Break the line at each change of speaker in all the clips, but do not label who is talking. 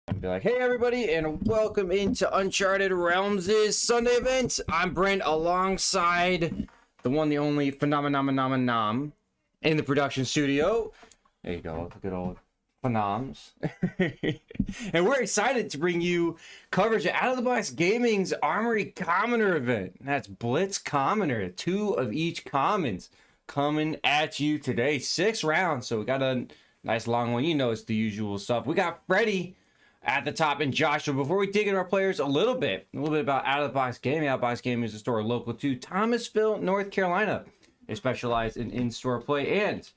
Be like, hey everybody, and welcome into Uncharted Realms' Sunday event. I'm Brent, alongside the one, the only Phenomenom in the production studio. There you go, the good old Phenoms. And we're excited to bring you coverage of Out of the Box Gaming's Armory Commoner event. That's Blitz Commoner, 2 of each commons coming at you today. 6 rounds, so we got a nice long one. You know it's the usual stuff. We got Freddy at the top and Joshua. Before we dig into our players a little bit about Out of the Box Gaming. Out of the Box Gaming is a store local to Thomasville, North Carolina. They specialize in in-store play and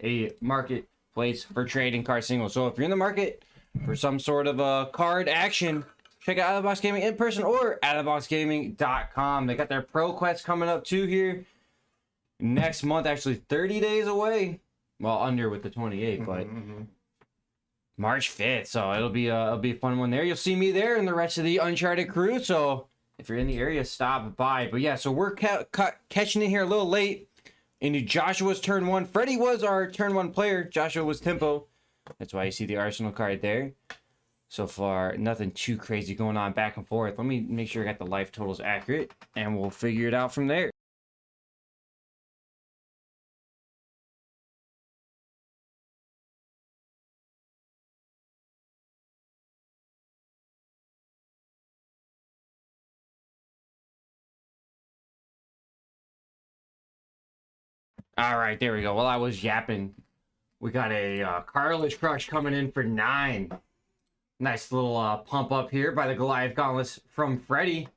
a marketplace for trading card singles. So if you're in the market for some sort of a card action, check out Out of the Box Gaming in person or outoftheboxgaming.com. They got their Pro Quest coming up too here next month, actually 30 days away. Well, under with the 28, but March 5th, so it'll be a fun one there. You'll see me there and the rest of the Uncharted crew, so if you're in the area, stop by. But yeah, so we're catching in here a little late into Joshua's turn 1. Freddy was our turn 1 player. Joshua was tempo. That's why you see the Arsenal card there. So far, nothing too crazy going on back and forth. Let me make sure I got the life totals accurate, and we'll figure it out from there. All right, there we go. While I was yapping, we got a Cartilage Crush coming in for 9. Nice little pump up here by the Goliath Gauntlets from Freddy.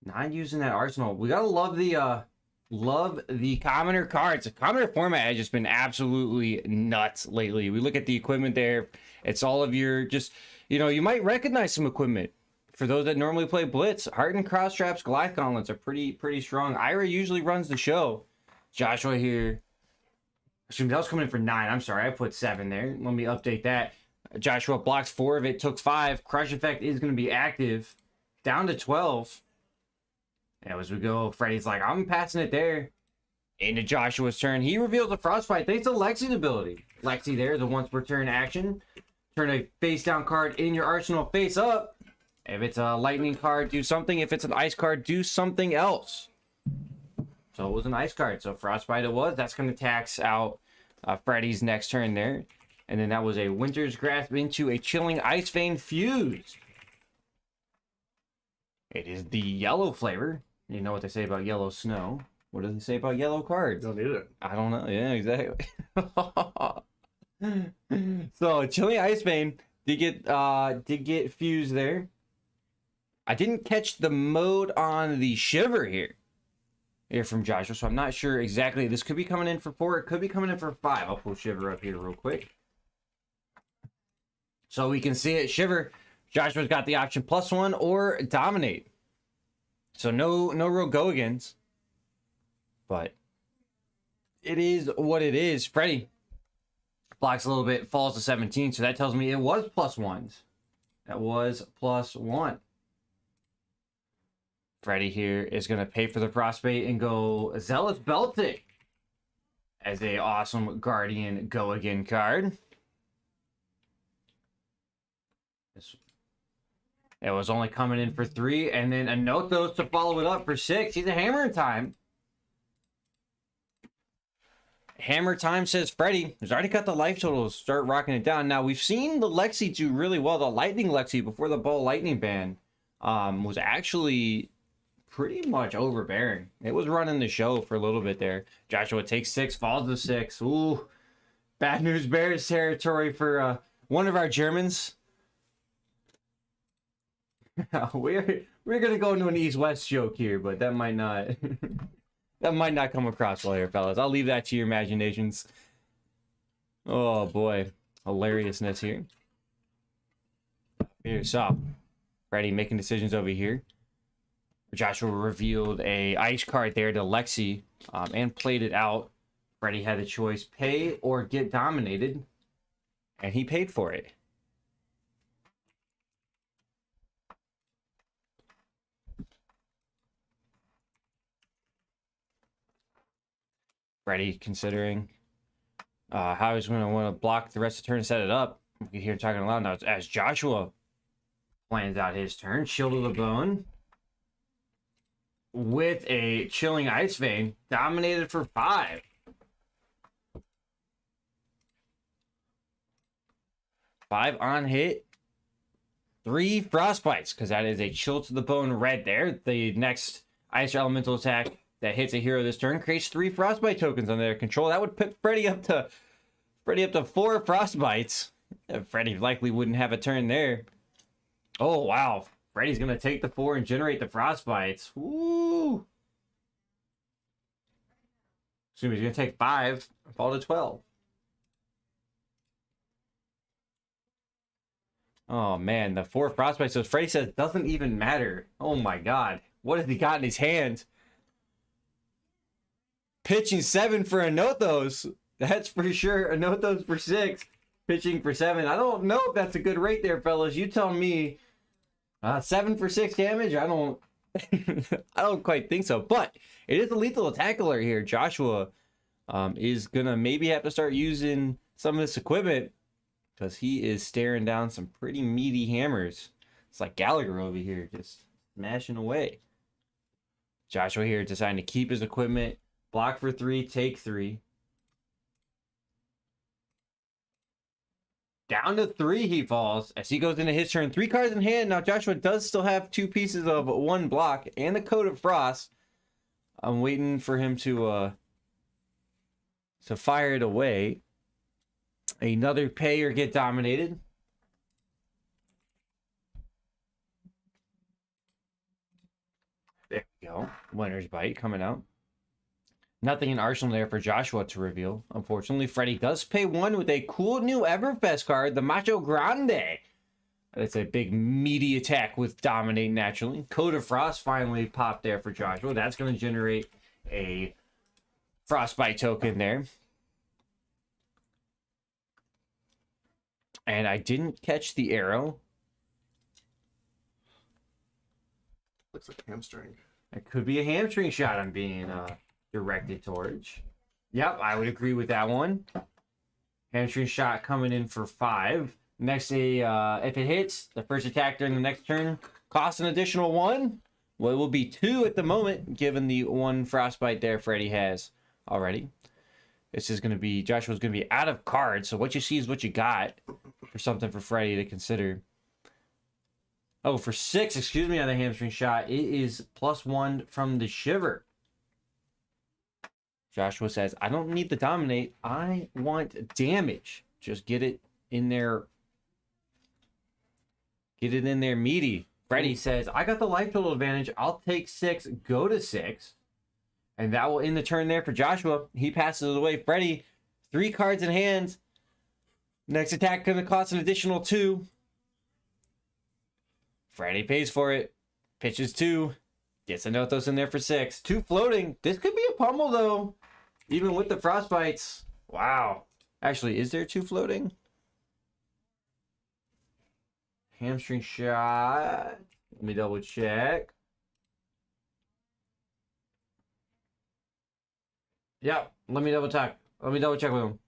9 using that Arsenal. We gotta love the commoner cards. The commoner format has just been absolutely nuts lately. We look at the equipment there. It's all of your just, you might recognize some equipment. For those that normally play Blitz, Hardened Cross Traps, Goliath Gauntlets are pretty strong. Ira usually runs the show. Joshua here. That was coming in for 9. I'm sorry, I put 7 there. Let me update that. Joshua blocks 4 of it, took 5. Crush Effect is going to be active. Down to 12. And as we go, Freddy's like, I'm passing it there. Into Joshua's turn. He reveals a Frostbite thanks to Lexi's ability. Lexi there, the once per turn action. Turn a face down card in your arsenal face up. If it's a lightning card, do something. If it's an ice card, do something else. So it was an ice card. So Frostbite it was. That's going to tax out Freddy's next turn there. And then that was a Winter's Grasp into a Chilling Ice Vein Fuse. It is the yellow flavor. You know what they say about yellow snow. What do they say about yellow cards?
Don't need it.
I don't know. Yeah, exactly. So Chilling Ice Vein did get fused there. I didn't catch the mode on the Shiver here from Joshua, so I'm not sure exactly. This could be coming in for 4. It could be coming in for 5. I'll pull Shiver up here real quick so we can see it. Shiver, Joshua's got the option +1 or Dominate. So no real go-agains, but it is what it is. Freddy blocks a little bit, falls to 17, so that tells me it was +1s. That was +1. Freddy here is going to pay for the Frostbite and go Zealous Belting as a awesome Guardian Go Again card. It was only coming in for 3, and then a note those to follow it up for 6. He's a Hammer Time. Hammer Time, says Freddy. He's already got the life totals. Start rocking it down. Now, we've seen the Lexi do really well. The Lightning Lexi before the Ball Lightning ban was actually pretty much overbearing. It was running the show for a little bit there. Joshua takes 6, falls to 6. Ooh, bad news bears territory for one of our Germans. we're gonna go into an East-West joke here, but that might not that might not come across well here, fellas. I'll leave that to your imaginations. Oh boy, hilariousness here. Here, so Freddy making decisions over here. Joshua revealed a ice card there to Lexi and played it out. Freddy had the choice, pay or get dominated, and he paid for it. Freddy considering how he's going to want to block the rest of the turn and set it up. You can hear talking aloud now as Joshua plans out his turn. Shield of the Bone with a Chilling Ice Vein, dominated for 5. 5 on hit. 3 Frostbites, because that is a Chill to the Bone red there. The next Ice Elemental attack that hits a hero this turn creates 3 Frostbite tokens on their control. That would put Freddy up to 4 Frostbites. Freddy likely wouldn't have a turn there. Oh, wow. Freddy's going to take the 4 and generate the Frostbites. Woo! So he's going to take 5 and fall to 12. Oh, man. The 4 Frostbites. So Freddy says doesn't even matter. Oh, my God. What has he got in his hand? Pitching 7 for Anothos. That's for sure. Anothos for 6. Pitching for 7. I don't know if that's a good rate there, fellas. You tell me. 7 for 6 damage? I don't I don't quite think so. But it is a lethal attack alert here. Joshua is gonna maybe have to start using some of this equipment because he is staring down some pretty meaty hammers. It's like Gallagher over here, just smashing away. Joshua here deciding to keep his equipment. Block for 3, take 3. Down to 3 he falls as he goes into his turn. 3 cards in hand. Now Joshua does still have 2 pieces of 1 block and a Coat of Frost. I'm waiting for him to fire it away. Another pay or get dominated. There we go. Winner's Bite coming out. Nothing in Arsenal there for Joshua to reveal. Unfortunately, Freddy does pay 1 with a cool new Everfest card, the Macho Grande. It's a big meaty attack with Dominate naturally. Coat of Frost finally popped there for Joshua. That's going to generate a Frostbite token there. And I didn't catch the arrow.
Looks like hamstring.
It could be a hamstring shot I'm being directed towards. Yep, I would agree with that one. Hamstring shot coming in for 5. Next, if it hits, the first attack during the next turn costs an additional 1. Well, it will be 2 at the moment, given the 1 Frostbite there Freddy has already. This is going to be, Joshua's going to be out of cards, so what you see is what you got for something for Freddy to consider. Oh, for 6, excuse me, on the hamstring shot, it is +1 from the Shiver. Joshua says, I don't need the Dominate. I want damage. Just get it in there. Get it in there meaty. Freddy says, I got the life total advantage. I'll take 6, go to 6. And that will end the turn there for Joshua. He passes it away. Freddy, 3 cards in hand. Next attack going to cost an additional 2. Freddy pays for it. Pitches 2. Gets a Nothos in there for 6. 2 floating. This could be a pummel, though. Even with the Frostbites. Wow. Actually, is there 2 floating? Hamstring shot. Let me double check. Yep. Let me double check. Let me double check with him.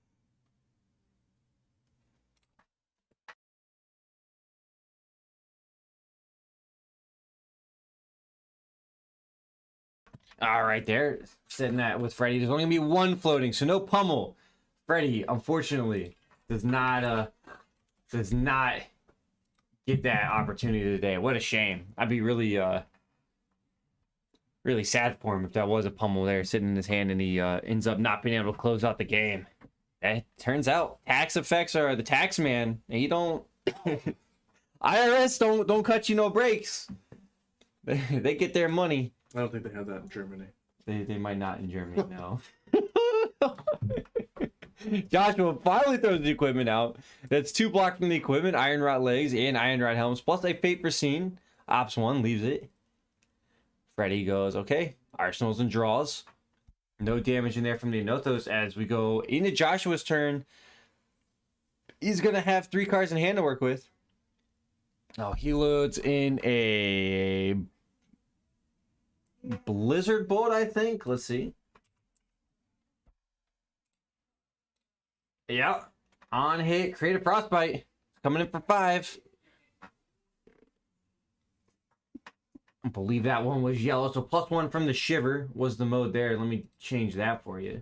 All right, there. Sitting that with Freddy. There's only gonna be 1 floating, so no pummel. Freddy, unfortunately, does not get that opportunity today. What a shame. I'd be really really sad for him if that was a pummel there sitting in his hand and he ends up not being able to close out the game. It turns out tax effects are the tax man. And you don't IRS don't cut you no breaks. They get their money.
I don't think they have that in Germany.
They might not in Germany, no. Joshua finally throws the equipment out. That's 2 block from the equipment, Iron Rod legs and Iron Rod helms, plus a Fate Foreseen. Ops 1 leaves it. Freddy goes, okay, arsenals and draws. No damage in there from the Nothos as we go into Joshua's turn. He's going to have 3 cards in hand to work with. Oh, he loads in a Blizzard Bolt, I think. Let's see. Yeah. On hit, create a Frostbite. Coming in for 5. I believe that one was yellow. So +1 from the shiver was the mode there. Let me change that for you.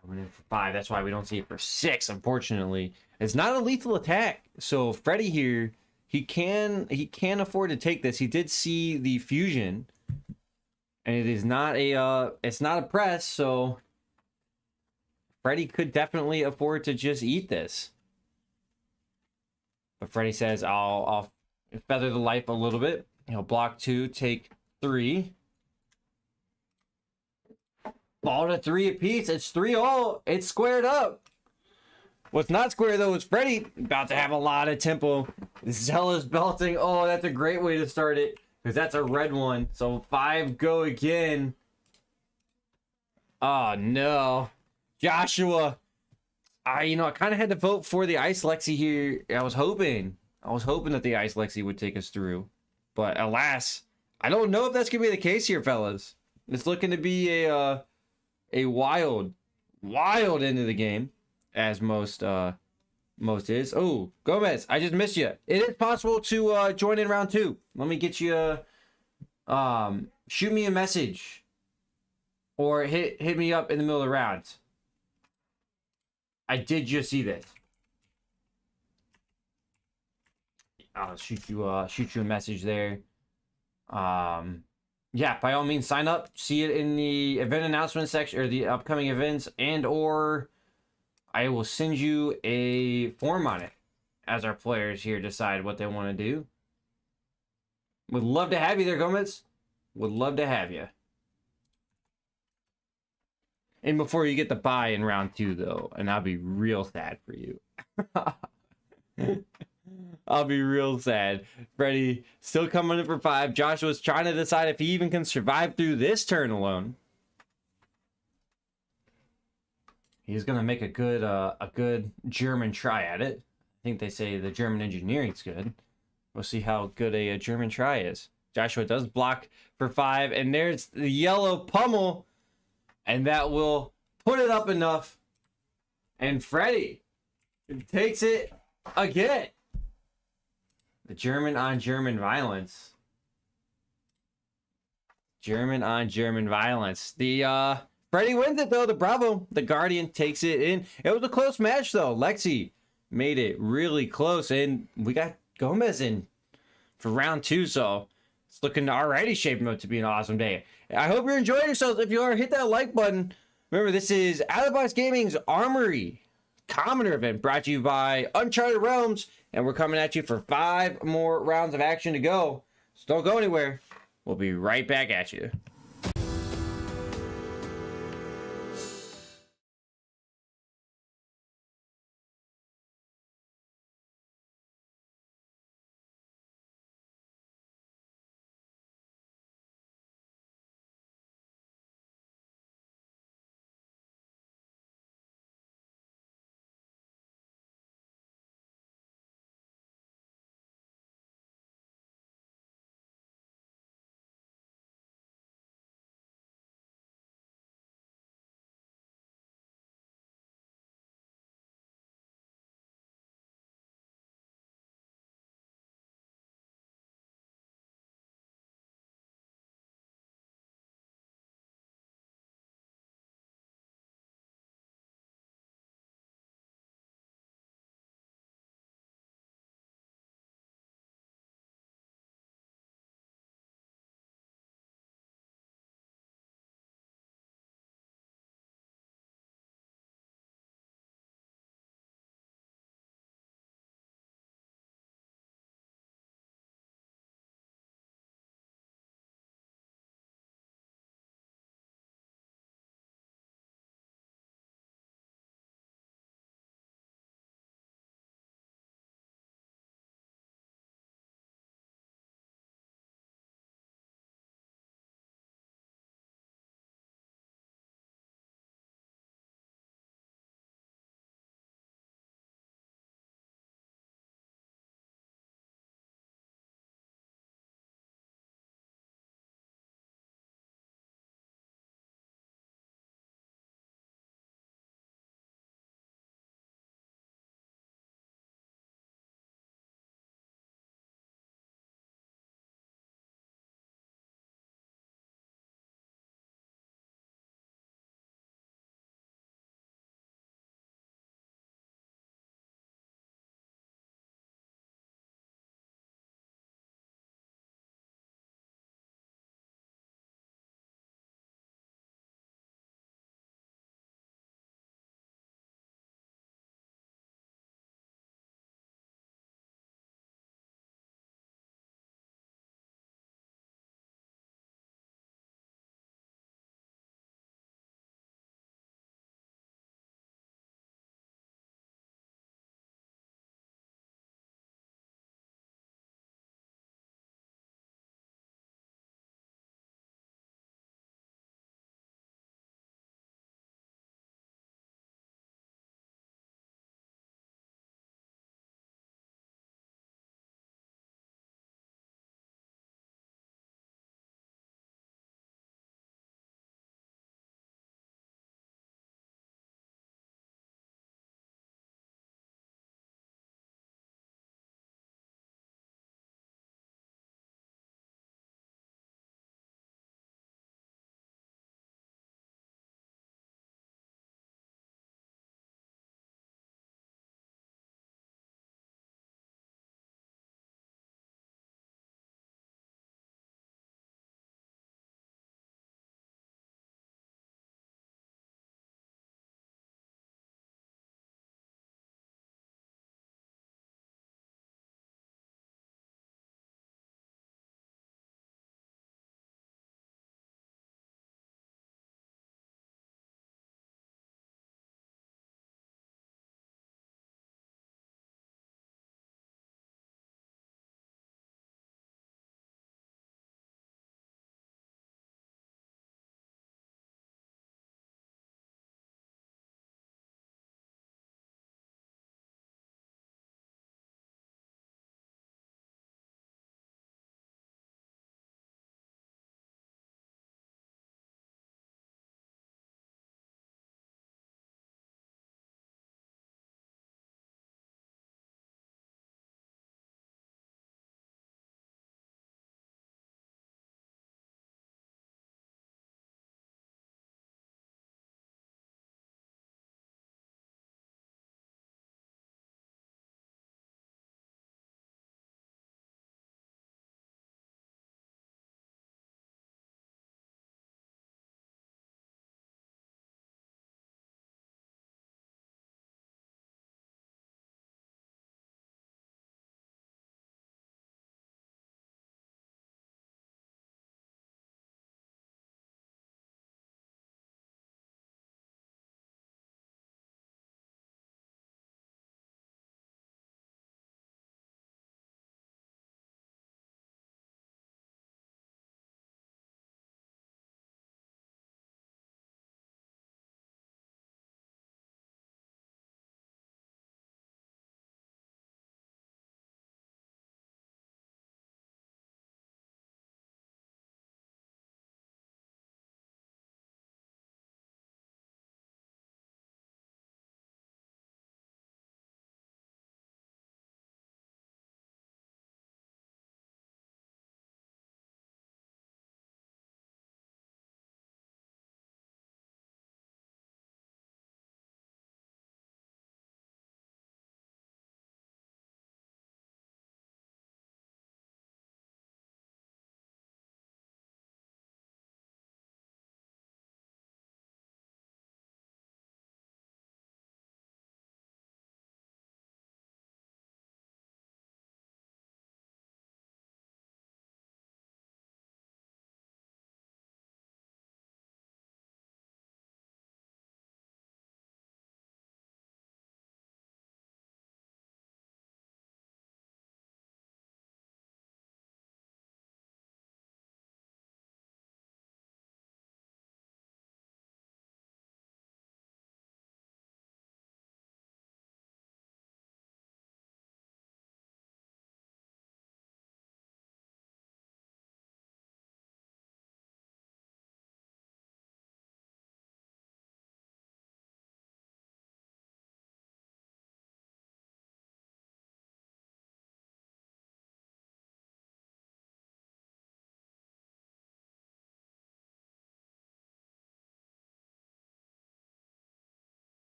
Coming in for 5. That's why we don't see it for 6, unfortunately. It's not a lethal attack. So Freddy here, he can afford to take this. He did see the fusion. And it is not a it's not a press, so Freddy could definitely afford to just eat this. But Freddy says, I'll feather the life a little bit. He'll block 2, take 3. Fall to 3 apiece. It's 3-all. It's squared up. What's not square, though, is Freddy about to have a lot of tempo. Zealous belting. Oh, that's a great way to start it. Because that's a red one. So 5 go again. Oh, no. Joshua. I kind of had to vote for the Ice Lexi here. I was hoping that the Ice Lexi would take us through. But alas, I don't know if that's going to be the case here, fellas. It's looking to be a wild end of the game, as most is. Oh, Gomez, I just missed you. It is possible to join in round 2. Let me get you shoot me a message or hit me up in the middle of the round. I did just see this. I'll shoot you a message there. Yeah, by all means, sign up. See it in the event announcement section or the upcoming events, and or I will send you a form on it as our players here decide what they want to do. Would love to have you there, Gomez. Would love to have you. And before you get the bye in round 2, though, and I'll be real sad for you. I'll be real sad. Freddy still coming in for 5. Joshua's trying to decide if he even can survive through this turn alone. He's gonna make a good German try at it. I think they say the German engineering's good. We'll see how good a German try is. Joshua does block for 5, and there's the yellow pummel, and that will put it up enough. And Freddy takes it again. The German on German violence. German on German violence. The Freddy wins it though. The Bravo, the Guardian takes it in. It was a close match though. Lexi made it really close, and we got Gomez in for round 2. So it's looking already shaping up to be an awesome day. I hope you're enjoying yourselves. If you are, hit that like button. Remember, this is Out of the Box Gaming's Armory Commoner event brought to you by Uncharted Realms, and we're coming at you for 5 more rounds of action to go. So don't go anywhere. We'll be right back at you.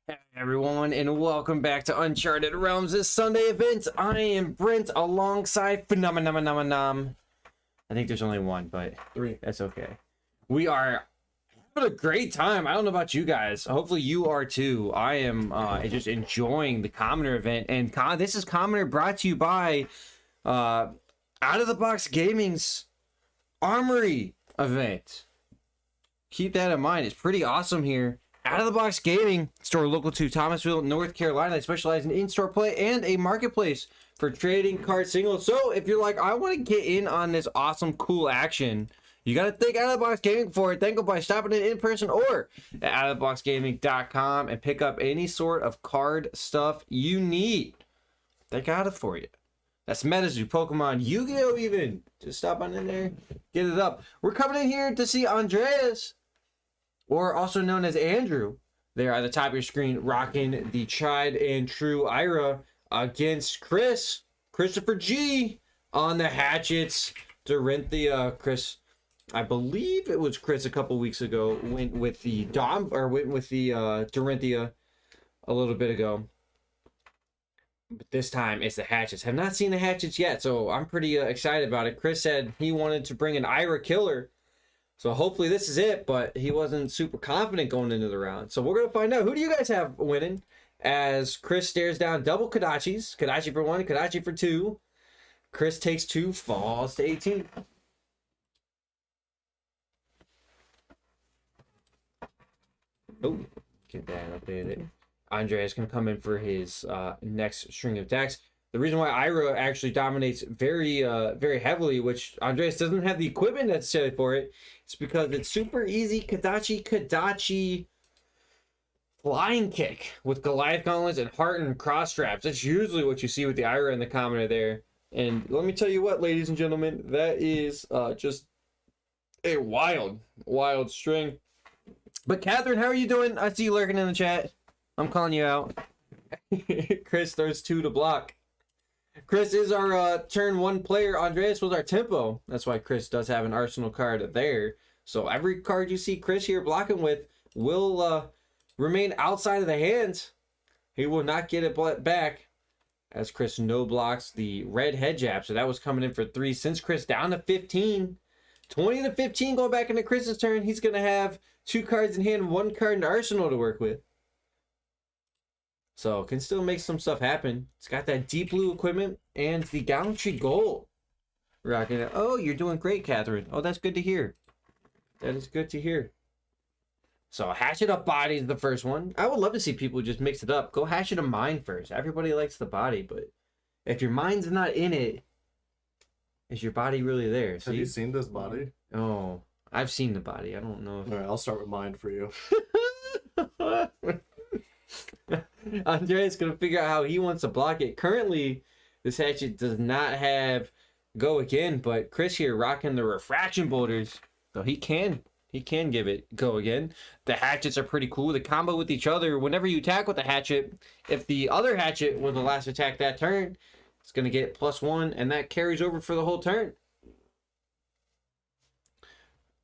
Hey everyone, and welcome back to Uncharted Realms, this Sunday event. I am Brent alongside Phenomenom. I think there's only one, but
3.
that's okay. We are having a great time. I don't know about you guys. Hopefully you are too. I am just enjoying the Commoner event, and this is Commoner brought to you by Out of the Box Gaming's Armory event. Keep that in mind. It's pretty awesome here. Out of the Box Gaming, store local to Thomasville, North Carolina. They specialize in store play and a marketplace for trading card singles. So if you're like, I want to get in on this awesome, cool action, you got to think Out of the Box Gaming for it. Then go by stopping it in person or at outoftheboxgaming.com and pick up any sort of card stuff you need. They got it for you. That's MetaZoo, Pokemon, Yu-Gi-Oh! Even. Just stop on in there, get it up. We're coming in here to see Andreas, or also known as Andrew, there at the top of your screen, rocking the tried and true Ira against Christopher G on the hatchets. Dorinthia, Chris, I believe it was Chris a couple weeks ago, went with the Dorinthia a little bit ago. But this time it's the hatchets. Have not seen the hatchets yet, so I'm pretty excited about it. Chris said he wanted to bring an Ira killer. So hopefully this is it, but he wasn't super confident going into the round. So we're going to find out. Who do you guys have winning? As Chris stares down double Kodachis. Kodachi for 1, Kodachi for 2. Chris takes 2, falls to 18. Oh, get that updated. Andreas can come in for his next string of attacks. The reason why Ira actually dominates very heavily, which Andreas doesn't have the equipment necessarily for it, it's because it's super easy Kodachi flying kick with Goliath gauntlets and heart and cross straps. That's usually what you see with the Ira and the Commoner there. And let me tell you what, ladies and gentlemen, that is just a wild string. But Catherine, how are you doing? I see you lurking in the chat. I'm calling you out. Chris throws 2 to block. Chris is our turn 1 player. Andreas was our tempo. That's why Chris does have an arsenal card there. So every card you see Chris here blocking with will remain outside of the hands. He will not get it back, as Chris no blocks the red head jab. So that was coming in for 3. Since Chris down to 15, 20 to 15 going back into Chris's turn, he's going to have 2 cards in hand, 1 card in arsenal to work with. So can still make some stuff happen. It's got that deep blue equipment and the gallantry gold. Rocking it. Oh, you're doing great, Catherine. Oh, that's good to hear. That is good to hear. So Hatchet of Body is the first one. I would love to see people just mix it up. Go Hatchet of Mind first. Everybody likes the body, but if your mind's not in it, is your body really there?
Have you seen this body?
Oh, I've seen the body. I don't know if...
All right, I'll start with mind for you.
Andreas gonna figure out how he wants to block it. Currently, this hatchet does not have go again, but Chris here rocking the refraction boulders, so he can give it go again. The hatchets are pretty cool. The combo with each other. Whenever you attack with the hatchet, if the other hatchet was the last attack that turn, it's gonna get +1, and that carries over for the whole turn.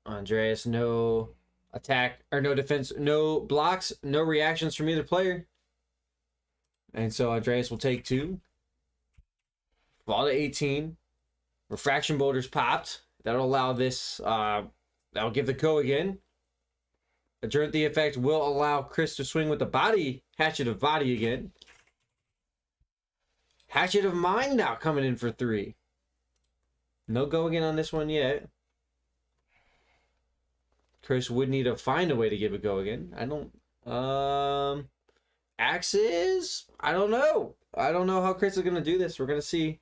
Andreas, no attack or no defense, no blocks, no reactions from either player. And so Andreas will take 2. Fall to 18. Refraction boulders popped. That'll allow this, that'll give the go again. Adjourn the effect will allow Chris to swing with the body, Hatchet of Body again. Hatchet of Mind now coming in for 3. No go again on this one yet. Chris would need to find a way to give a go again. I don't, Axes? I don't know. I don't know how Chris is going to do this. We're going to see.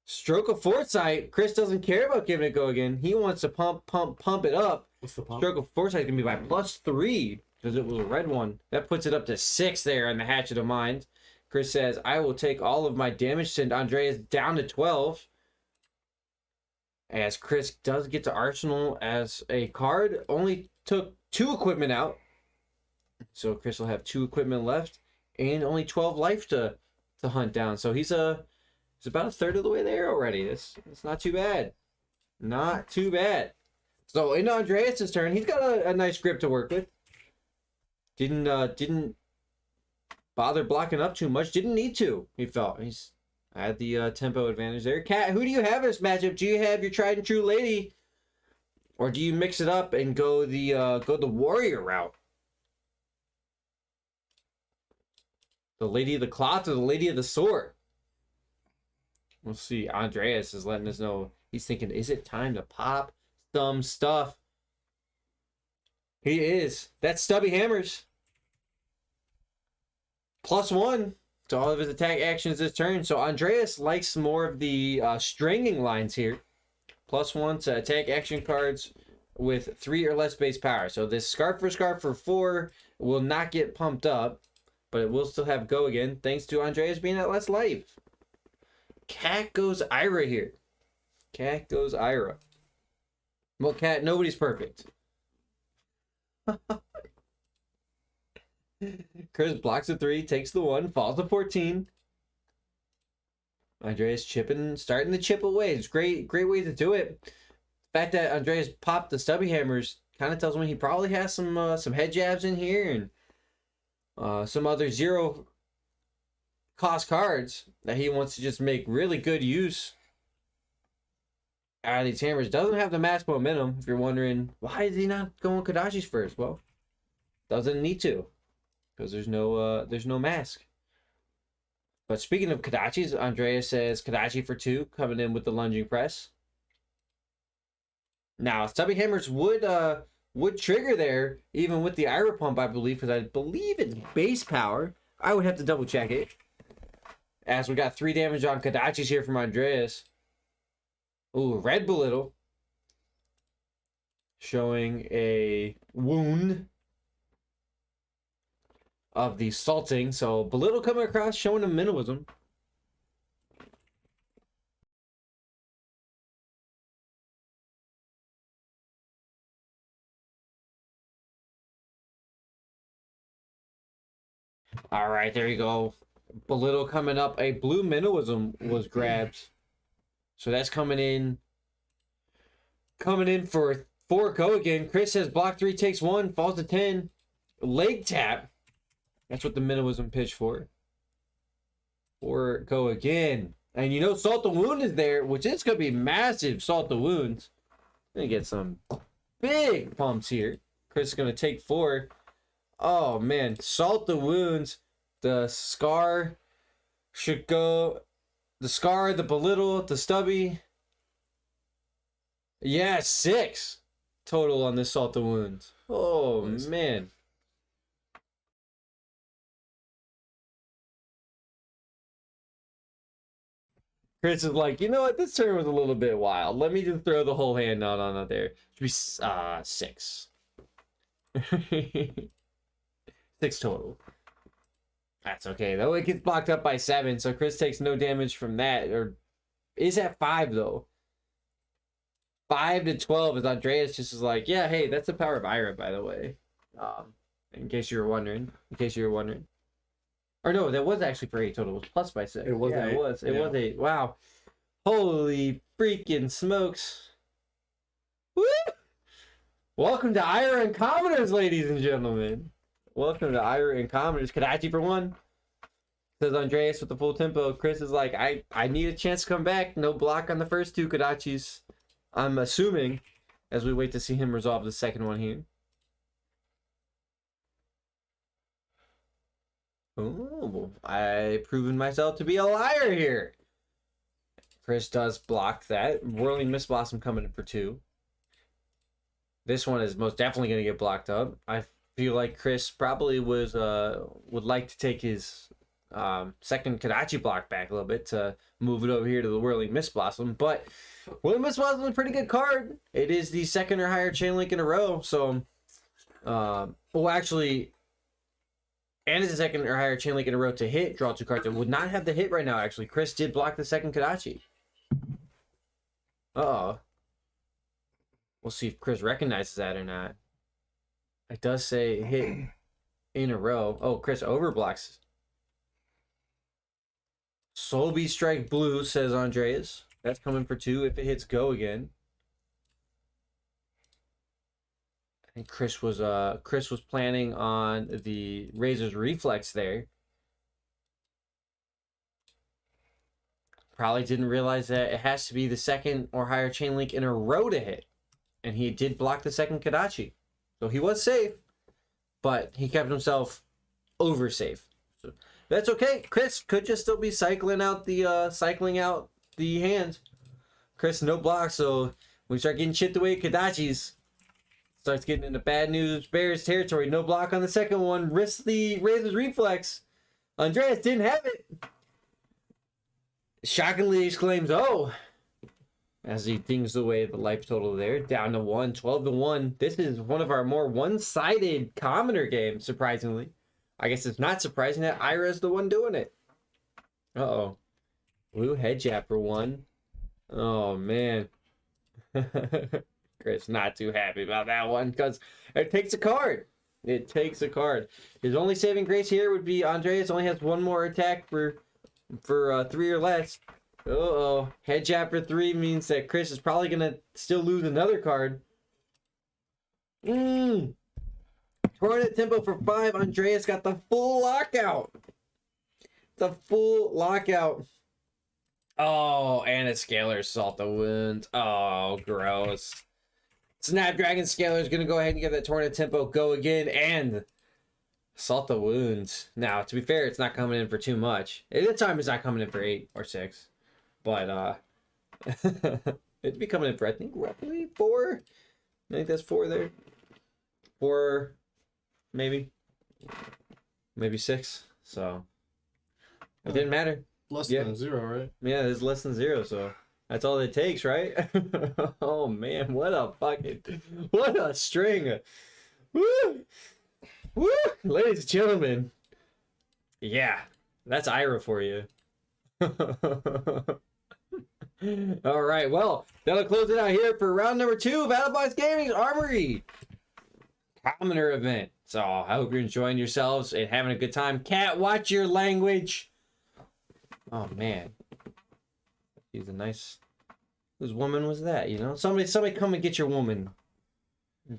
Stroke of Foresight. Chris doesn't care about giving it go again. He wants to pump it up.
What's the pump?
Stroke of Foresight is going to be by +3 because it was a red one. That puts it up to 6 there on the Hatchet of Mind. Chris says, I will take all of my damage, send Andreas down to 12. As Chris does get to Arsenal as a card. Only took 2 equipment out. So Chris will have 2 equipment left and only 12 life to hunt down. So he's about a third of the way there already. It's not too bad. Not too bad. So in Andreas' turn, he's got a nice grip to work with. Didn't bother blocking up too much. Didn't need to. He felt he's had the tempo advantage there. Cat, who do you have in this matchup? Do you have your tried and true lady, or do you mix it up and go the warrior route? The lady of the cloth or the lady of the sword? We'll see. Andreas is letting us know. He's thinking, is it time to pop some stuff? He is. That's Stubby Hammers. +1 to all of his attack actions this turn. So Andreas likes more of the stringing lines here. +1 to attack action cards with 3 or less base power. So this Scarf for 4 will not get pumped up, but it will still have go again, thanks to Andreas being at less life. Cat goes Ira here. Cat goes Ira. Well, Cat, nobody's perfect. Chris blocks a 3, takes the 1, falls to 14. Andreas starting to chip away. It's great way to do it. The fact that Andreas popped the Stubby Hammers kind of tells me he probably has some head jabs in here and some other 0 cost cards that he wants to just make really good use out of these hammers. Doesn't have the mask momentum. If you're wondering why is he not going Kodachi's first, well, doesn't need to because there's no mask. But speaking of Kodachi's, Andreas says Kodachi for 2 coming in with the lunging press. Now Stubby Hammers would trigger there even with the Ira pump, I believe, because I believe it's base power. I would have to double check it. As we got 3 damage on Kodachi's here from Andreas. Ooh, red belittle. Showing a wound of the salting. So belittle coming across, showing a minimalism. All right, there you go. Belittle coming up. A blue minimalism was grabbed. So that's coming in for 4 go again. Chris says block 3 takes 1, falls to 10. Leg tap. That's what the minimalism pitched for. 4 go again. And you know Salt the Wound is there, which is going to be massive Salt the Wounds. Gonna get some big pumps here. Chris is going to take 4. Oh man, Salt the Wounds. The Scar should go. The Scar, the Belittle, the Stubby. Yeah, 6 total on this Salt the Wounds. Oh, nice. Man. Chris is like, you know what? This turn was a little bit wild. Let me just throw the whole hand out on it there. Should be 6. 6 total. That's okay, though. It gets blocked up by 7, so Chris takes no damage from that. Or is at 5, though. 5 to 12 is Andreas just is like, yeah, hey, that's the power of Ira, by the way. In case you were wondering. Or no, that was actually for 8 total. It was plus by 6.
It was 8.
It was. It was 8. Wow. Holy freaking smokes. Woo! Welcome to Ira and Commoners, ladies and gentlemen. Welcome to Ira and Commoners. Kodachi for 1. Says Andreas with the full tempo. Chris is like, I need a chance to come back. No block on the first 2 Kodachis. I'm assuming, as we wait to see him resolve the second one here. Oh, I've proven myself to be a liar here. Chris does block that. Whirling Mist Blossom coming in for 2. This one is most definitely going to get blocked up. I feel like Chris probably would like to take his second Kodachi block back a little bit to move it over here to the Whirling Mist Blossom. But Whirling Mist Blossom is a pretty good card. It is the 2nd or higher chain link in a row. So, well, actually, and it's the 2nd or higher chain link in a row to hit. Draw 2 cards. It would not have the hit right now, actually. Chris did block the second Kodachi. Uh-oh. We'll see if Chris recognizes that or not. It does say hit in a row. Oh, Chris overblocks. Soul Beast Strike Blue, says Andreas. That's coming for 2 if it hits go again. And Chris was planning on the Razor's Reflex there. Probably didn't realize that it has to be the second or higher chain link in a row to hit. And he did block the second Kadachi. So he was safe, but he kept himself over safe. So that's okay. Chris could just still be cycling out the hand. Chris, no block, so when we start getting chipped away at Kadachis, starts getting into bad news Bears territory. No block on the second one. Risks the Razor's Reflex. Andreas didn't have it. Shockingly exclaims, "Oh," as he dings away the life total there, down to 1, 12-1. This is one of our more one-sided commoner games, surprisingly. I guess it's not surprising that Ira's the one doing it. Uh-oh. Blue head jab for 1. Oh, man. Chris not too happy about that one because it takes a card. It takes a card. His only saving grace here would be Andreas only has one more attack for 3 or less. Uh-oh. Head jab for 3 means that Chris is probably going to still lose another card. Tornado tempo for 5. Andreas got the full lockout. The full lockout. Oh, and a scalar salt the wound. Oh, gross. Snapdragon Scalar is going to go ahead and get that Tornado tempo go again and salt the wounds. Now, to be fair, it's not coming in for too much. At the time, it's not coming in for 8 or 6. But, it'd be coming in for, I think, roughly 4. I think that's 4 there. 4, maybe. Maybe 6. So, it didn't matter.
Less than 0, right?
Yeah, it's less than 0, so that's all it takes, right? Oh, man, what a string. Woo! Woo! Ladies and gentlemen. Yeah, that's Ira for you. All right, well, that'll close it out here for round number 2 of Battlebox Gaming's Armory Commoner event. So I hope you're enjoying yourselves and having a good time. Cat, watch your language. Oh man, he's a nice. Whose woman was that? You know, somebody come and get your woman.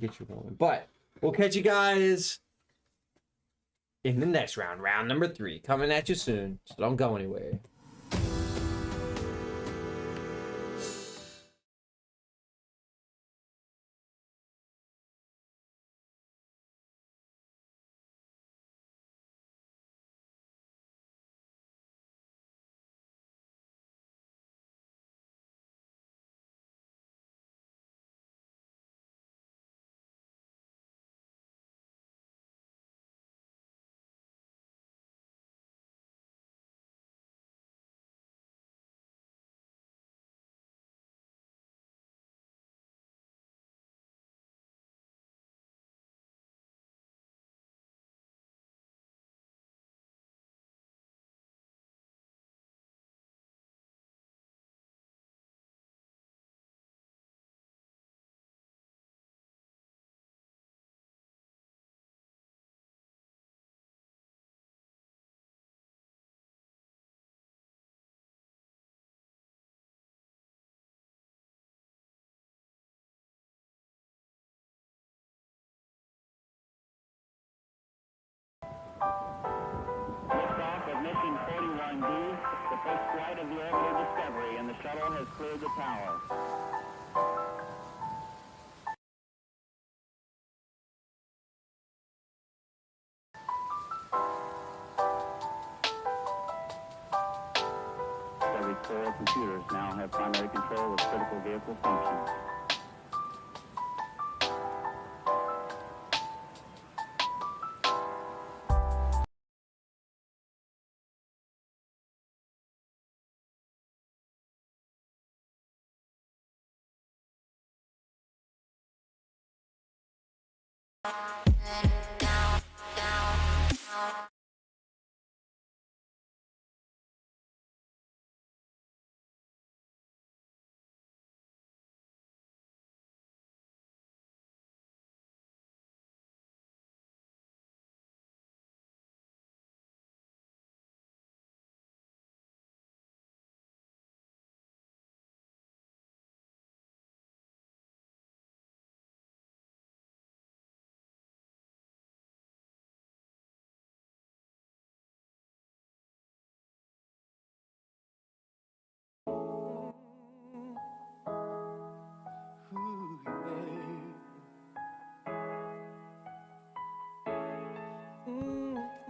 Get your woman. But we'll catch you guys in the next round, round number 3, coming at you soon. So don't go anywhere.
Liftoff of mission 41D, the first flight of the orbital Discovery, and the shuttle has cleared the tower. Discovery's 4 computers now have primary control of critical vehicle functions.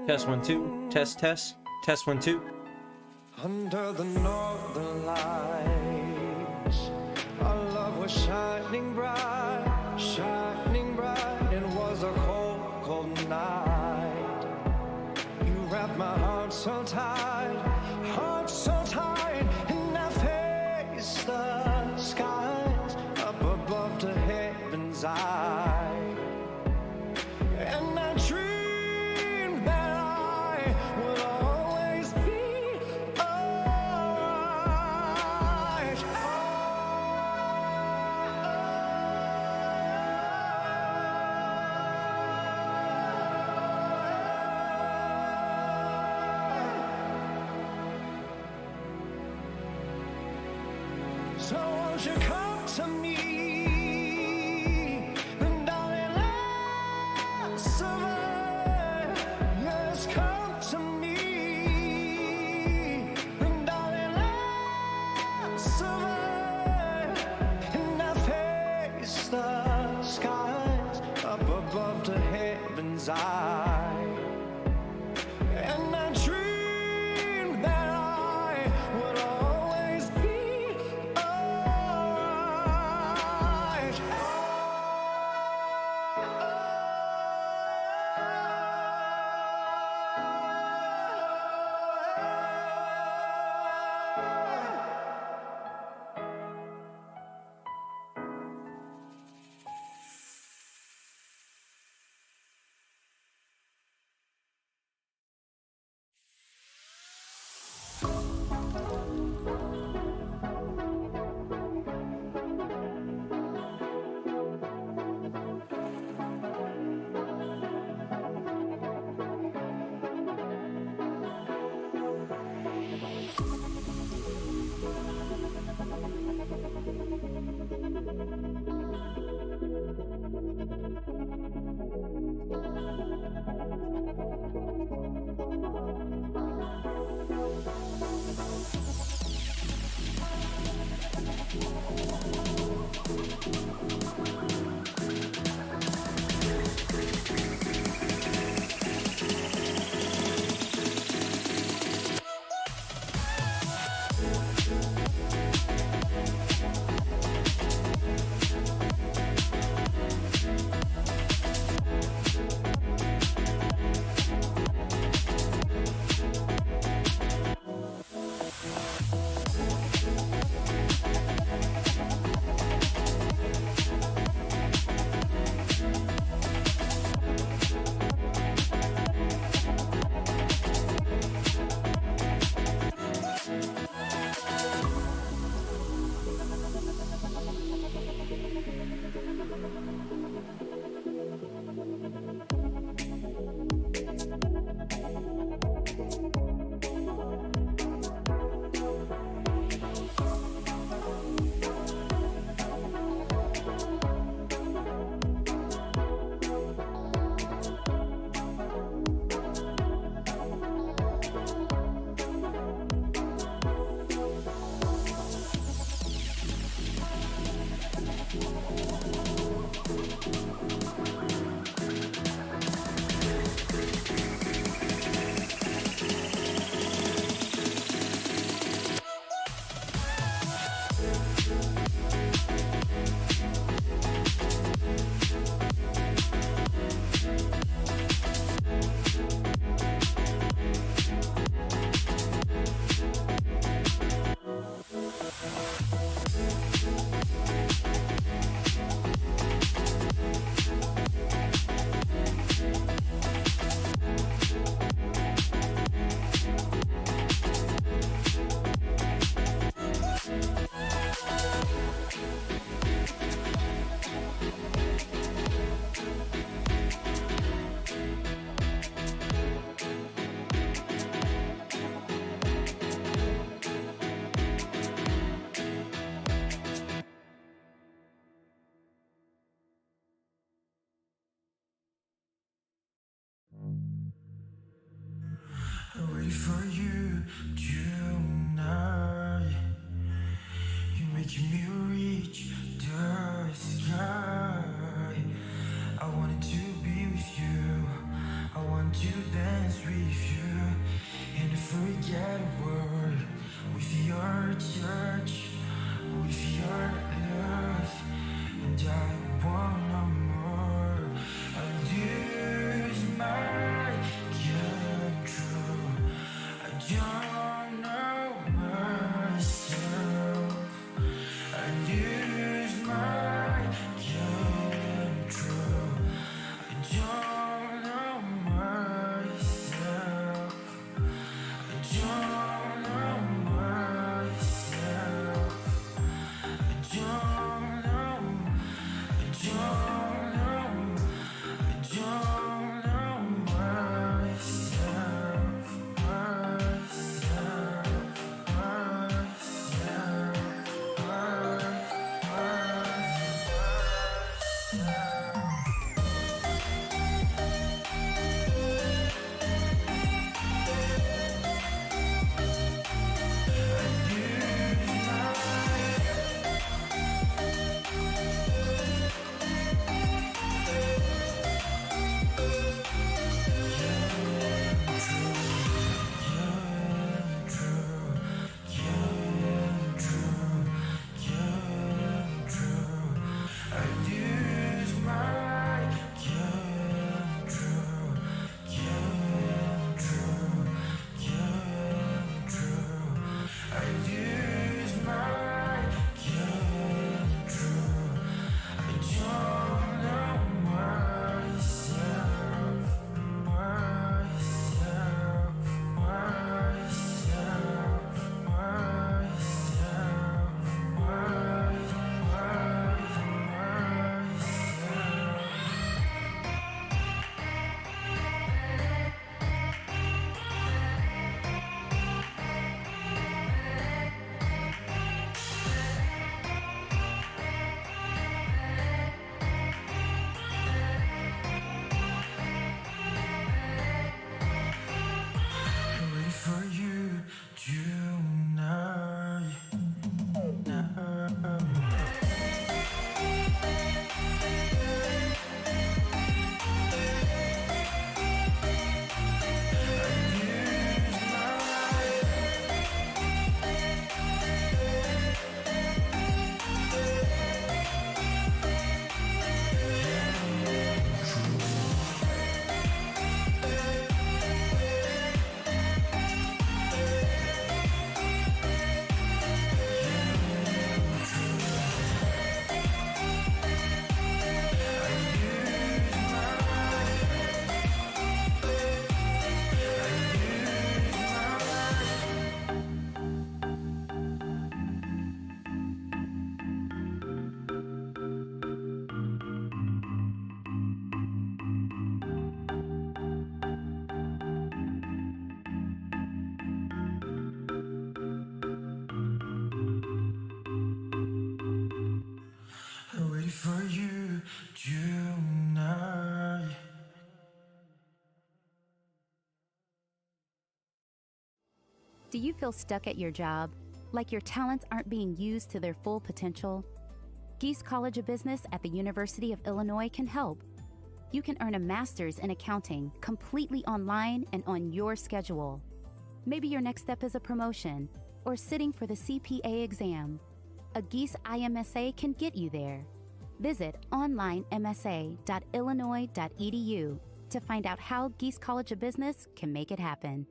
Test 1 2. Test test. Test 1 2.
Under the northern lights, our love was shining bright, shining bright. It was a cold, cold night. You wrapped my heart so tight, and I faced the skies up above to heaven's eye. And I dreamed that I would always be alright. So won't you come to me, and darling, let's survive. Yes, come to me, and darling, let's survive. And I face the skies up above to heaven's eye. And I dreamed that I would always be alright.
Wait for you tonight. You're making me reach the sky. I wanted to be with you. I want to dance dance with you and forget a word. With your touch, with your love, and I wanna more. I lose my control. I don't know myself. I lose my control. I don't know myself. I don't know myself. I don't know. I don't know. I don't know myself. Wait for you tonight. I wait for you tonight.
Do you feel stuck at your job, like your talents aren't being used to their full potential? Geese College of Business at the University of Illinois can help. You can earn a master's in accounting completely online and on your schedule. Maybe your next step is a promotion or sitting for the CPA exam. A Geese IMSA can get you there. Visit onlinemsa.illinois.edu to find out how Geese College of Business can make it happen.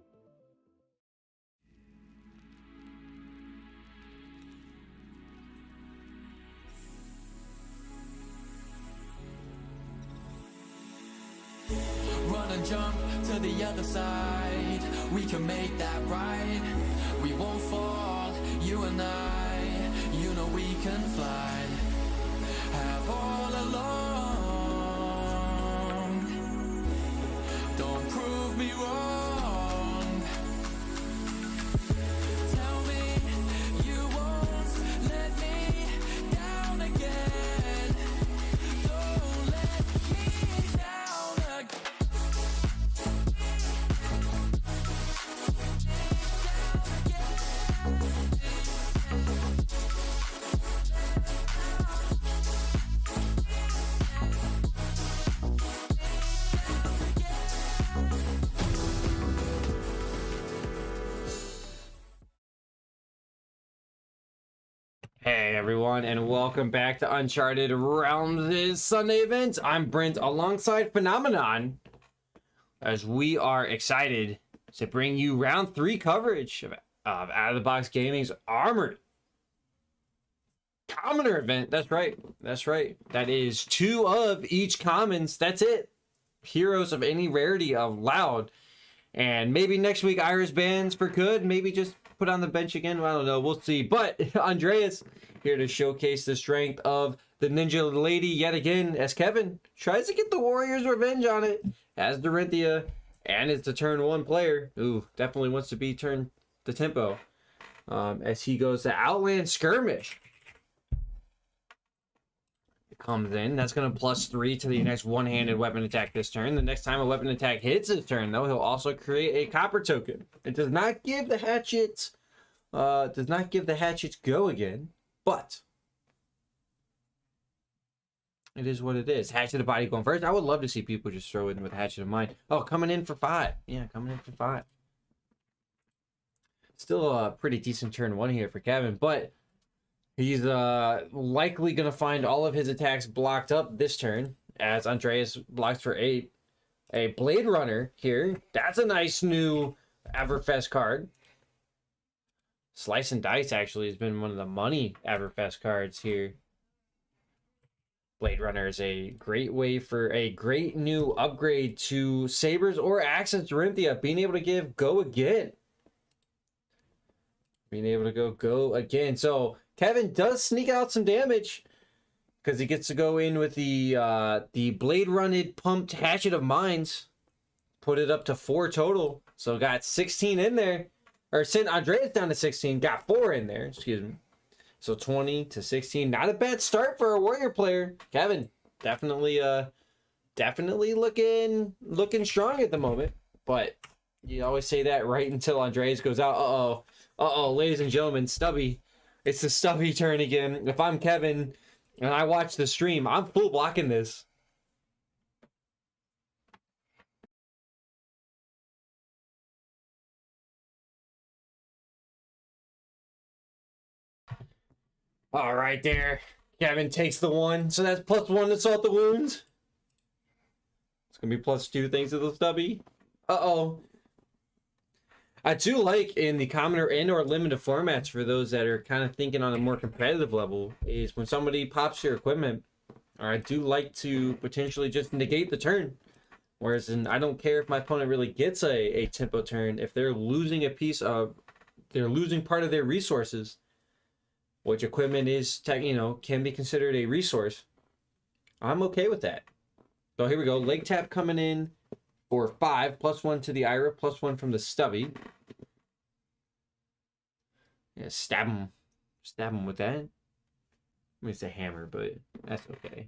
Run and jump to the other side. We can make that right. We won't fall, you and I. You know we can fly. Have all along. Don't prove me wrong. Tell me you won't let me down again. Don't let me down again.
Hey everyone, and welcome back to Uncharted Realms' Sunday event. I'm Brent alongside Phenomenon, as we are excited to bring you round 3 coverage of Out of the Box Gaming's Armored Commoner event. That's right. That is 2 of each commons. That's it. Heroes of any rarity allowed. And maybe next week Iris bans for good. Maybe just put on the bench again. I don't know. We'll see. But Andreas here to showcase the strength of the Ninja Lady yet again as Kevin tries to get the Warriors' revenge on it as Dorinthia, and it's a turn 1 player. Ooh, definitely wants to be turn the tempo as he goes to Outland Skirmish. Comes in. That's going to +3 to the next one-handed weapon attack this turn. The next time a weapon attack hits his turn, though, he'll also create a copper token. It does not give the hatchets, go again, but it is what it is. Hatchet of Body going first. I would love to see people just throw in with Hatchet of Mind. Oh, coming in for 5. Yeah, coming in for 5. Still a pretty decent turn 1 here for Kevin, but he's likely going to find all of his attacks blocked up this turn, as Andreas blocks for 8. A Blade Runner here. That's a nice new Everfest card. Slice and Dice actually has been one of the money Everfest cards here. Blade Runner is a great way for a great new upgrade to Sabers or Axes Dorinthia, being able to give go again. Go again. So Kevin does sneak out some damage because he gets to go in with the Blade Runned pumped Hatchet of Minds, put it up to 4 total. So got 16 in there, or sent Andreas down to 16, got 4 in there. Excuse me. So 20 to 16, not a bad start for a Warrior player. Kevin definitely looking strong at the moment, but you always say that right until Andreas goes out. Ladies and gentlemen, Stubby. It's the Stubby turn again. If I'm Kevin and I watch the stream, I'm full blocking this. All right, there. Kevin takes the 1, so that's +1 to Salt the Wounds. It's gonna be +2 thanks to the Stubby. I do like in the commoner and or limited formats, for those that are kind of thinking on a more competitive level, is when somebody pops your equipment, or I do like to potentially just negate the turn. Whereas I don't care if my opponent really gets a tempo turn, if they're losing they're losing part of their resources, which equipment is, can be considered a resource, I'm okay with that. So here we go. Leg tap coming in for 5, +1 to the Ira, +1 from the Stubby. Yeah, stab him with that. I mean, it's a hammer, but that's okay.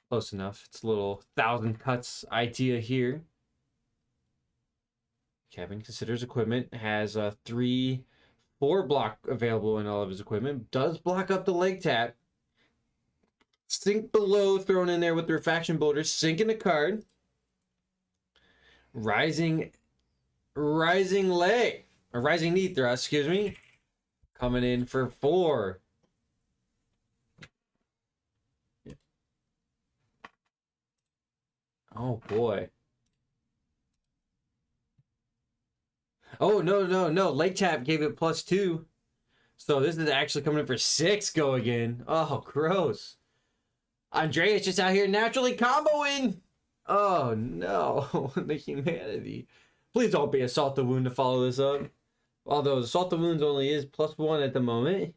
Close enough. It's a little 1,000 cuts idea here. Kevin considers equipment, has a 3-4 block available in all of his equipment. Does block up the leg tap. Sink below thrown in there with the Refaction Boulder. Sinking the card. Rising leg. Or rising knee thrust, excuse me. Coming in for 4. Oh boy. Oh no. Leg tap gave it +2. So this is actually coming in for 6 go again. Oh, gross. Andreas just out here naturally comboing. Oh no, the humanity. Please don't be Assault the Wound to follow this up. Although Assault the Wounds only is +1 at the moment.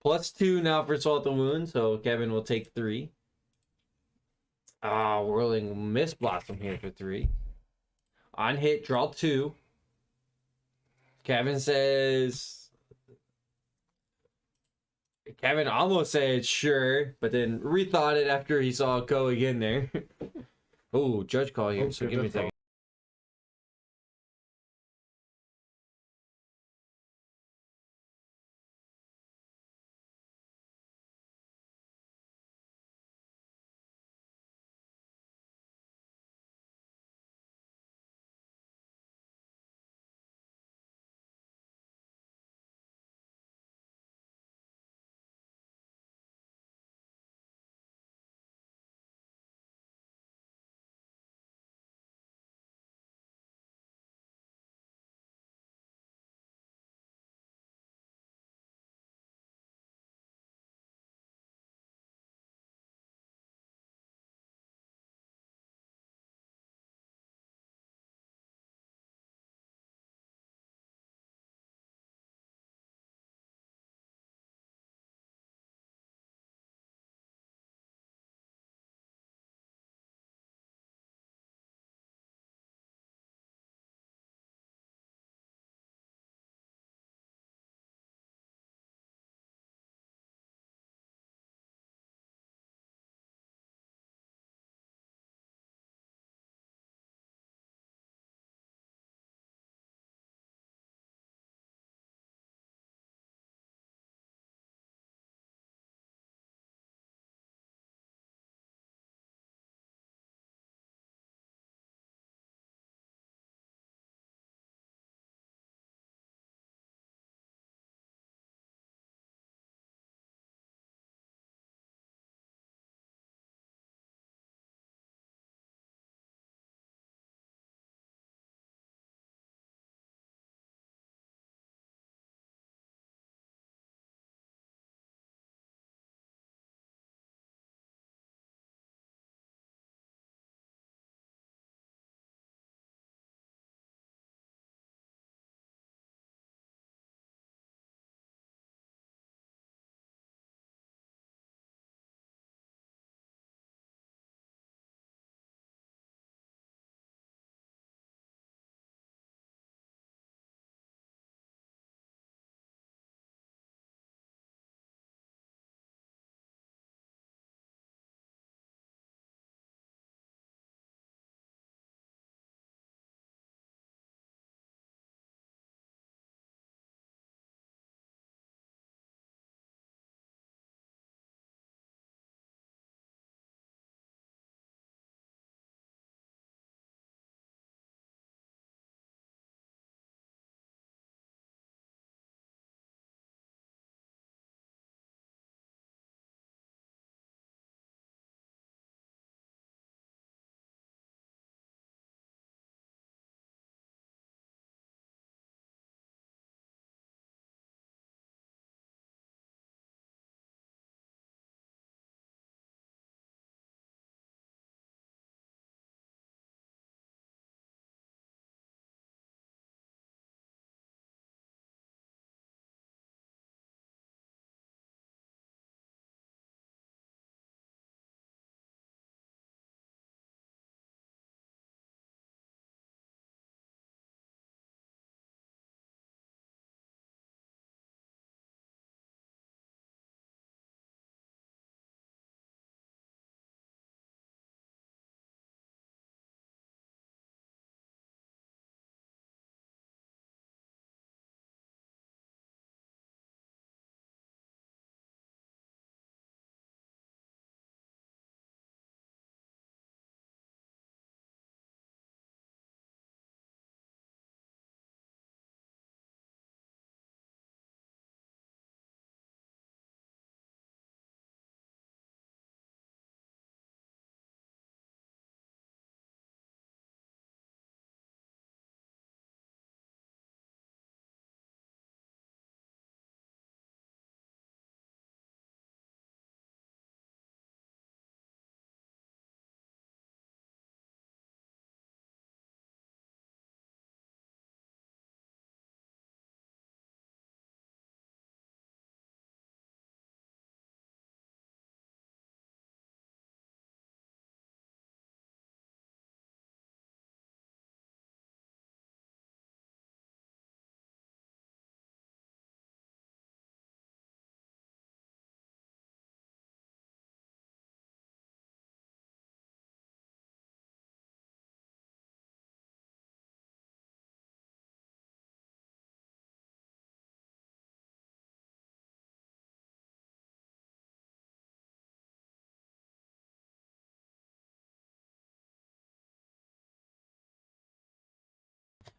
+2 now for Assault the Wound, so Kevin will take 3. Whirling Mist Blossom here for 3. On hit, draw 2. Kevin almost said sure, but then rethought it after he saw it go again there. Oh, judge call here, so give me a second.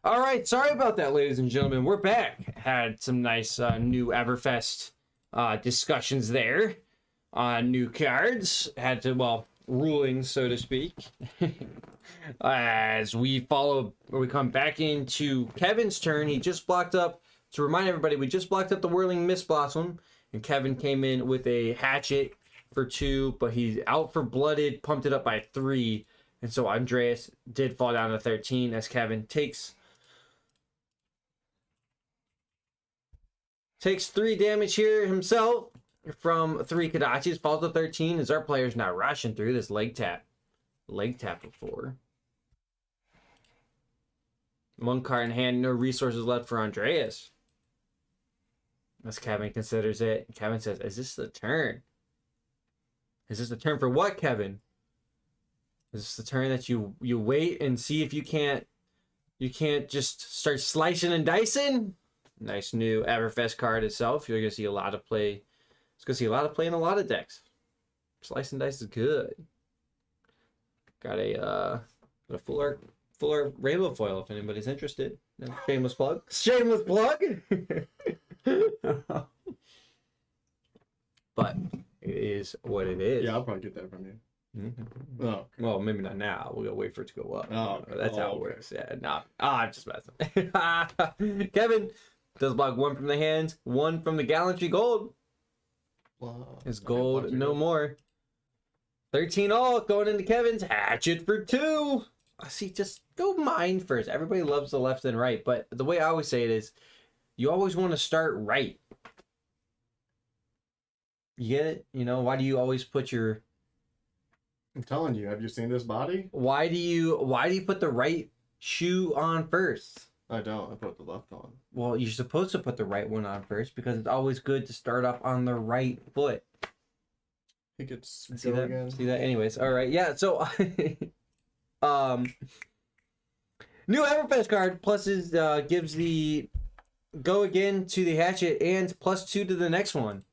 All right, sorry about that, ladies and gentlemen. We're back. Had some nice new Everfest discussions there on new cards. Had to, well, rulings, so to speak. As we come back into Kevin's turn. He just blocked up, to remind everybody, we just blocked up the Whirling Mist Blossom, and Kevin came in with a Hatchet for 2, but he's out for Blooded, pumped it up by 3, and so Andreas did fall down to 13 as Kevin takes 3 damage here himself from 3 Kodachis, falls to 13 as our player's now rushing through this leg tap before. 1 card in hand, no resources left for Andreas. As Kevin considers it, Kevin says, is this the turn? Is this the turn for what, Kevin? Is this the turn that you wait and see if you can't just start slicing and dicing? Nice new Everfest card itself. You're gonna see a lot of play. It's gonna see a lot of play in a lot of decks. Slice and dice is good. Got a full art rainbow foil if anybody's interested. Shameless plug. Shameless plug. But it is what it is.
Yeah, I'll probably get that from you.
Mm-hmm.
Oh, okay.
Well, maybe not now. We'll wait for it to go up.
Oh, okay.
That's how it
Okay.
works. Yeah, nah. I'm just messing. Kevin does block 1 from the hands, 1 from the Gallantry Gold.
Wow.
It's gold, no more. 13 all going into Kevin's Hatchet for 2. I see. Just go mine first. Everybody loves the left and right, but the way I always say it is, you always want to start right. You get it? You know, why do you always put your...
I'm telling you, have you seen this body?
Why do you put the right shoe on first?
I don't. I put the left on.
Well, you're supposed to put the right one on first because it's always good to start off on the right foot.
He gets
See
go
that?
again.
See that? Anyways, all right. Yeah, so new Everfest card pluses gives the go again to the Hatchet and +2 to the next one.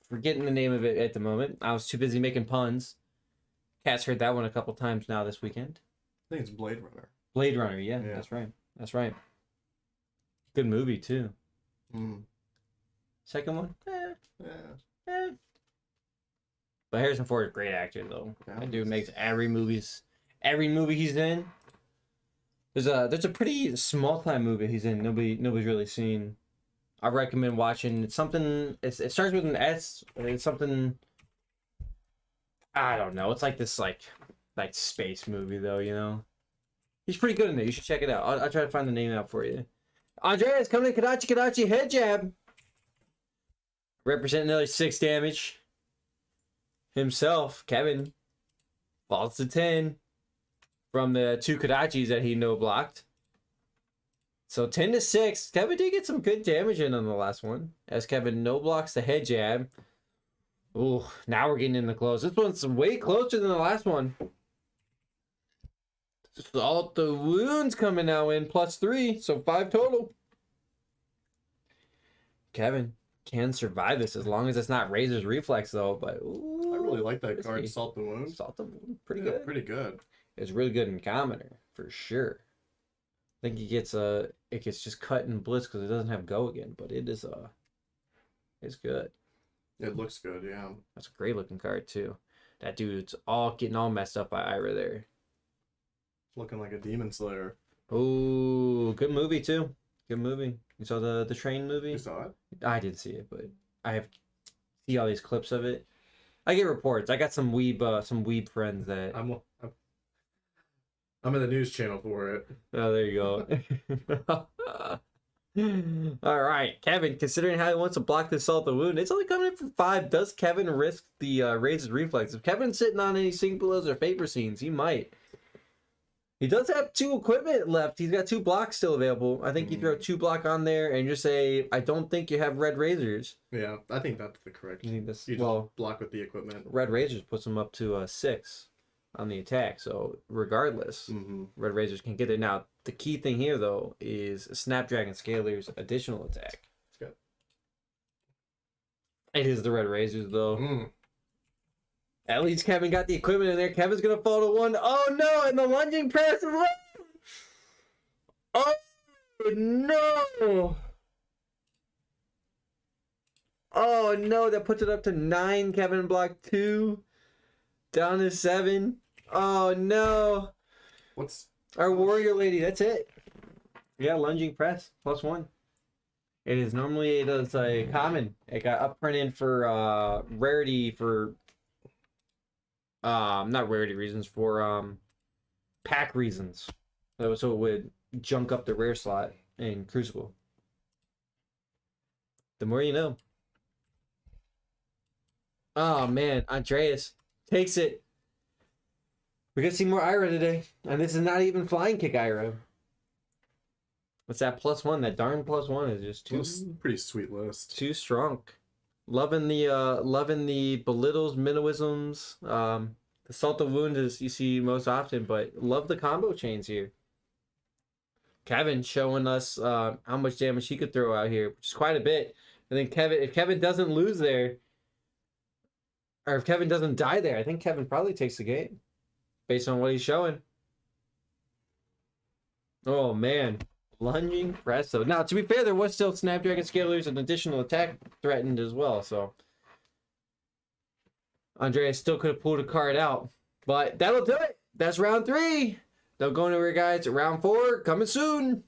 Forgetting the name of it at the moment. I was too busy making puns. Cat's heard that one a couple times now this weekend.
I think it's Blade Runner.
Blade Runner, yeah.
Yeah.
That's right. That's right. Good movie too.
Mm.
Second one,
Yeah.
But Harrison Ford is a great actor though.
Yeah.
That dude makes every movie he's in. There's a pretty small time movie he's in. Nobody's really seen. I recommend watching. It's something. It starts with an S. It's something. I don't know. It's like this like space movie though. You know. He's pretty good in it. You should check it out. I'll try to find the name out for you. Andreas coming in. Kodachi head jab. Representing another 6 damage. Himself, Kevin, falls to 10 from the 2 Kodachis that he no blocked. So 10 to 6. Kevin did get some good damage in on the last one. As Kevin no blocks the head jab. Ooh, now we're getting in the close. This one's way closer than the last one. Salt the wounds coming now in +3. So 5 total. Kevin can survive this as long as it's not Razor's Reflex though. But ooh,
I really like that
risky.
card, Salt the Wound.
Salt the wound, pretty
Yeah,
good.
Pretty good.
It's really good in Commoner for sure. I think it gets just cut in Blitz because it doesn't have go again, but it is it's good.
It looks good, yeah.
That's a great looking card too. That dude's all getting all messed up by Ira there.
Looking like a Demon Slayer.
Oh, good movie too. Good movie. You saw the train movie?
You saw it?
I didn't see it, but I see all these clips of it. I get reports. I got some weeb friends that.
I'm in the news channel for it.
Oh, there you go. All right, Kevin. Considering how he wants to block this Salt the Wound, it's only coming in for 5. Does Kevin risk the Razor's Reflex? If Kevin's sitting on any Sing Pillows or Favor Scenes, he might. He does have 2 equipment left. He's got 2 blocks still available. I think you throw 2 block on there and just say, I don't think you have Red Razors.
Yeah, I think that's the correct.
You think this?
You just block with the equipment.
Red Razors puts him up to 6 on the attack. So regardless, Red Razors can get it. Now, the key thing here, though, is Snapdragon Scalar's additional attack.
It's good.
It is the Red Razors, though.
Mm.
At least Kevin got the equipment in there. Kevin's going to fall to 1. Oh, no, and the lunging press is left. Oh no! Oh no, that puts it up to 9. Kevin block 2. Down to 7. Oh no.
What's
Our warrior lady, that's it. Yeah, lunging press, +1. It is normally it is a common. It got upprinted for rarity for not rarity reasons, for pack reasons. So it would junk up the rare slot in Crucible. The more you know. Oh man, Andreas takes it. We're gonna see more Ira today. And this is not even flying kick Ira. What's that +1? That darn +1 is just
pretty sweet list.
too strong. Loving the belittles, minnowisms, the salt of wound is you see most often, but love the combo chains here. Kevin showing us how much damage he could throw out here, which is quite a bit. I think if Kevin doesn't lose there, or if Kevin doesn't die there, I think Kevin probably takes the game based on what he's showing. Oh man, lunging press though. Now to be fair, there was still Snapdragon Scalers and additional attack threatened as well, so Andreas still could have pulled a card out, but that'll do it. That's round 3. Don't go anywhere, guys. Round 4 coming soon.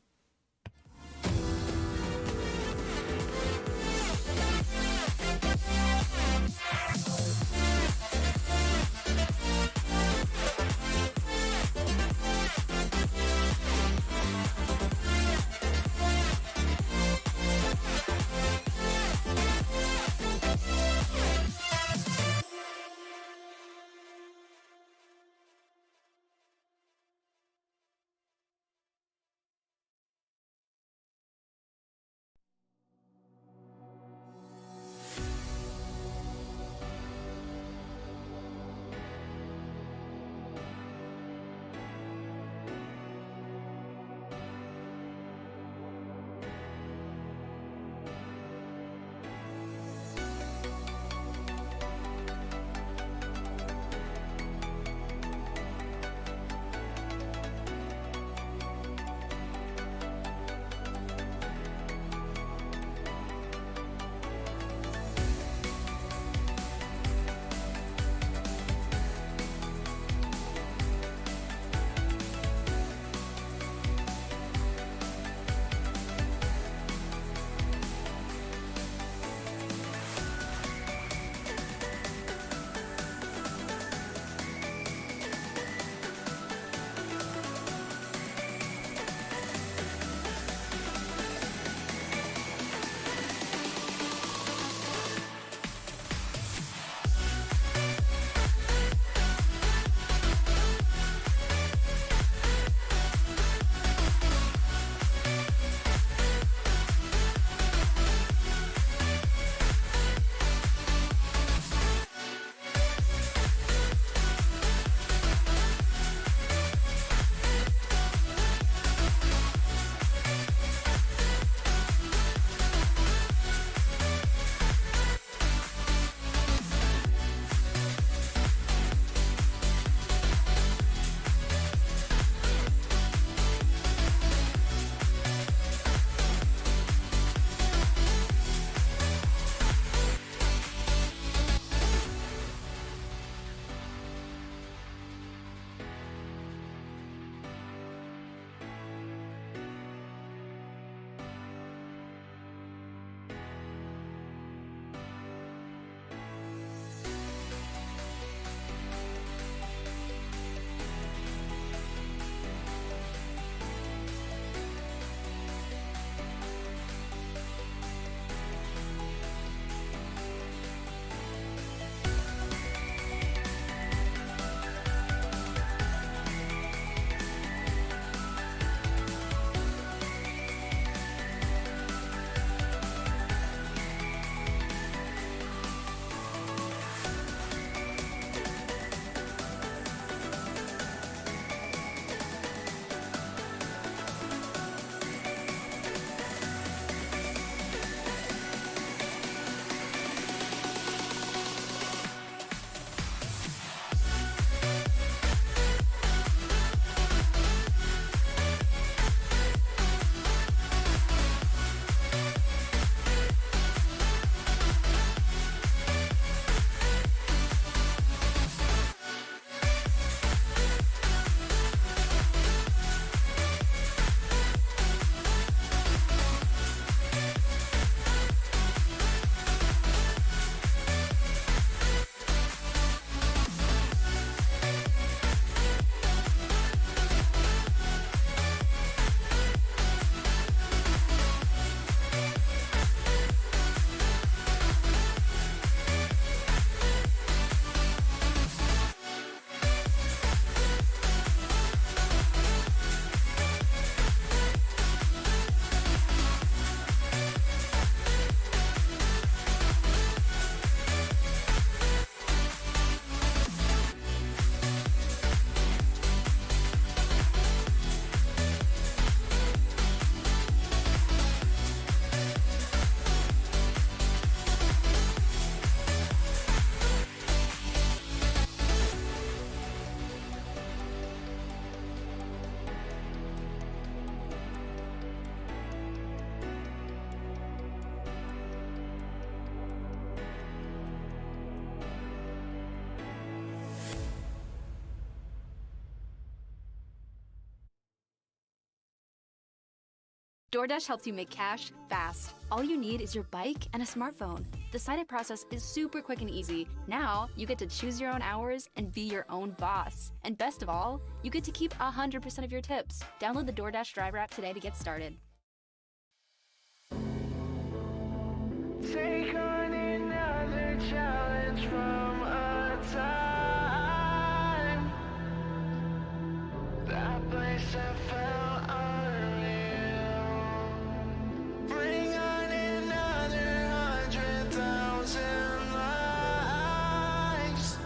DoorDash helps you make cash fast. All you need is your bike and a smartphone. The sign-up process is super quick and easy. Now, you get to choose your own hours and be your own boss. And best of all, you get to keep 100% of your tips. Download the DoorDash driver app today to get started.
Take on another challenge from a time. That place I felt unreal. Bring on another 100,000 lives.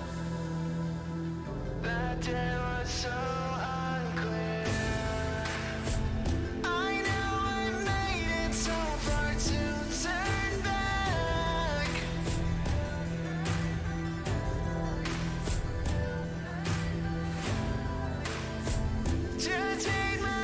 That day was so unclear. I know I made it so far to turn back. To take my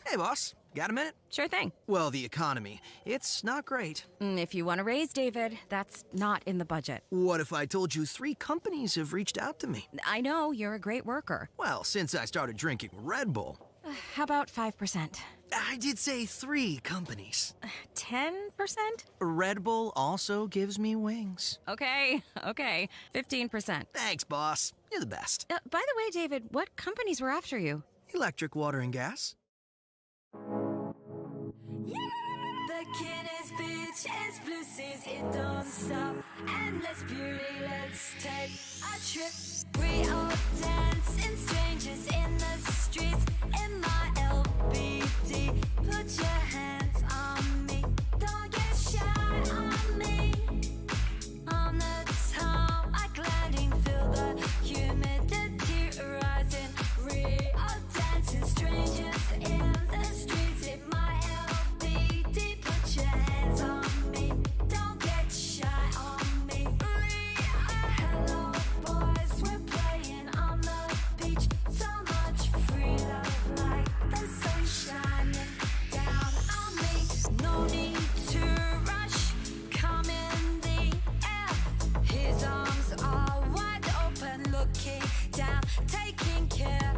Hey, boss. Got a minute?
Sure thing.
Well, the economy. It's not great.
If you want a raise, David, that's not in the budget.
What if I told you 3 companies have reached out to me?
I know you're a great worker.
Well, since I started drinking Red Bull.
How about 5%?
I did say 3 companies.
10%?
Red Bull also gives me wings.
Okay. 15%.
Thanks, boss. You're the best.
By the way, David, what companies were after you?
Electric, water, and gas.
Bikinis, beaches, blue seas, it don't stop. Endless beauty, let's take a trip. We all dance in strangers in the streets. In my LBD, put your hands on me. Don't get shy on me. On the town, like landing, feel the humidity rising. We all dancing, strangers in the streets. In my LBD, put your hands on me. Don't get shy on me. Hello, boys, we're playing on the beach. So much free love, like the sun shining down on me. No need to rush, come in the air. His arms are wide open, looking down, taking care.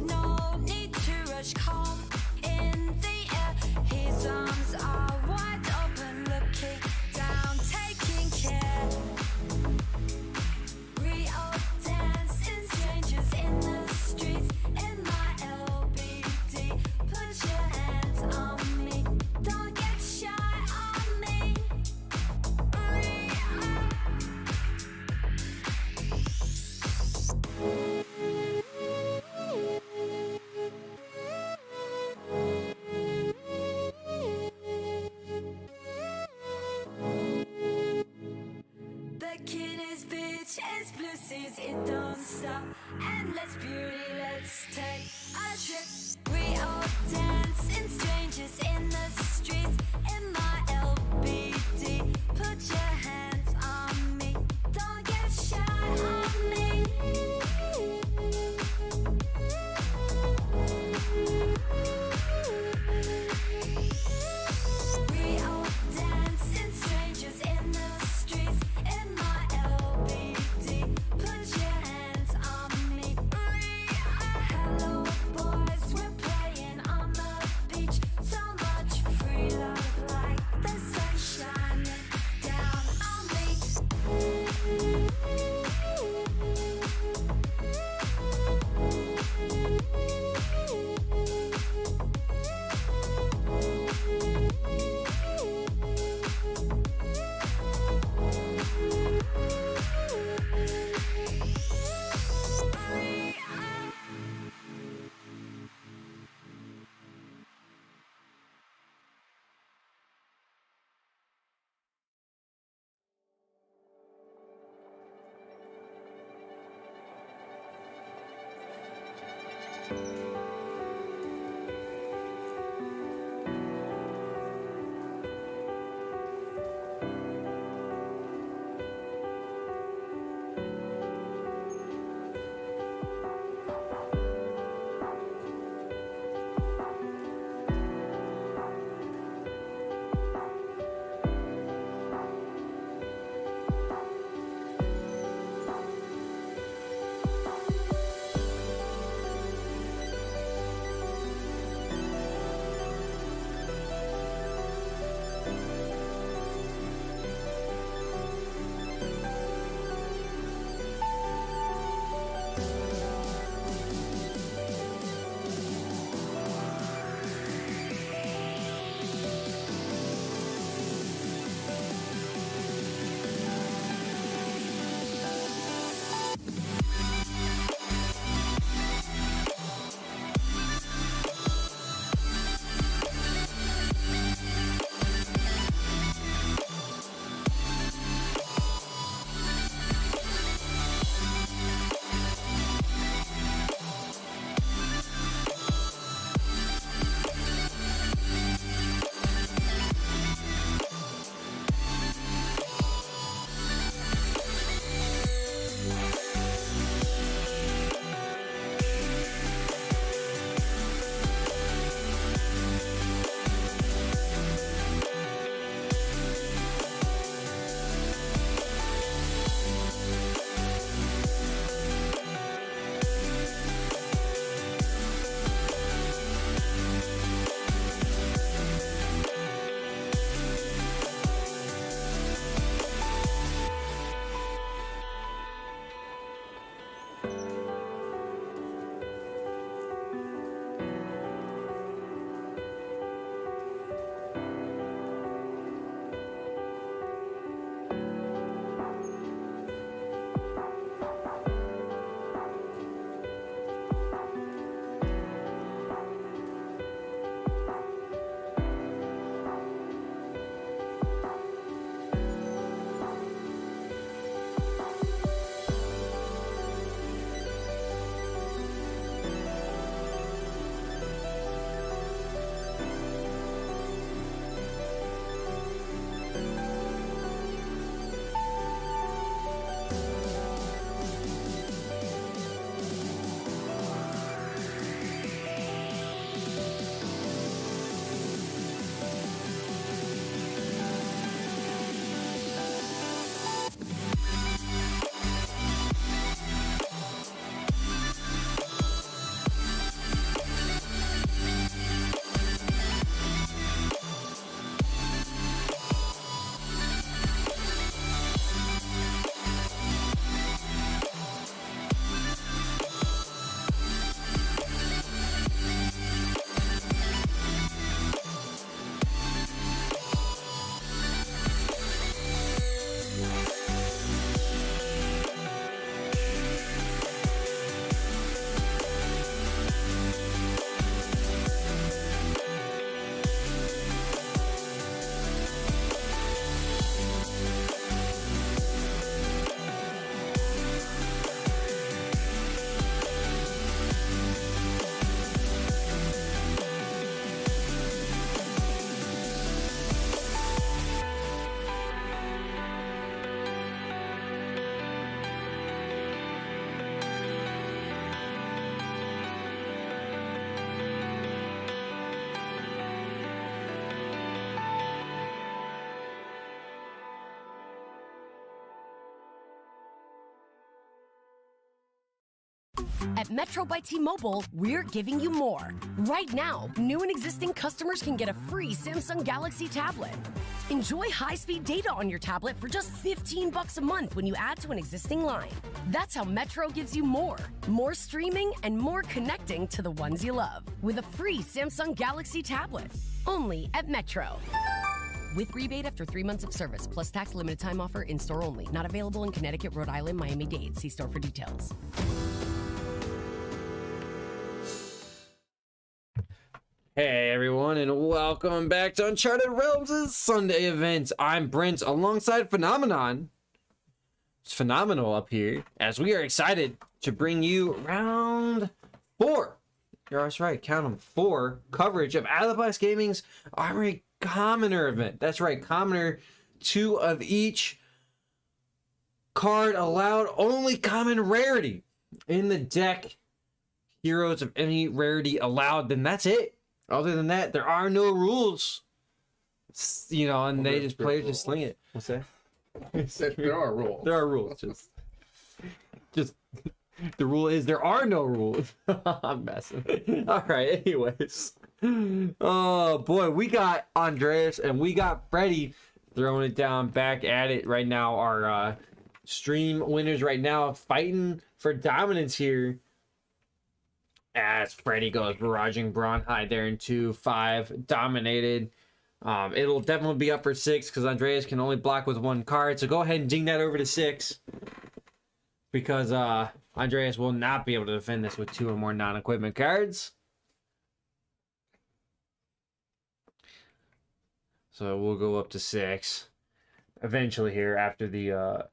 No need to rush, calm in the air. His arms are wide open, looking down, taking care. We all dancing, strangers in the streets. In my LBD, put your hands on me. Don't get shy on me. Bikinis, beaches, blue seas, it don't stop. Endless beauty, let's take a trip. We all dance in strangers in the streets. In my LBD, put your hands on me. Don't get shy on me. We all dance in strangers in the streets. In my LBD, put your hands on me. Hello, boys, we're playing on the beach. So much free love, like the sun shining down on me.
At Metro by T-Mobile, we're giving you more. Right now, new and existing customers can get a free Samsung Galaxy tablet. Enjoy high-speed data on your tablet for just $15 a month when you add to an existing line. That's how Metro gives you more. More streaming and more connecting to the ones you love. With a free Samsung Galaxy tablet. Only at Metro. With rebate after 3 months of service, plus tax limited time offer in-store only. Not available in Connecticut, Rhode Island, Miami-Dade. See store for details.
Hey everyone, and welcome back to Uncharted Realms' Sunday event. I'm Brent alongside Phenomenon. It's phenomenal up here, as we are excited to bring you round 4. That's right, count them, 4 coverage of Out of the Box Gaming's Armory Commoner event. That's right, Commoner, 2 of each card allowed, only common rarity in the deck. Heroes of any rarity allowed, then that's it. Other than that, there are no rules. You know, and they just players just sling it. What's that?
There are rules.
There are rules. Just the rule is there are no rules. I'm messing. All right. Anyways, oh boy, we got Andreas and we got Freddy throwing it down, back at it right now. Our stream winners right now fighting for dominance here. As Freddy goes barraging Braunhide there in 2-5, dominated. It'll definitely be up for 6 because Andreas can only block with 1 card. So go ahead and ding that over to 6 because Andreas will not be able to defend this with 2 or more non-equipment cards. So we'll go up to 6 eventually here after the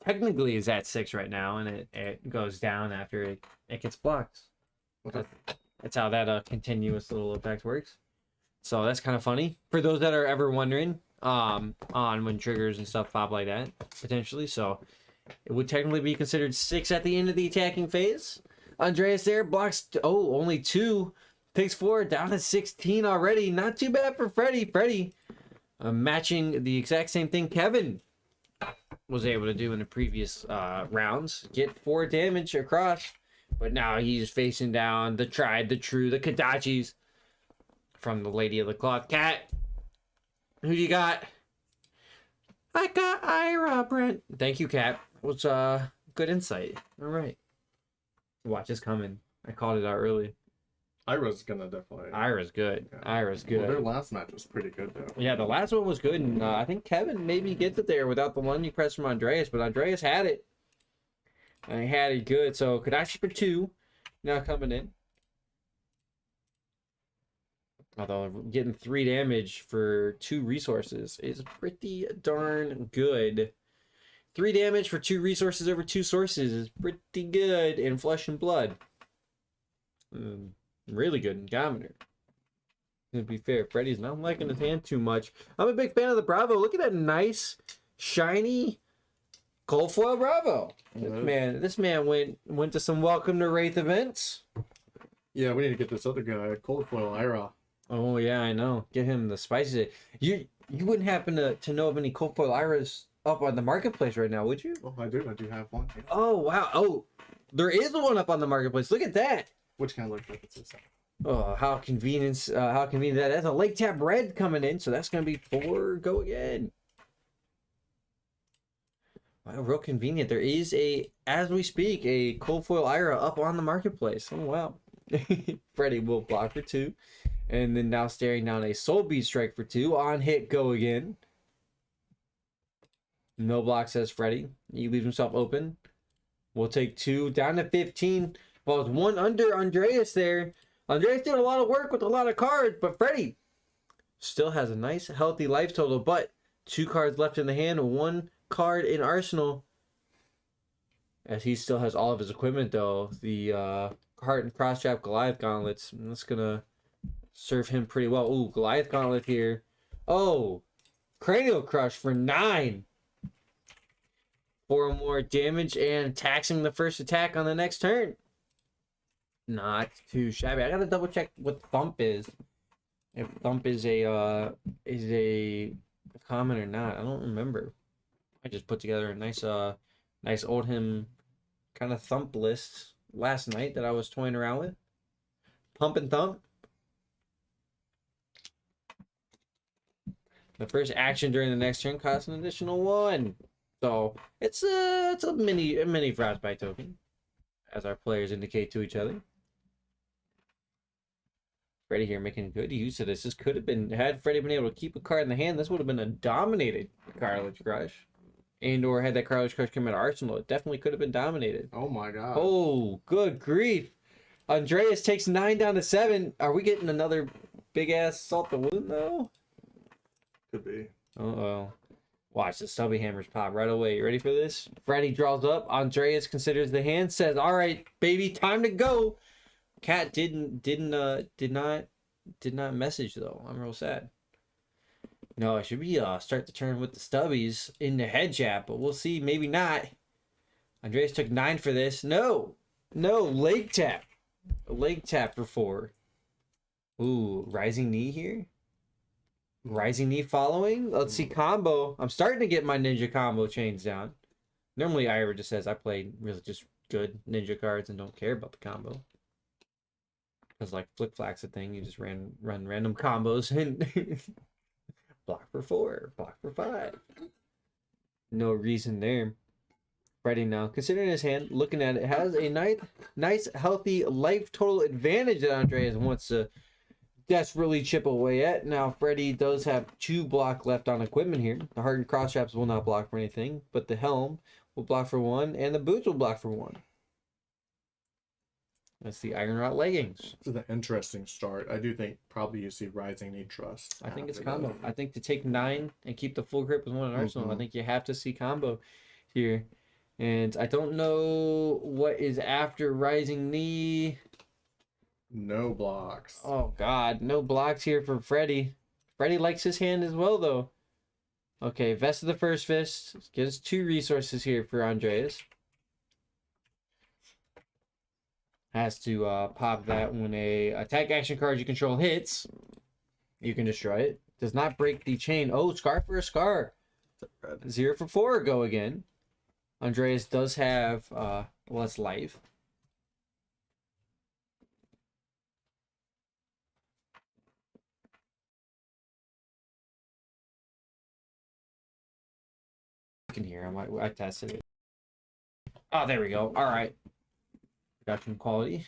technically is at 6 right now, and it goes down after it gets blocked. That's how that continuous little effect works. So that's kind of funny for those that are ever wondering on when triggers and stuff pop like that potentially. So it would technically be considered 6 at the end of the attacking phase. Andreas there blocks only 2, takes 4, down to 16 already. Not too bad for Freddy. Freddy matching the exact same thing Kevin was able to do in the previous rounds. Get 4 damage across. But now he's facing down the tried, the true, the Kadachis from the Lady of the Cloth Cat. Who do you got? I got Ira, Brent. Thank you, Cat. Was good insight. All right. Watch is coming. I called it out early.
Ira's gonna definitely.
Ira's good. Yeah. Ira's good.
Well, their last match was pretty good, though.
Yeah, the last one was good, and I think Kevin maybe gets it there without the one you pressed from Andreas, but Andreas had it. And he had it good. So Kadashi for 2 now coming in. Although getting 3 damage for 2 resources is pretty darn good. 3 damage for 2 resources over 2 sources is pretty good in Flesh and Blood. Really good in Commoner. To be fair, Freddy's not liking his hand too much. I'm a big fan of the Bravo. Look at that nice, shiny Cold Foil Bravo. This man went to some Welcome to Wraith events.
Yeah, we need to get this other guy, Cold Foil Ira.
Oh yeah, I know. Get him the spices. You wouldn't happen to know of any Cold Foil Iras up on the marketplace right now, would you?
Oh, I do have one.
Oh wow. Oh, there is one up on the marketplace. Look at that.
Which kind of looks like it's this?
Oh, how convenient that. That's a Lake Tap Red coming in, so that's gonna be 4 go again. Wow, real convenient. There is as we speak, a Cold Foil Ira up on the marketplace. Oh wow. Freddy will block for 2. And then now staring down a Soul Beat Strike for 2. On hit, go again. No block, says Freddy. He leaves himself open. We'll take 2 down to 15. Well, it's 1 under Andreas there. Andreas did a lot of work with a lot of cards, but Freddy still has a nice, healthy life total. But 2 cards left in the hand, 1 card in arsenal. As he still has all of his equipment, though. The Heart and Cross Trap Goliath Gauntlets. That's going to serve him pretty well. Ooh, Goliath Gauntlet here. Oh, Cranial Crush for 9. 4 more damage and taxing the first attack on the next turn. Not too shabby. I gotta double check what Thump is. If Thump is a common or not. I don't remember. I just put together a nice old him kind of Thump list. last night that I was toying around with. Pump and thump. The first action during the next turn costs an additional 1. So it's a mini frostbite token, as our players indicate to each other. Freddy here making good use of this. This could have been, had Freddy been able to keep a card in the hand, this would have been a dominated Cartilage Crush. And or had that Cartilage Crush come out of Arsenal, it definitely could have been dominated.
Oh my god.
Oh, good grief. Andreas takes 9 down to 7. Are we getting another big ass salt the wound though?
Could be.
Uh-oh. Watch the stubby hammers pop right away. You ready for this? Freddy draws up. Andreas considers the hand, says, "All right, baby, time to go." Cat did not message though. I'm real sad. No, it should be start the turn with the stubbies in the head jab, but we'll see. Maybe not. Andreas took 9 for this. No, leg tap. A leg tap for 4. Ooh, rising knee here. Rising knee following. Let's see combo. I'm starting to get my ninja combo chains down. Normally Ira just says I play really just good ninja cards and don't care about the combo. Because like Flick Flack's a thing, you just run random combos and block for 4, block for 5. No reason there. Freddy now, considering his hand, looking at it, has a nice healthy life total advantage that Andreas wants to desperately chip away at. Now Freddy does have 2 block left on equipment here. The hardened cross straps will not block for anything, but the helm will block for 1, and the boots will block for 1. That's the Iron Rot leggings.
This is an interesting start. I do think probably you see Rising Knee Trust.
I think it's combo. I think to take 9 and keep the full grip with 1 in Arsenal, I think you have to see combo here. And I don't know what is after Rising Knee.
No blocks.
Oh god, no blocks here for Freddy. Freddy likes his hand as well though. Okay, Vest of the First Fist. Gives 2 resources here for Andreas. Has to pop that when a attack action card you control hits. You can destroy it. Does not break the chain. Oh, Scar for a Scar. 0 for 4. Go again. Andreas does have less life. Can hear him. I tested it. Oh, there we go. All right. Production quality.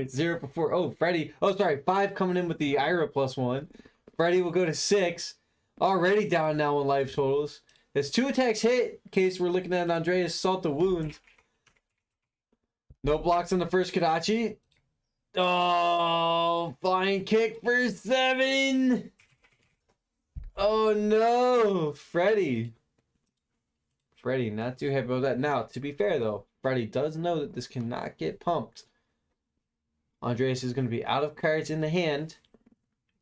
0 for 4. Oh, Freddy. Oh, sorry. 5 coming in with the Ira +1. Freddy will go to 6. Already down now on life totals. There's 2 attacks hit. In case we're looking at Andreas Salt the Wound. No blocks on the first Kadachi. Oh, flying kick for 7. Oh no, Freddy. Freddy, not too happy about that. Now, to be fair though, Freddy does know that this cannot get pumped. Andreas is going to be out of cards in the hand.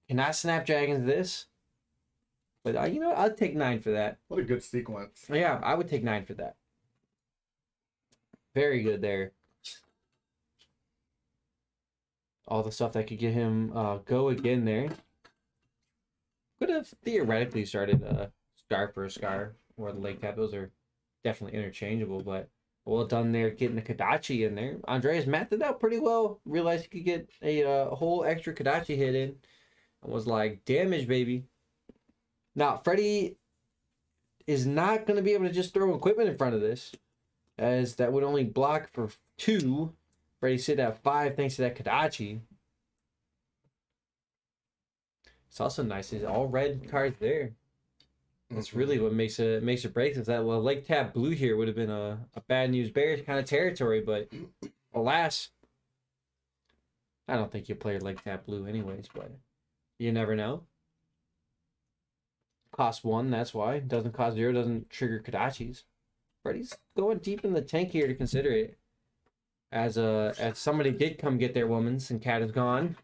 Cannot Snapdragons this. But you know what? I'll take 9 for that.
What a good sequence.
Yeah, I would take 9 for that. Very good there. All the stuff that could get him go again there. Could have theoretically started Scar for a Scar or the leg tap. Those are definitely interchangeable, but well done there getting the Kadachi in there. Andreas mapped it out pretty well. Realized he could get a whole extra Kadachi hit in. And was like, damage, baby. Now, Freddy is not going to be able to just throw equipment in front of this, as that would only block for 2. Freddy sit at 5 thanks to that Kadachi. It's also nice. It's all red cards there. That's really what makes it break. Is that leg tap blue here would have been a bad news bears kind of territory, but alas, I don't think you play leg tap blue anyways. But you never know. Cost 1, that's why. Doesn't cost 0, doesn't trigger Kadachis. Freddy's going deep in the tank here to consider it. As somebody did come get their woman's and Cat is gone.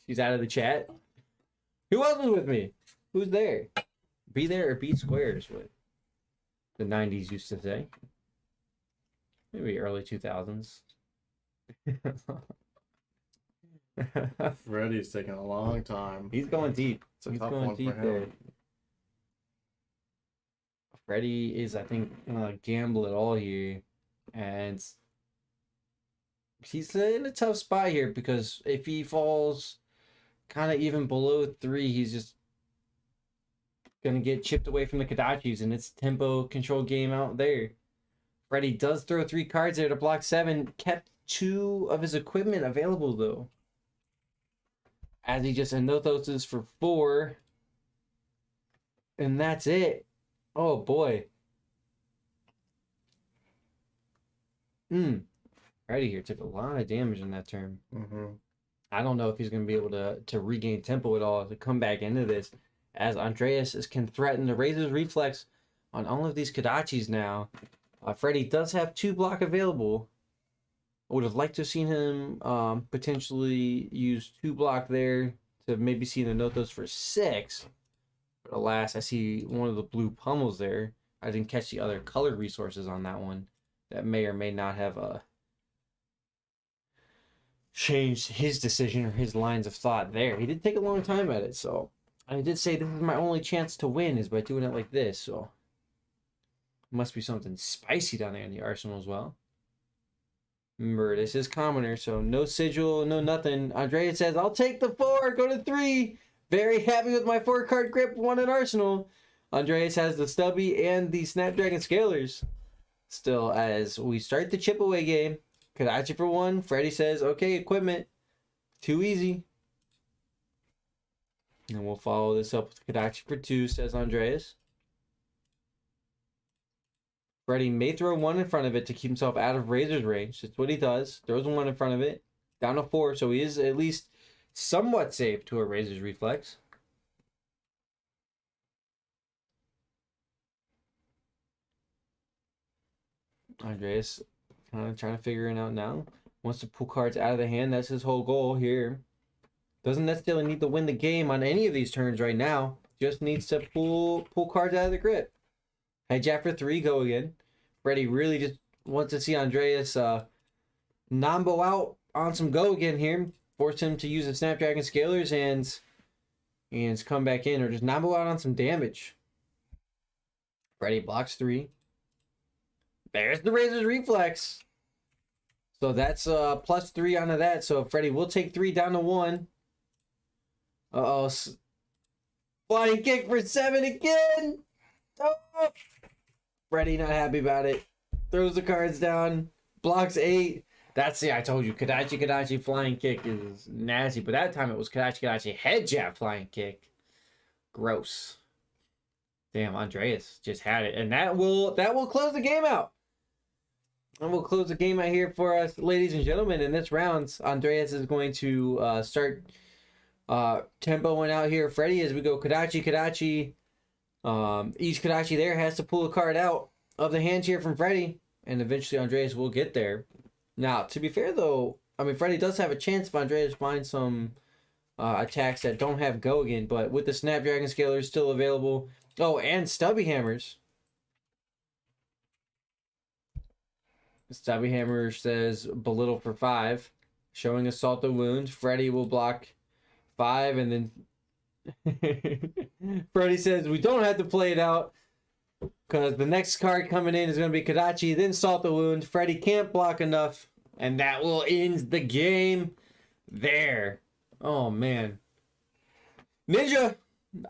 She's out of the chat. Who else was with me? Who's there? Be there or be square is what the 90s used to say. Maybe early 2000s.
Freddy's taking a long time.
He's going deep.
It's a
He's
tough
going
one
deep
for
there.
him.
Freddy is, I think, gamble it all here, and he's in a tough spot here because if he falls kind of even below 3, he's just gonna get chipped away from the Kodachis, and it's tempo control game out there. Freddy does throw 3 cards there to block 7, kept 2 of his equipment available though. As he just anothoses for 4. And that's it. Oh boy. Freddy here took a lot of damage in that turn. I don't know if he's going to be able to regain tempo at all to come back into this, as Andreas can threaten to raise his reflex on all of these Kodachis now. Freddy does have 2 block available. I would have liked to have seen him potentially use 2 block there to maybe see the Nothos for 6. But alas, I see one of the blue pummels there. I didn't catch the other colored resources on that one. That may or may not have changed his decision or his lines of thought there. He did take a long time at it, so I did say this is my only chance to win is by doing it like this, so must be something spicy down there in the arsenal as well. Remember, this is commoner, so no sigil, no nothing. Andrea says, I'll take the 4, go to 3. Very happy with my 4-card grip, 1 in arsenal. Andreas has the stubby and the Snapdragon Scalers. Still, as we start the chip away game, Kodachi for 1. Freddy says, okay, equipment. Too easy. And we'll follow this up with Kodachi for 2, says Andreas. Freddy may throw 1 in front of it to keep himself out of Razor's range. That's what he does. Throws 1 in front of it. Down to 4, so he is at least somewhat safe to a Razor's reflex. Andreas kind of trying to figure it out now. Wants to pull cards out of the hand. That's his whole goal here. Doesn't necessarily need to win the game on any of these turns right now. Just needs to pull cards out of the grip. Hedge after 3, go again. Freddy really just wants to see Andreas Nambo out on some go again here. Force him to use the Snapdragon Scalers and come back in, or just Nambo out on some damage. Freddy blocks 3. There's the Razor's reflex. So that's plus 3 onto that. So Freddy will take 3 down to 1. Uh-oh. Flying kick for 7 again. Oh. Freddy not happy about it. Throws the cards down. Blocks 8. That's I told you. Kodachi flying kick is nasty. But that time it was Kodachi head jab flying kick. Gross. Damn, Andreas just had it. And that will close the game out. And we'll close the game out here for us, ladies and gentlemen. In this round, Andreas is going to start tempoing out here. Freddy, as we go Kodachi. Each Kodachi there has to pull a card out of the hands here from Freddy. And eventually Andreas will get there. Now, to be fair though, I mean, Freddy does have a chance if Andreas finds some attacks that don't have go again. But with the Snapdragon Scalers still available. Oh, and Stubby Hammers. Stubby Hammer says belittle for 5. Showing Assault the Wound. Freddy will block 5, and then Freddy says we don't have to play it out because the next card coming in is going to be Kodachi, then Salt the Wound. Freddy can't block enough, and that will end the game there. Oh man. Ninja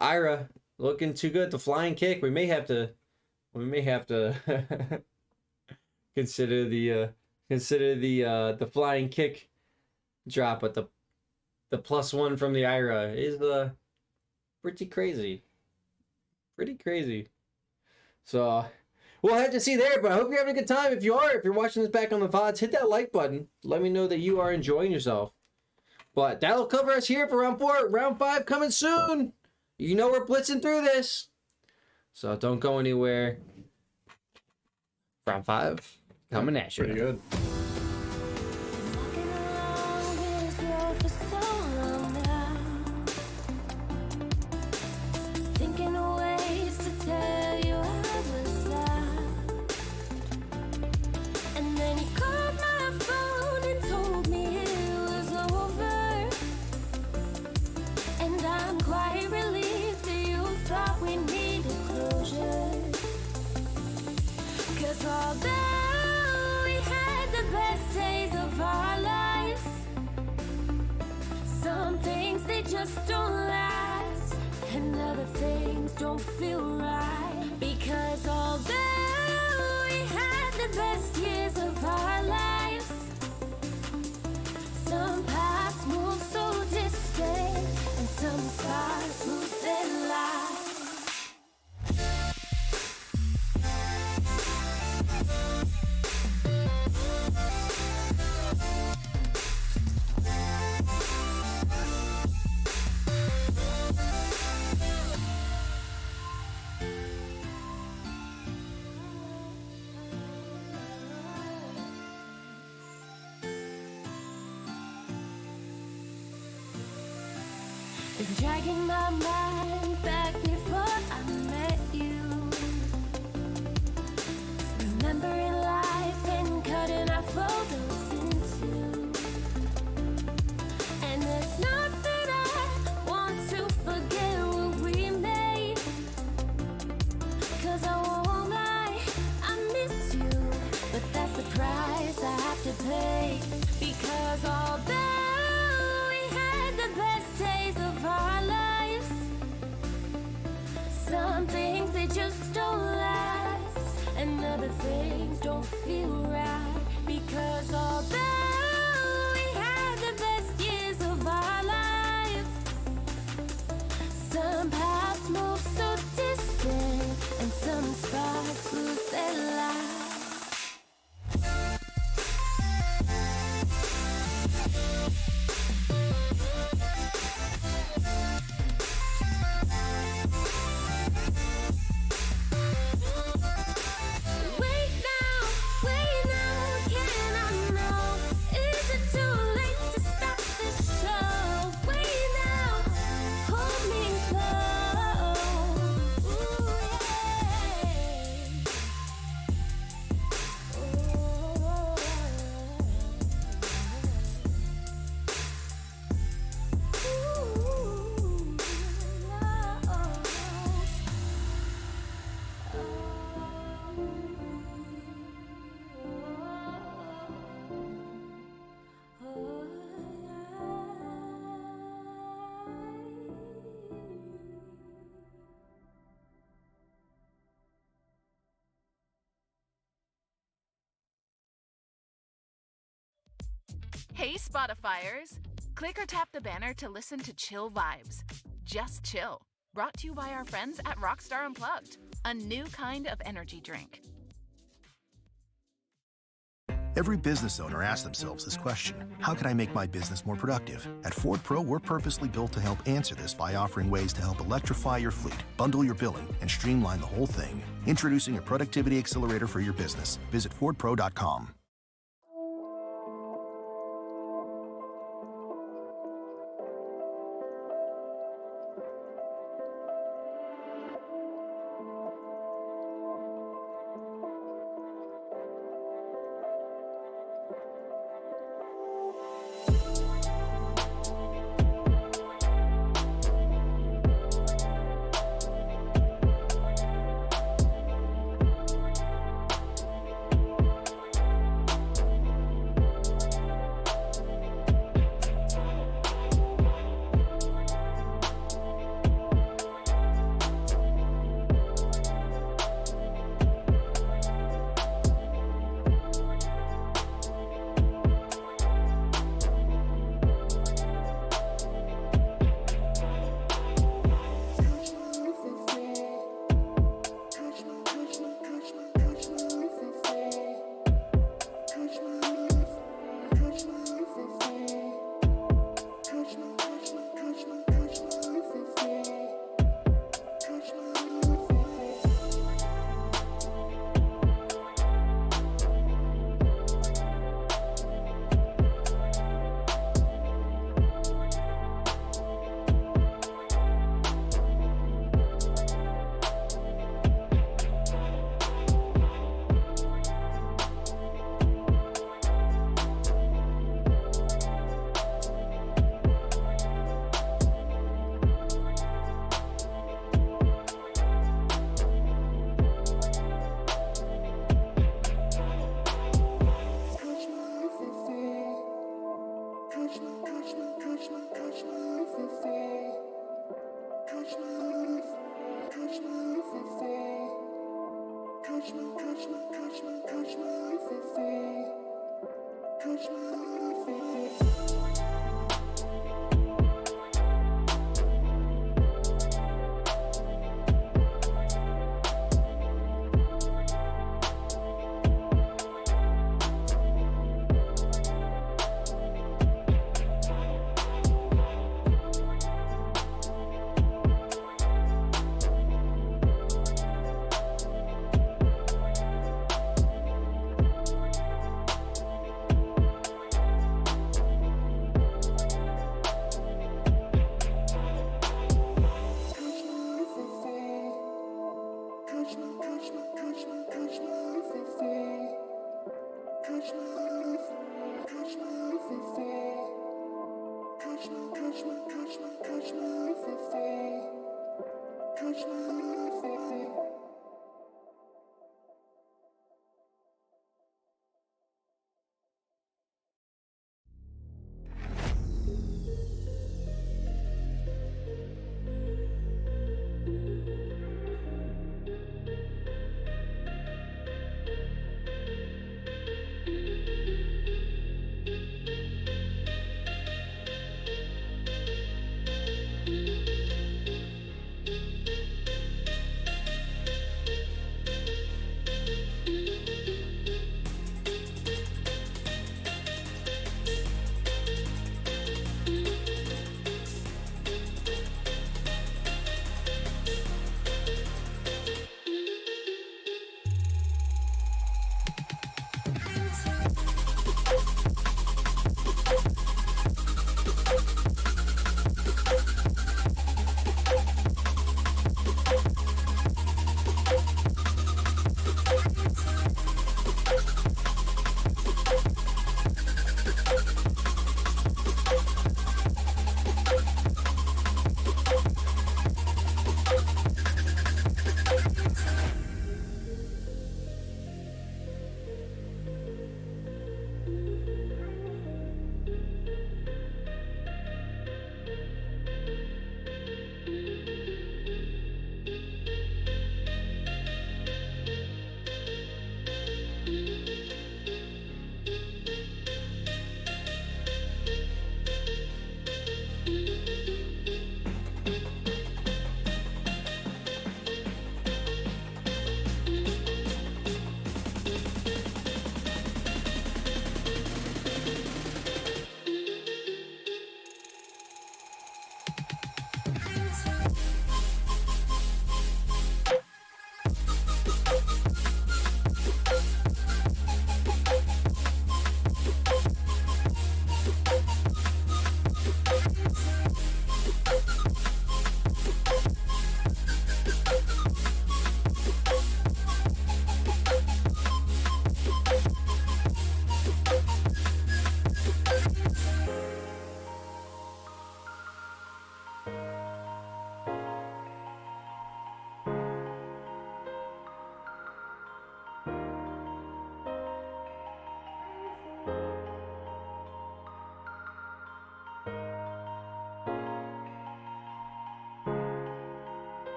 Ira looking too good. The flying kick. We may have to consider the flying kick drop, but the +1 from the Ira is pretty crazy. So we'll have to see there, but I hope you're having a good time. If you're watching this back on the VODs, hit that like button. Let me know that you are enjoying yourself. But that'll cover us here for round 4. Round 5 coming soon. You know we're blitzing through this. So don't go anywhere. Round 5 coming at you.
Pretty good.
Although we had the don't feel right. Because although we had the best years of our lives, some paths move so distant, and some stars lose their lives. Been dragging my mind back before I met you. Remembering life and cutting our photos in two. And it's not that I want to forget what we made, 'cause I won't lie, I miss you. But that's the price I have to pay. Because although we had the best days of our lives, some things they just don't last, and other things don't feel right. Because although we had the best years of our lives, some paths move so distant, and some sparks lose their light.
Hey Spotifyers! Click or tap the banner to listen to Chill Vibes. Just chill. Brought to you by our friends at Rockstar Unplugged, a new kind of energy drink.
Every business owner asks themselves this question: how can I make my business more productive? At Ford Pro, we're purposely built to help answer this by offering ways to help electrify your fleet, bundle your billing, and streamline the whole thing. Introducing a productivity accelerator for your business. Visit FordPro.com.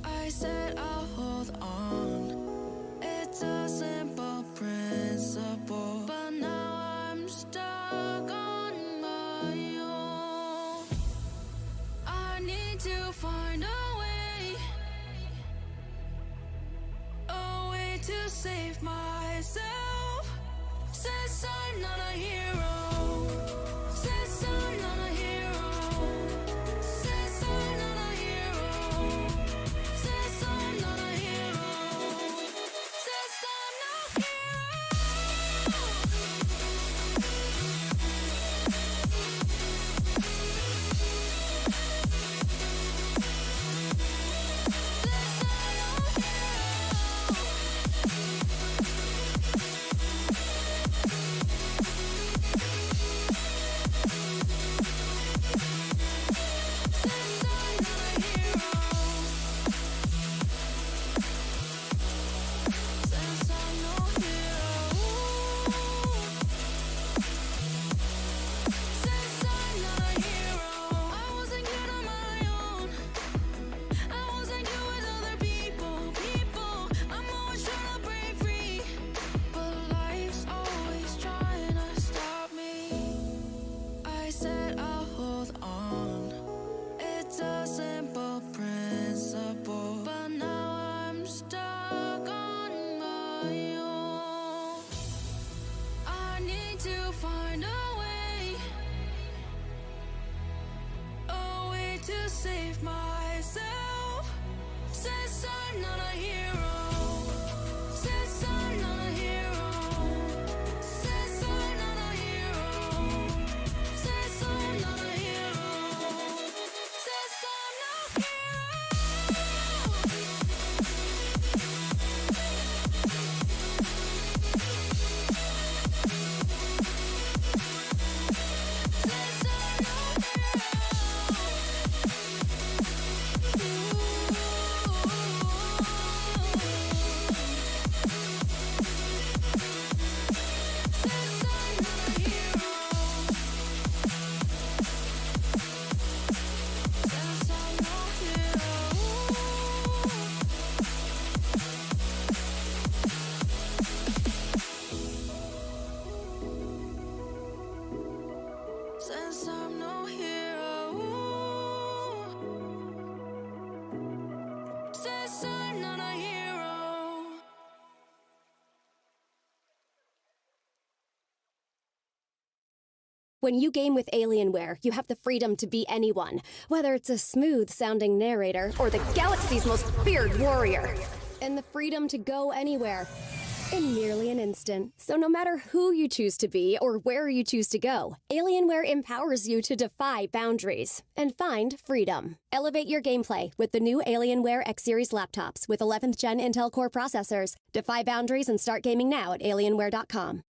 I said I'll hold on. It's a simple principle, but now I'm stuck on my own. I need to find a way to save myself. Since I'm not a hero, since I'm not a hero, since I'm not a hero, since I'm not a hero, since I'm not a hero. save myself. Says I'm not a hero. Says I'm not a hero. Says I'm not a hero. Says I'm not a hero. Says I'm not a Since I'm no hero, since I'm not a hero.
When you game with Alienware, you have the freedom to be anyone, whether it's a smooth-sounding narrator or the galaxy's most feared warrior, and the freedom to go anywhere in merely an instant. So no matter who you choose to be or where you choose to go, Alienware empowers you to defy boundaries and find freedom. Elevate your gameplay with the new Alienware X-Series laptops with 11th Gen Intel Core processors. Defy boundaries and start gaming now at alienware.com.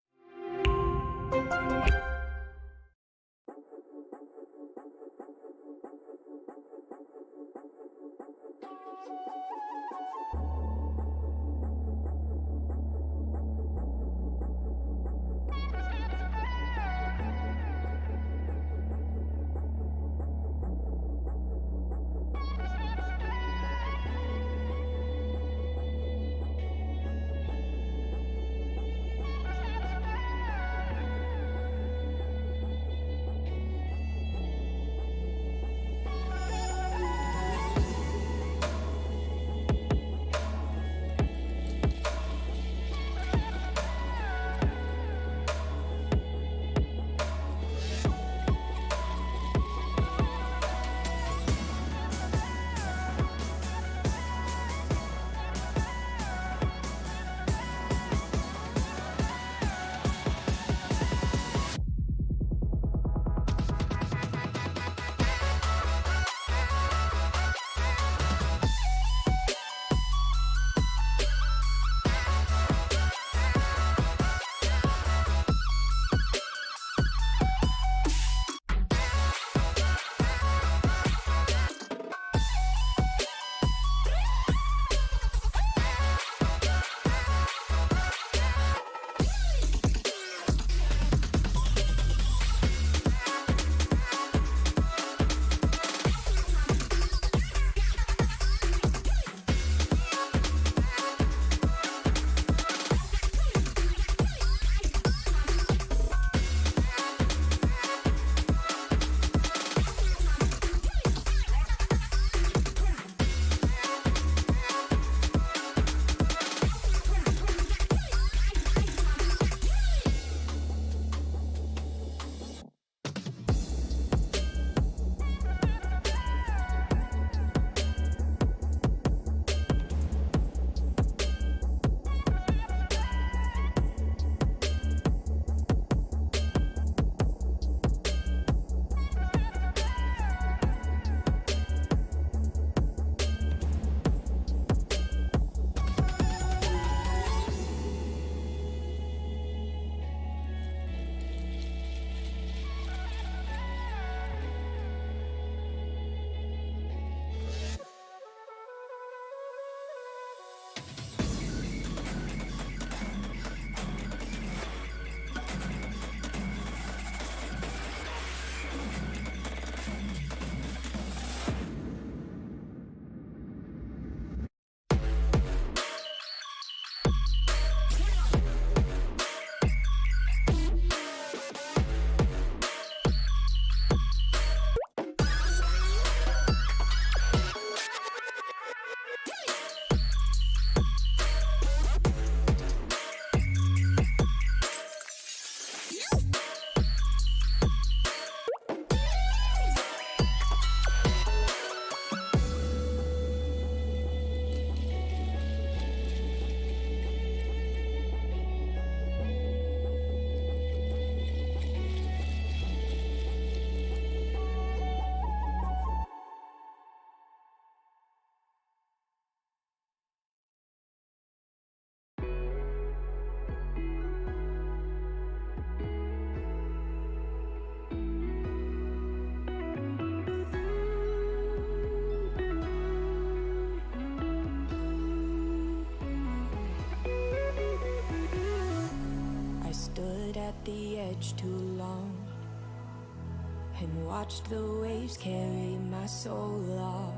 watched the waves carry my soul off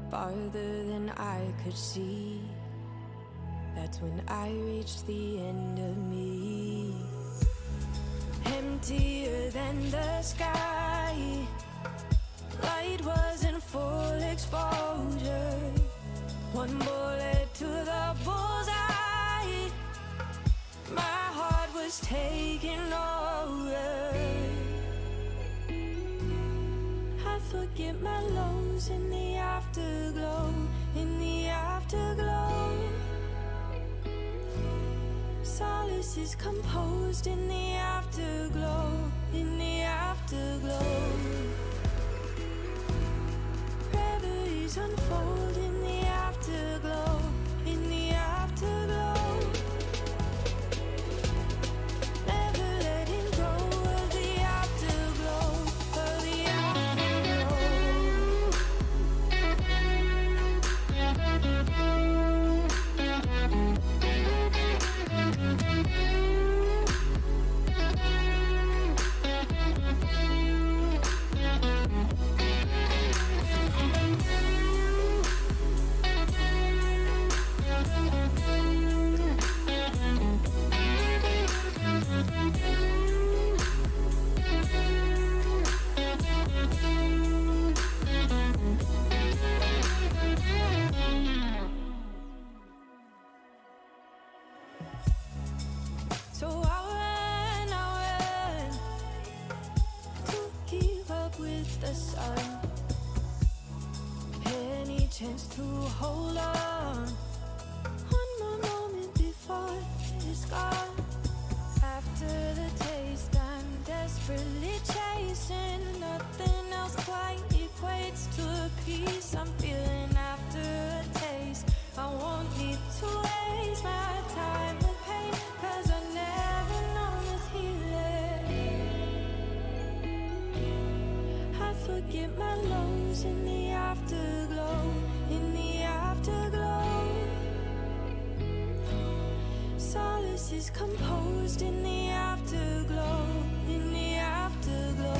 farther than I could see. That's when I reached the end of me. Emptier than the sky, light was in full exposure. One bullet to the bullseye, my heart was taking over. I forget my lows in the afterglow, in the afterglow. Solace is composed in the afterglow, in the afterglow. Reveries unfold in the afterglow, in the afterglow. Never letting go of the afterglow, of the afterglow. So I ran to keep up with the sun. Any chance to hold on, one more moment before it's gone. After the taste, I'm desperately chasing. Nothing else quite equates to a peace I'm feeling after a taste. I won't need to waste my time with pain, 'cause I never known this healing. I forget my lows in the afterglow, in the afterglow. Solace is composed in the afterglow, in the afterglow.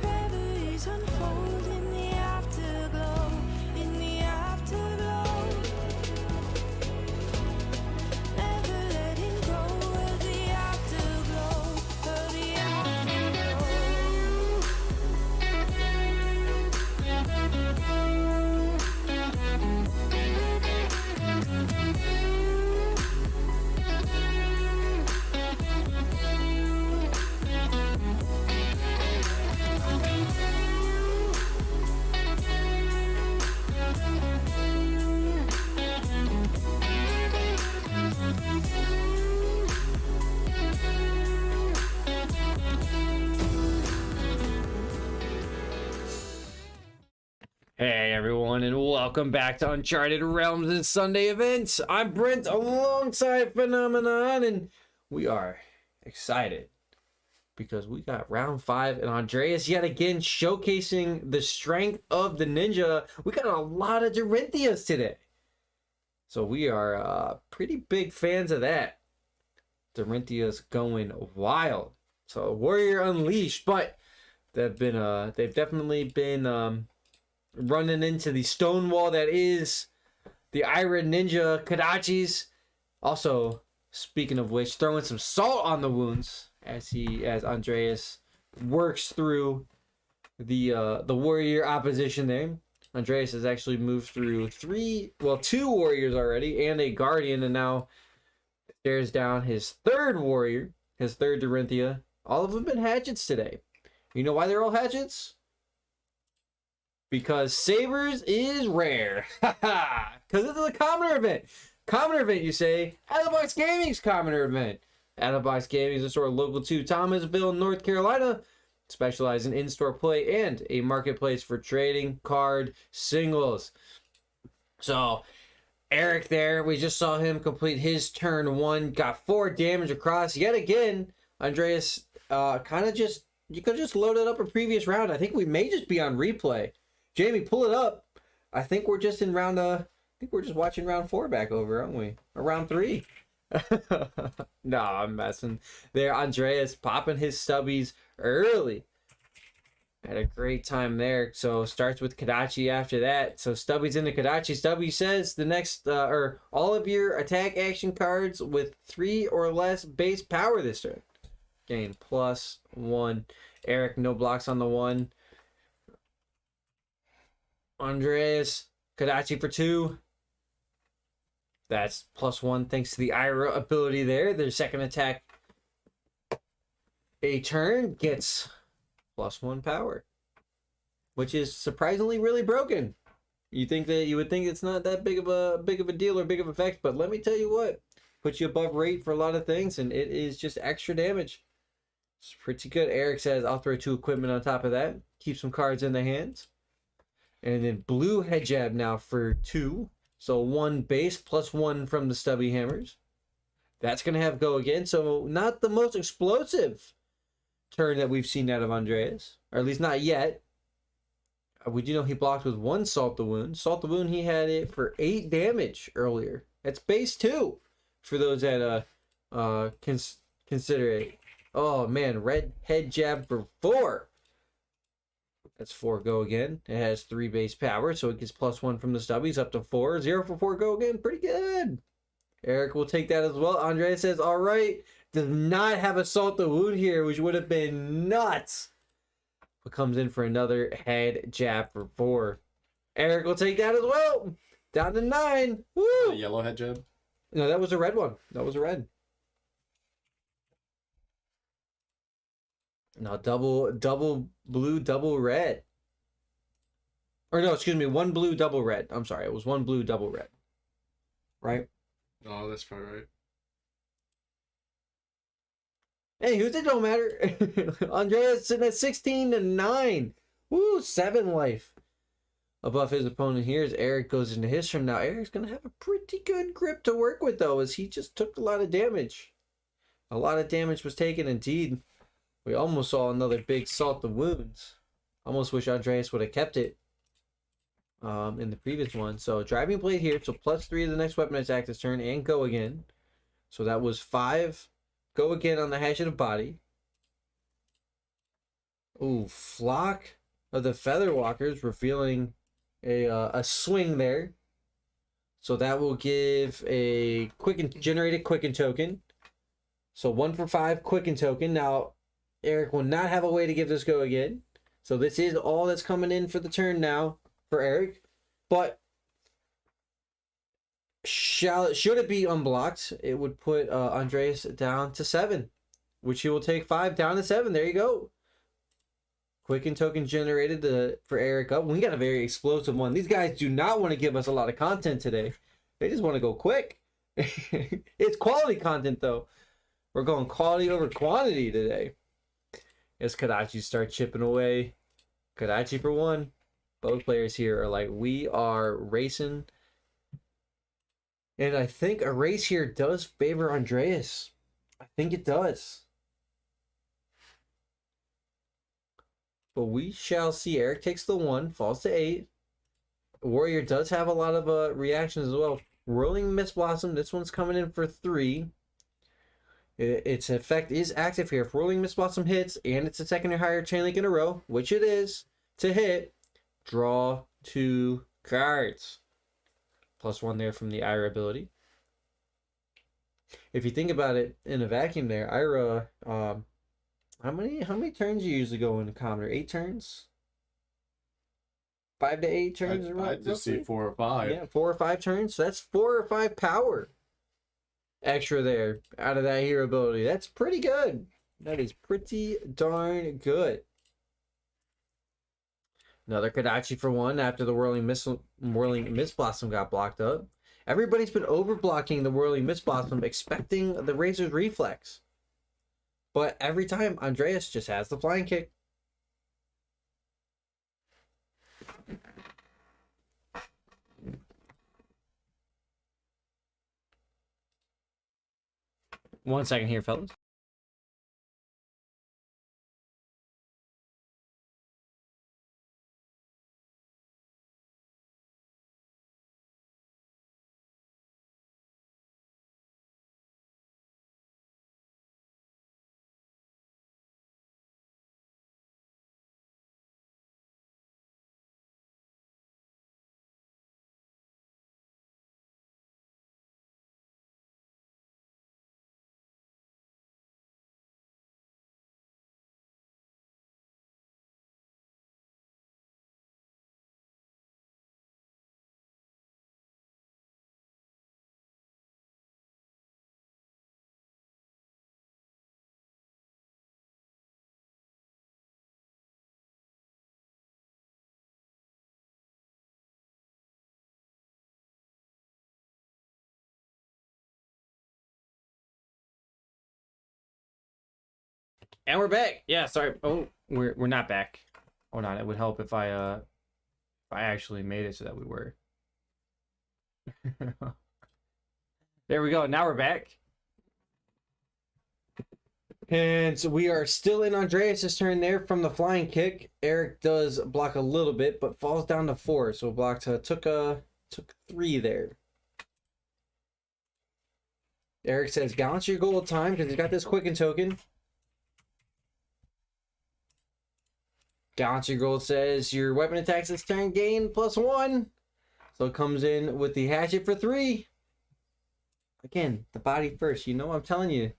Reveries unfold in the afterglow, in the afterglow. Never letting go of the afterglow, of the afterglow.
Hey everyone, and welcome back to Uncharted Realms and Sunday Events. I'm Brent alongside Phenomenon, and we are excited because we got round 5 and Andreas yet again showcasing the strength of the ninja. We got a lot of Dorinthias today, so we are pretty big fans of that. Dorinthias going wild. So Warrior Unleashed, but they've definitely been running into the stone wall that is the Iron Ninja Kadachis. Also, speaking of which, throwing some salt on the wounds as Andreas works through the warrior opposition there. Andreas has actually moved through 2 warriors already and a guardian, and now stares down his 3rd warrior, his 3rd Dorinthia. All of them been hatchets today. You know why they're all hatchets? Because Sabers is rare. Haha. Because it's a commoner event. Commoner event, you say? Out-of-the-Box Gaming's commoner event. Out-of-the-Box Gaming is a store local to Thomasville, North Carolina. Specializing in in-store play and a marketplace for trading card singles. So, Eric there, we just saw him complete his turn 1. Got 4 damage across. Yet again, Andreas you could have just loaded up a previous round. I think we may just be on replay. Jamie, pull it up. I think we're just in round. I think we're just watching round 4 back over, aren't we? Or round 3. No, I'm messing. There, Andreas popping his stubbies early. Had a great time there. So starts with Kadachi after that. So Stubby's into Kadachi. Stubby says the next, or all of your attack action cards with 3 or less base power this turn gain +1. Eric, no blocks on the 1. Andreas, Kadachi for 2. That's +1 thanks to the Ira ability there. Their second attack a turn gets +1 power, which is surprisingly really broken. You would think it's not that big of a deal or big of effect, but let me tell you what, puts you above rate for a lot of things, and it is just extra damage. It's pretty good. Eric says, I'll throw 2 equipment on top of that. Keep some cards in the hands. And then blue head jab now for 2. So 1 base +1 from the stubby hammers. That's going to have go again. So not the most explosive turn that we've seen out of Andreas. Or at least not yet. We do know he blocked with 1 Salt the Wound. Salt the Wound, he had it for 8 damage earlier. That's base 2 for those that consider it. Oh man, red head jab for 4. That's 4 go again. It has 3 base power, so it gets +1 from the stubbies up to 4. 0 for 4 go again. Pretty good. Eric will take that as well. Andre says, all right. Does not have Assault the Wound here, which would have been nuts. But comes in for another head jab for 4. Eric will take that as well. Down to 9. Woo!
Yellow head jab?
No, that was a red one. That was a red. No, double blue, double red. Or no, excuse me, 1 blue, double red. I'm sorry, it was 1 blue, double red. Right?
Oh, that's probably right.
Hey, who's it don't matter. Andreas sitting at 16-9. Woo, 7 life. Above his opponent here as Eric goes into his turn. Now Eric's going to have a pretty good grip to work with though, as he just took a lot of damage. A lot of damage was taken indeed. We almost saw another big Salt the Wounds. Almost wish Andreas would have kept it in the previous one. So driving blade here, so +3 to the next weapon attack this turn and go again. So that was 5. Go again on the hatchet of body. Ooh, flock of the feather walkers revealing a swing there. So that will give a generated quicken token. So 1 for 5 quicken token. Now Eric will not have a way to give this go again. So this is all that's coming in for the turn now for Eric. But should it be unblocked, it would put Andreas down to 7, which he will take 5 down to 7. There you go. Quicken token generated for Eric up. We got a very explosive one. These guys do not want to give us a lot of content today. They just want to go quick. It's quality content though. We're going quality over quantity today. As Kadachi start chipping away. Kadachi for 1. Both players here are like, we are racing. And I think a race here does favor Andreas. I think it does. But we shall see. Eric takes the 1, falls to 8. Warrior does have a lot of reactions as well. Rolling Mist Blossom, this one's coming in for 3. Its effect is active here. If Rolling Mist Blossom hits and it's a second or higher chain link in a row, which it is, to hit, draw 2 cards. +1 there from the Ira ability. If you think about it in a vacuum there, Ira, how many turns you usually go in Commoner? 8 turns? 5 to 8 turns?
I'd just see 4 or 5.
Yeah, 4 or 5 turns. So that's 4 or 5 power extra there out of that hero ability. That's pretty good. That is pretty darn good. Another Kadachi for 1 after the Whirling Mist Blossom got blocked up. Everybody's been overblocking the Whirling Mist Blossom, expecting the Razor's Reflex. But every time, Andreas just has the flying kick. One second here, fellas. And we're back. Yeah, sorry. Oh, we're not back. Hold on, it would help if I actually made it so that we were. There we go. Now we're back. And so we are still in Andreas' turn there from the flying kick. Eric does block a little bit, but falls down to 4. So blocked took 3 there. Eric says, balance your goal of time because he's got this quicken token. Balance your goal says your weapon attacks this turn gain +1. So it comes in with the hatchet for 3. Again, the body first. You know, I'm telling you.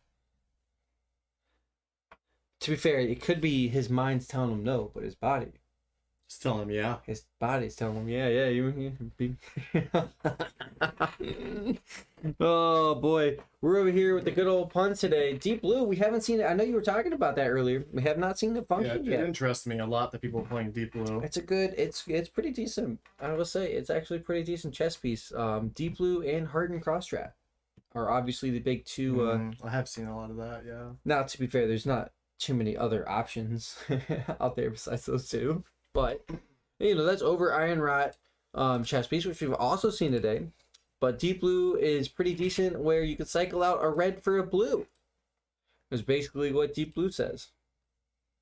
To be fair, it could be his mind's telling him no, but his body.
It's telling him, yeah.
His body's telling him, yeah, you be... Oh, boy. We're over here with the good old puns today. Deep Blue, we haven't seen it. I know you were talking about that earlier. We have not seen it function yet.
It interests me a lot that people are playing Deep Blue.
It's a good... It's pretty decent. I will say, it's actually a pretty decent chess piece. Deep Blue and Hardened Crosstrap are obviously the big two...
I have seen a lot of that, yeah.
Now, to be fair, there's not too many other options out there besides those two. But, you know, that's over Iron Rot chess piece, which we've also seen today. But Deep Blue is pretty decent where you can cycle out a red for a blue. That's basically what Deep Blue says.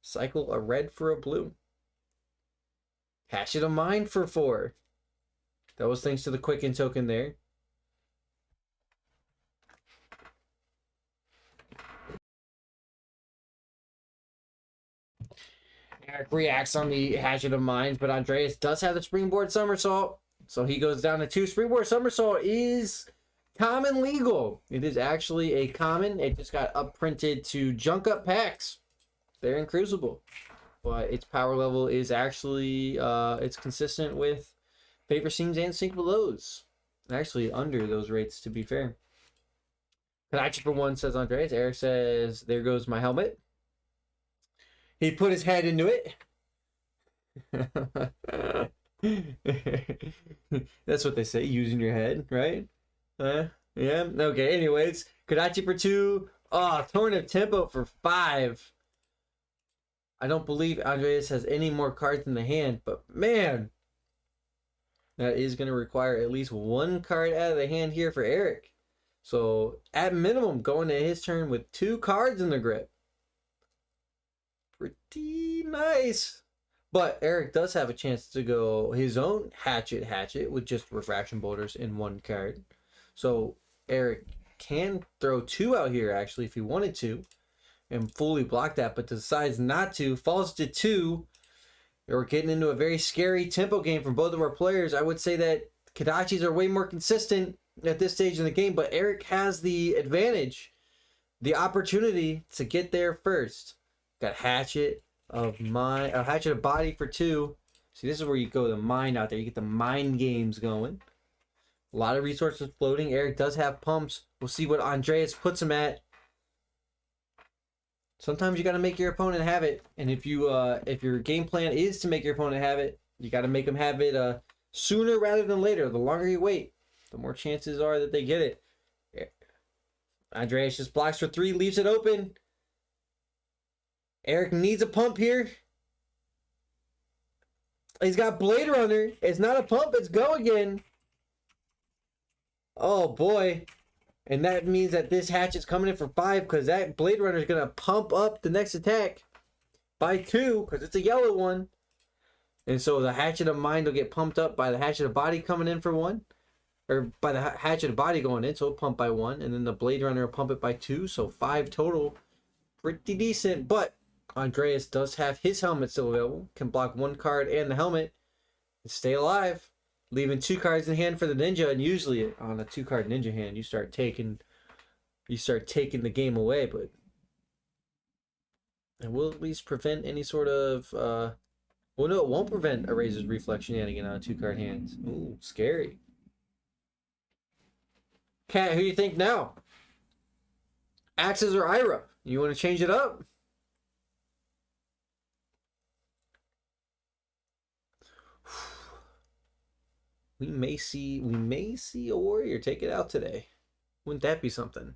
Cycle a red for a blue. Hatchet of Mind for 4. That was thanks to the Quicken token there. Eric reacts on the Hatchet of Mind, but Andreas does have the Springboard Somersault, so he goes down to 2. Springboard Somersault is common legal. It is actually a common. It just got upprinted to Junk Up packs. They're in Crucible, but its power level is actually it's consistent with Favor Seams and Sync Belows. Actually under those rates, to be fair. Kanachi for 1 says Andreas. Eric says, there goes my helmet. He put his head into it. That's what they say, using your head, right? Yeah. Okay, anyways. Kodachi for 2. Oh, Torrent of Tempo for 5. I don't believe Andreas has any more cards in the hand, but man, that is going to require at least 1 card out of the hand here for Eric. So, at minimum, going to his turn with 2 cards in the grip. Pretty nice. But Eric does have a chance to go his own hatchet with just refraction boulders in 1 card. So Eric can throw 2 out here actually if he wanted to and fully block that, but decides not to, falls to 2. We're getting into a very scary tempo game from both of our players. I would say that Kodachis are way more consistent at this stage in the game, but Eric has the advantage, the opportunity to get there first. Got Hatchet of Body for 2. See, this is where you go the mind out there. You get the mind games going. A lot of resources floating. Eric does have pumps. We'll see what Andreas puts him at. Sometimes you got to make your opponent have it, and if your game plan is to make your opponent have it, you got to make them have it sooner rather than later. The longer you wait, the more chances are that they get it. Andreas just blocks for 3, leaves it open. Eric needs a pump here. He's got Blade Runner. It's not a pump, it's go again. Oh boy. And that means that this hatchet's coming in for 5 because that Blade Runner is going to pump up the next attack by 2 because it's a yellow one. And so the Hatchet of Mind will get pumped up by the Hatchet of Body coming in for 1. Or by the Hatchet of Body going in, so it'll pump by 1. And then the Blade Runner will pump it by 2, so 5 total. Pretty decent, but Andreas does have his helmet still available. Can block 1 card and the helmet and stay alive. Leaving 2 cards in hand for the ninja, and usually on a 2-card ninja hand, you start taking the game away, but it will at least prevent any sort of well, no, it won't prevent a Razor's Reflex shenanigan on 2-card hands. Ooh, scary. Cat, who do you think now? Axes or Ira? You want to change it up? We may see a warrior take it out today. Wouldn't that be something?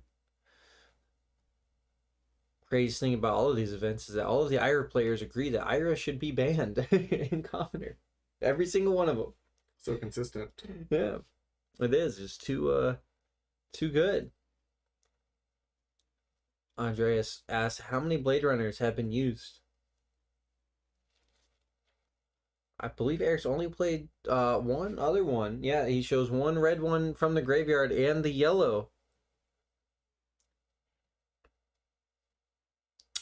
craziest thing about all of these events is that all of the Ira players agree that Ira should be banned in Commoner. Every single one of them.
So consistent.
Yeah, it is. It's too good. Andreas asks, how many Blade Runners have been used? I believe Eric's only played one other one. Yeah, he shows one red one from the graveyard and the yellow.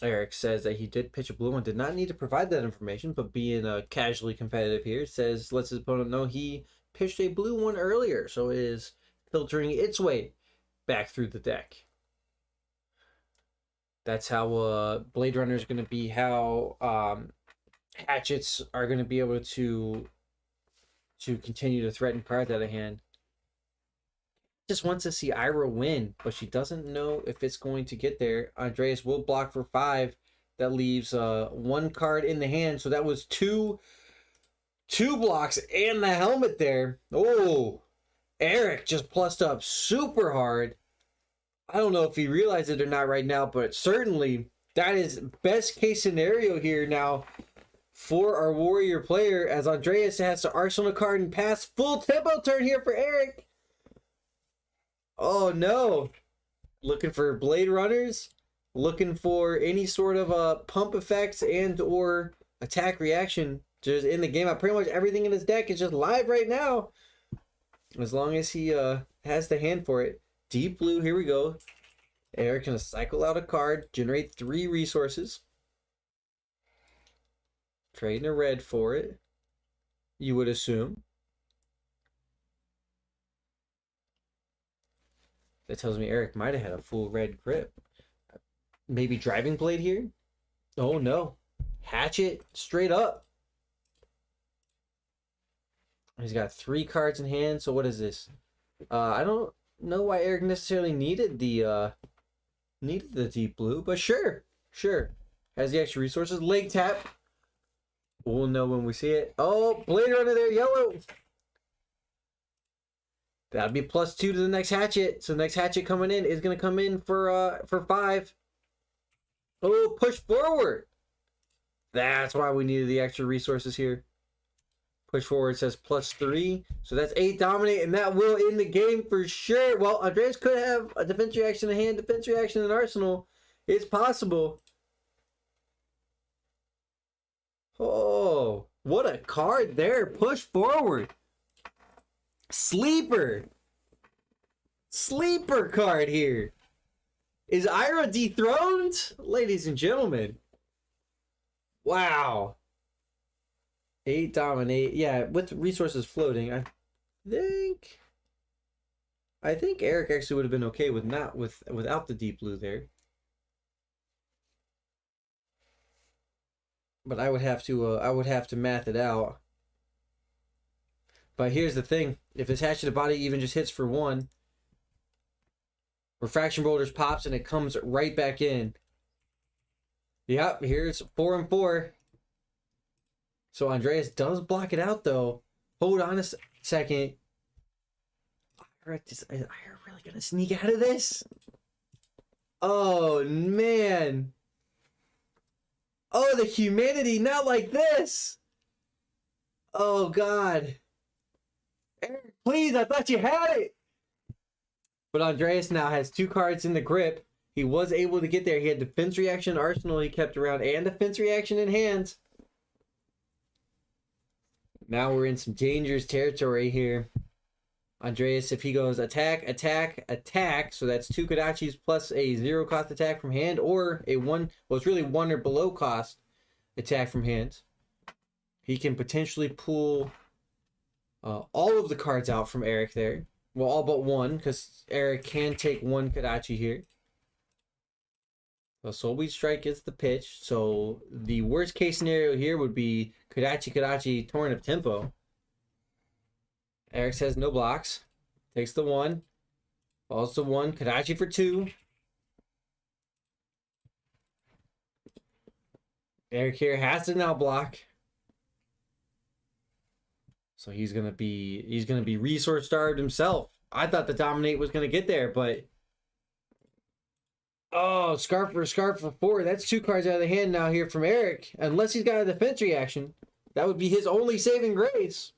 Eric says that he did pitch a blue one, did not need to provide that information, but being casually competitive here, says lets his opponent know he pitched a blue one earlier, so it is filtering its way back through the deck. That's how Blade Runner is going to be, how hatchets are going to be able to continue to threaten cards out of hand. Just wants to see Ira win, but she doesn't know if it's going to get there. Andreas will block for 5. That leaves one card in the hand, so that was two blocks and the helmet there. Oh, Eric just plussed up super hard. I don't know if he realized it or not right now, but certainly that is best case scenario here now for our warrior player, as Andreas has to arsenal a card and pass. Full tempo turn here for Eric. Oh no. Looking for Blade Runners, looking for any sort of pump effects and or attack reaction just in the game. Pretty much everything in his deck is just live right now, as long as he has the hand for it. Deep blue, here we go. Eric gonna cycle out a card, generate 3 resources. Trading a red for it, you would assume. That tells me Eric might have had a full red grip. Maybe driving blade here? Oh no. Hatchet straight up. He's got 3 cards in hand, so what is this? I don't know why Eric necessarily needed the deep blue, but sure. Has the extra resources. Leg tap. We'll know when we see it. Oh, Blade Runner there, yellow. That'd be +2 to the next hatchet. So the next hatchet coming in is going to come in for 5. Oh, push forward. That's why we needed the extra resources here. Push forward says +3. So that's 8 dominate, and that will end the game for sure. Well, Andreas could have a defense reaction in hand, defense reaction in arsenal. It's possible. Oh, what a card there. Push forward. Sleeper card here. Is Ira dethroned? Ladies and gentlemen. Wow. 8 dominate. Yeah, with resources floating, I think Eric actually would have been okay without the deep blue there. But I would have to math it out. But here's the thing: if this hatchet of body even just hits for 1, refraction boulders pops and it comes right back in. Yep, here's 4 and 4. So Andreas does block it out though. Hold on a second. Ira really gonna sneak out of this? Oh man. Oh, the humanity, not like this. Oh God. Eric, please, I thought you had it. But Andreas now has 2 cards in the grip. He was able to get there. He had defense reaction arsenal he kept around and defense reaction in hand. Now we're in some dangerous territory here. Andreas, if he goes attack, attack, attack, so that's 2 Kodachis plus a 0 cost attack from hand, or a 1, well, it's really 1 or below cost attack from hand. He can potentially pull all of the cards out from Eric there. Well, all but 1, because Eric can take 1 Kodachi here. So Soulbeat Strike gets the pitch. So the worst case scenario here would be Kodachi, Torrent of Tempo. Eric says no blocks. Takes the 1. Falls to 1. Kodachi for 2. Eric here has to now block. So he's gonna be resource starved himself. I thought the dominate was gonna get there, but Oh, Scarf for 4. That's 2 cards out of the hand now here from Eric. Unless he's got a defense reaction. That would be his only saving grace.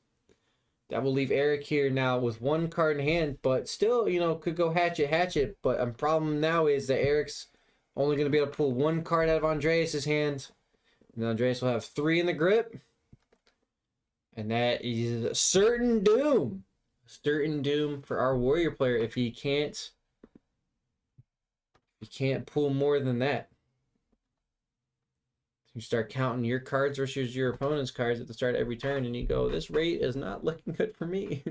That will leave Eric here now with 1 card in hand. But still, you know, could go hatchet. But a problem now is that Eric's only going to be able to pull 1 card out of Andreas' hand. And Andreas will have 3 in the grip. And that is certain doom. Certain doom for our warrior player if he can't pull more than that. You start counting your cards versus your opponent's cards at the start of every turn, and you go, this rate is not looking good for me.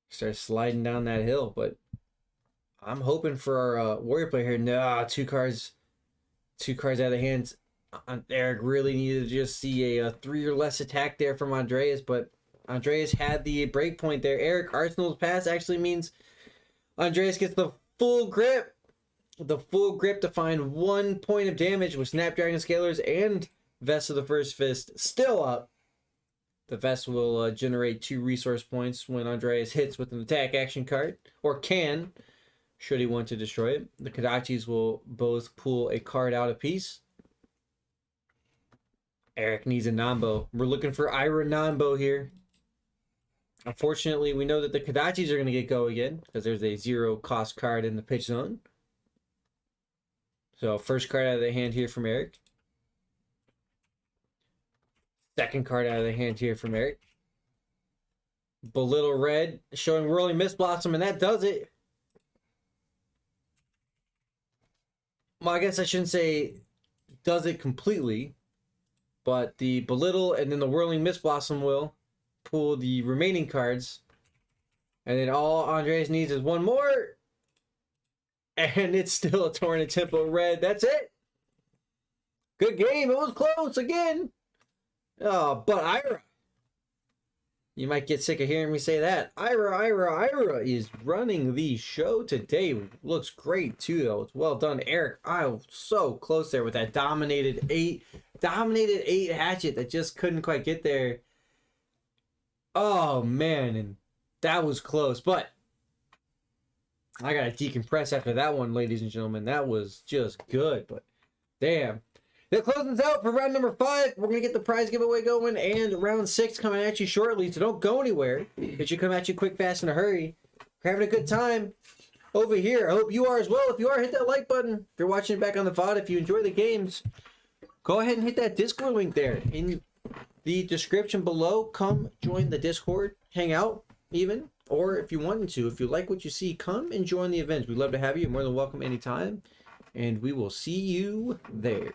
Start sliding down that hill, but I'm hoping for our warrior player here. Nah, 2 cards out of the hands. Eric really needed to just see a 3 or less attack there from Andreas, but Andreas had the break point there. Eric, Arsenal's pass actually means Andreas gets the full grip. The full grip to find 1 point of damage with Snapdragon Scalers and Vest of the First Fist still up. The Vest will generate 2 resource points when Andreas hits with an attack action card, or can, should he want to destroy it. The Kodachis will both pull a card out apiece. Eric needs a Nambo. We're looking for Ira Nambo here. Unfortunately, we know that the Kodachis are going to get go again because there's a 0 cost card in the pitch zone. So first card out of the hand here from Eric. Second card out of the hand here from Eric. Belittle Red showing Whirling Mist Blossom, and that does it. Well, I guess I shouldn't say does it completely, but the Belittle and then the Whirling Mist Blossom will pull the remaining cards. And then all Andreas needs is 1 more. And it's still a Torrent Tempo Red. That's it. Good game. It was close again. Oh, but Ira. You might get sick of hearing me say that. Ira is running the show today. Looks great too, though. It's well done, Eric. I was so close there with that dominated 8 hatchet that just couldn't quite get there. Oh man, and that was close, but I gotta decompress after that one, ladies and gentlemen. That was just good, but damn. That closes us out for round number 5. We're gonna get the prize giveaway going, and round 6 coming at you shortly, so don't go anywhere. It should come at you quick, fast, in a hurry. We're having a good time over here. I hope you are as well. If you are, hit that like button. If you're watching it back on the VOD, if you enjoy the games, go ahead and hit that Discord link there in the description below. Come join the Discord, hang out even. Or if you wanted to, if you like what you see, come and join the events. We'd love to have you. You're more than welcome anytime. And we will see you there.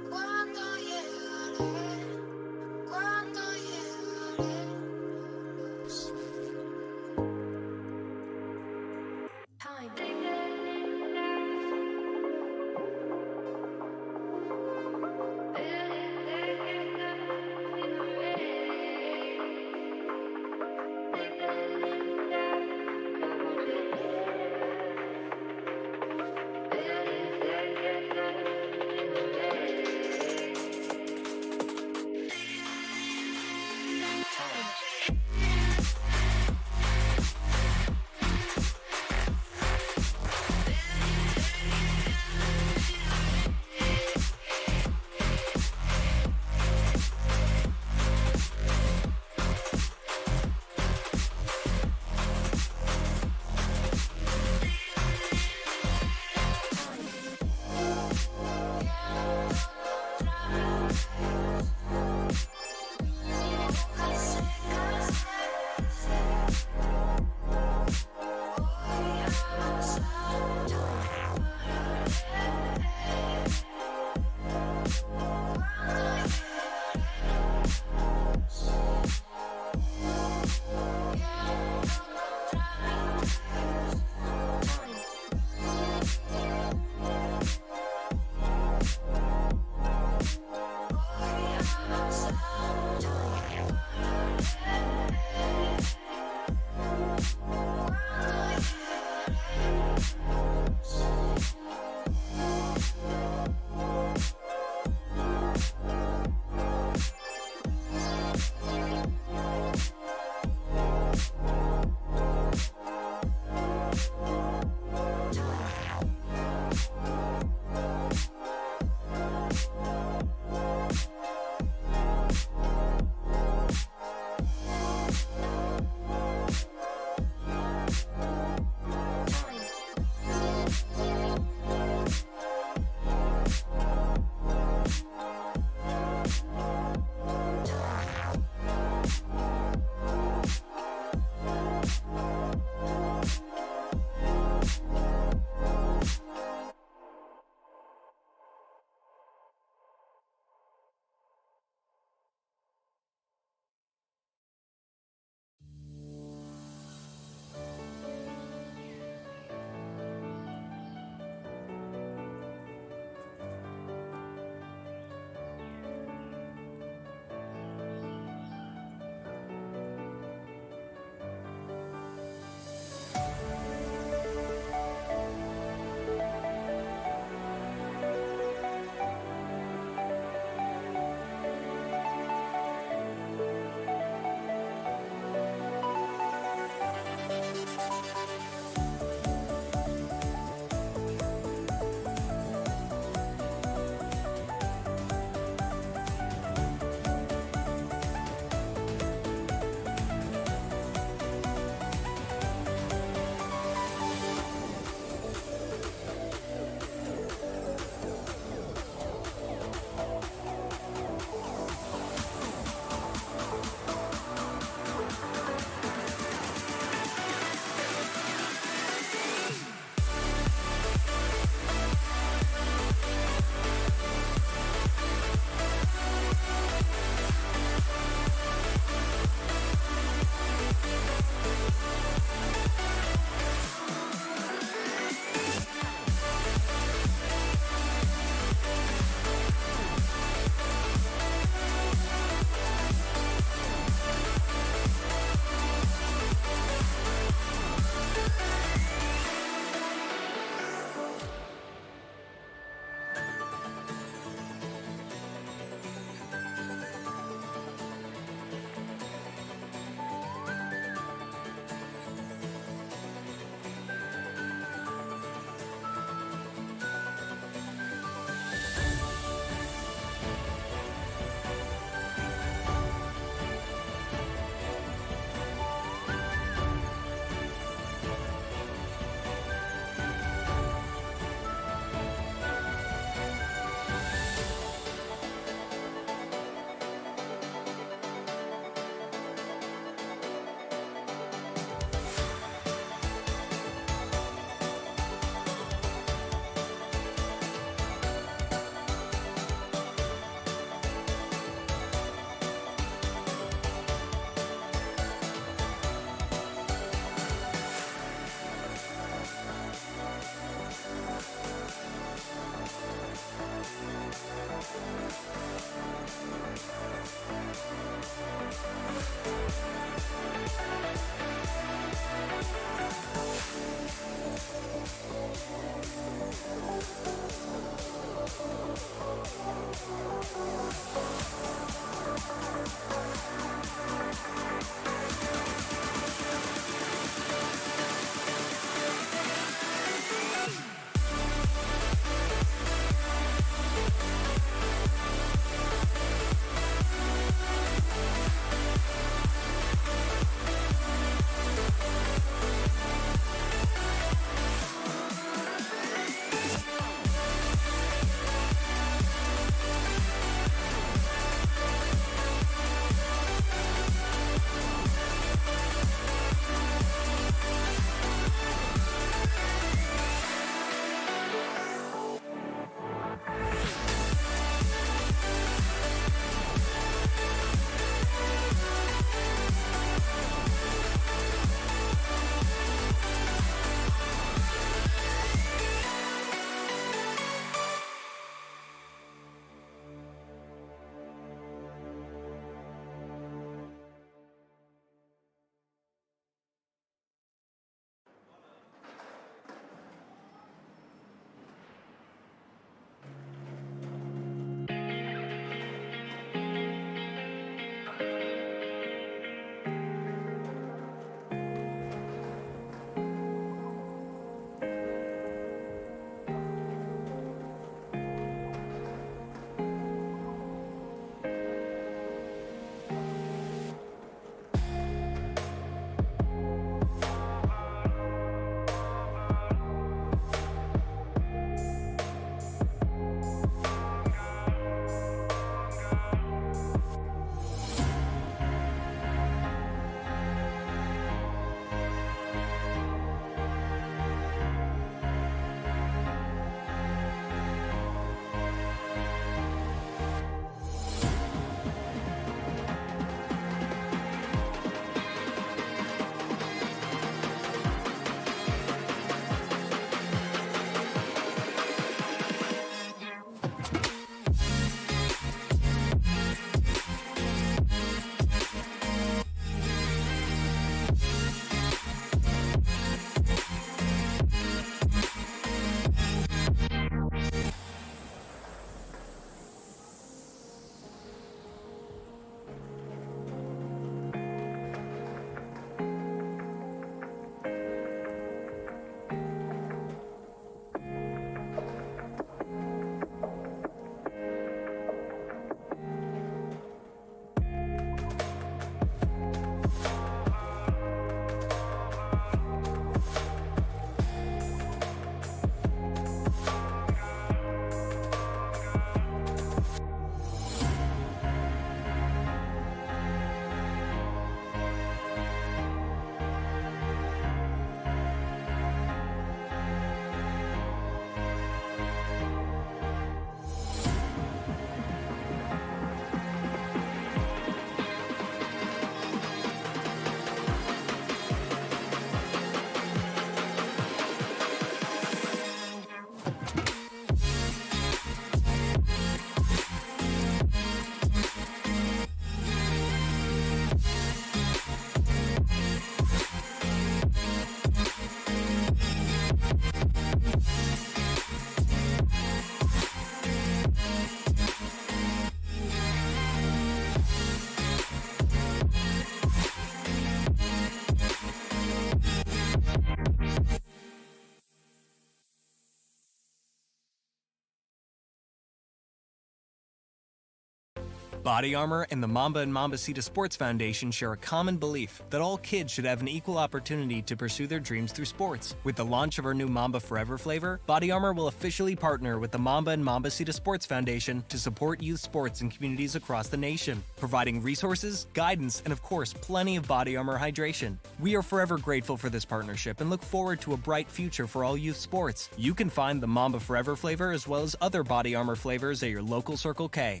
Body Armor and the Mamba and Mambasita Sports Foundation share a common belief that all kids should have an equal opportunity to pursue their dreams through sports. With the launch of our new Mamba Forever flavor, Body Armor will officially partner with the Mamba and Mambasita Sports Foundation to support youth sports in communities across the nation, providing resources, guidance, and of course, plenty of Body Armor hydration. We are forever grateful for this partnership and look forward to a bright future for all youth sports. You can find the Mamba Forever flavor as well as other Body Armor flavors at your local Circle K.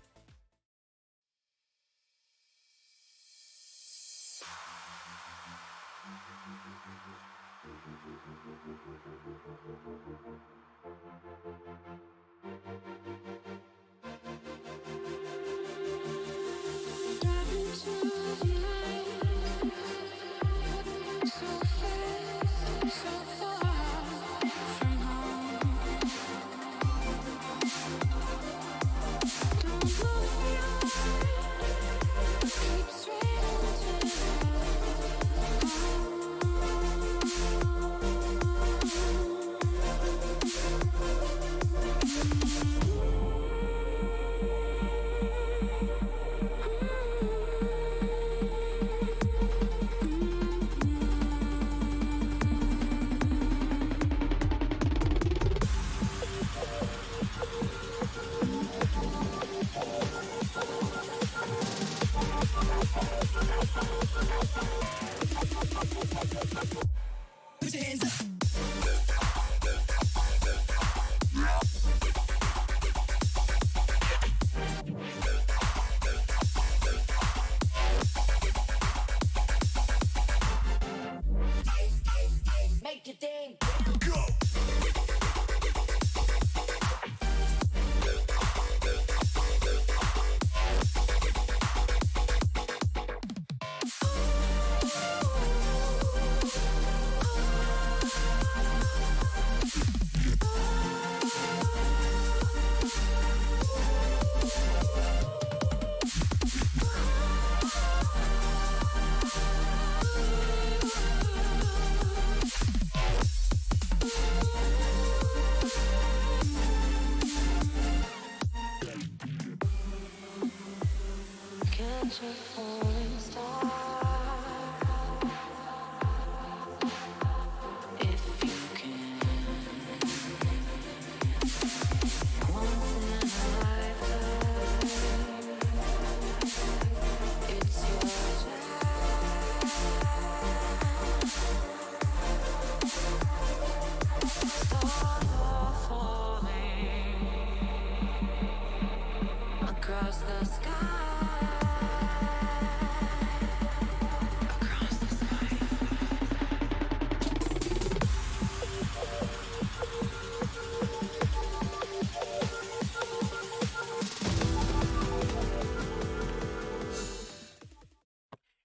Across the sky.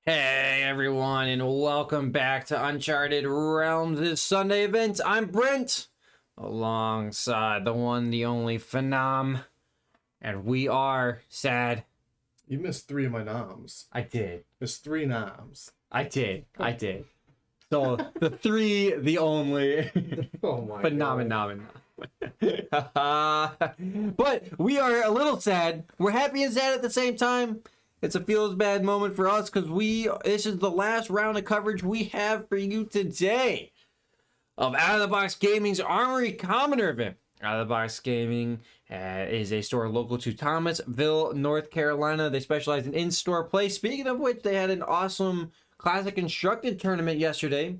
Hey everyone, and welcome back to Uncharted Realms' this Sunday event. I'm Brent, alongside the one, the only Phenom, and we are sad.
You missed 3 of my noms.
I did.
Missed 3 noms.
I did. So the 3, the only.
Oh my
Phenomenon. But we are a little sad. We're happy and sad at the same time. It's a feels bad moment for us because this is the last round of coverage we have for you today of Out of the Box Gaming's Armory Commoner event. Out of the Box Gaming is a store local to Thomasville, North Carolina. They specialize in-store play. Speaking of which, they had an awesome Classic Constructed tournament yesterday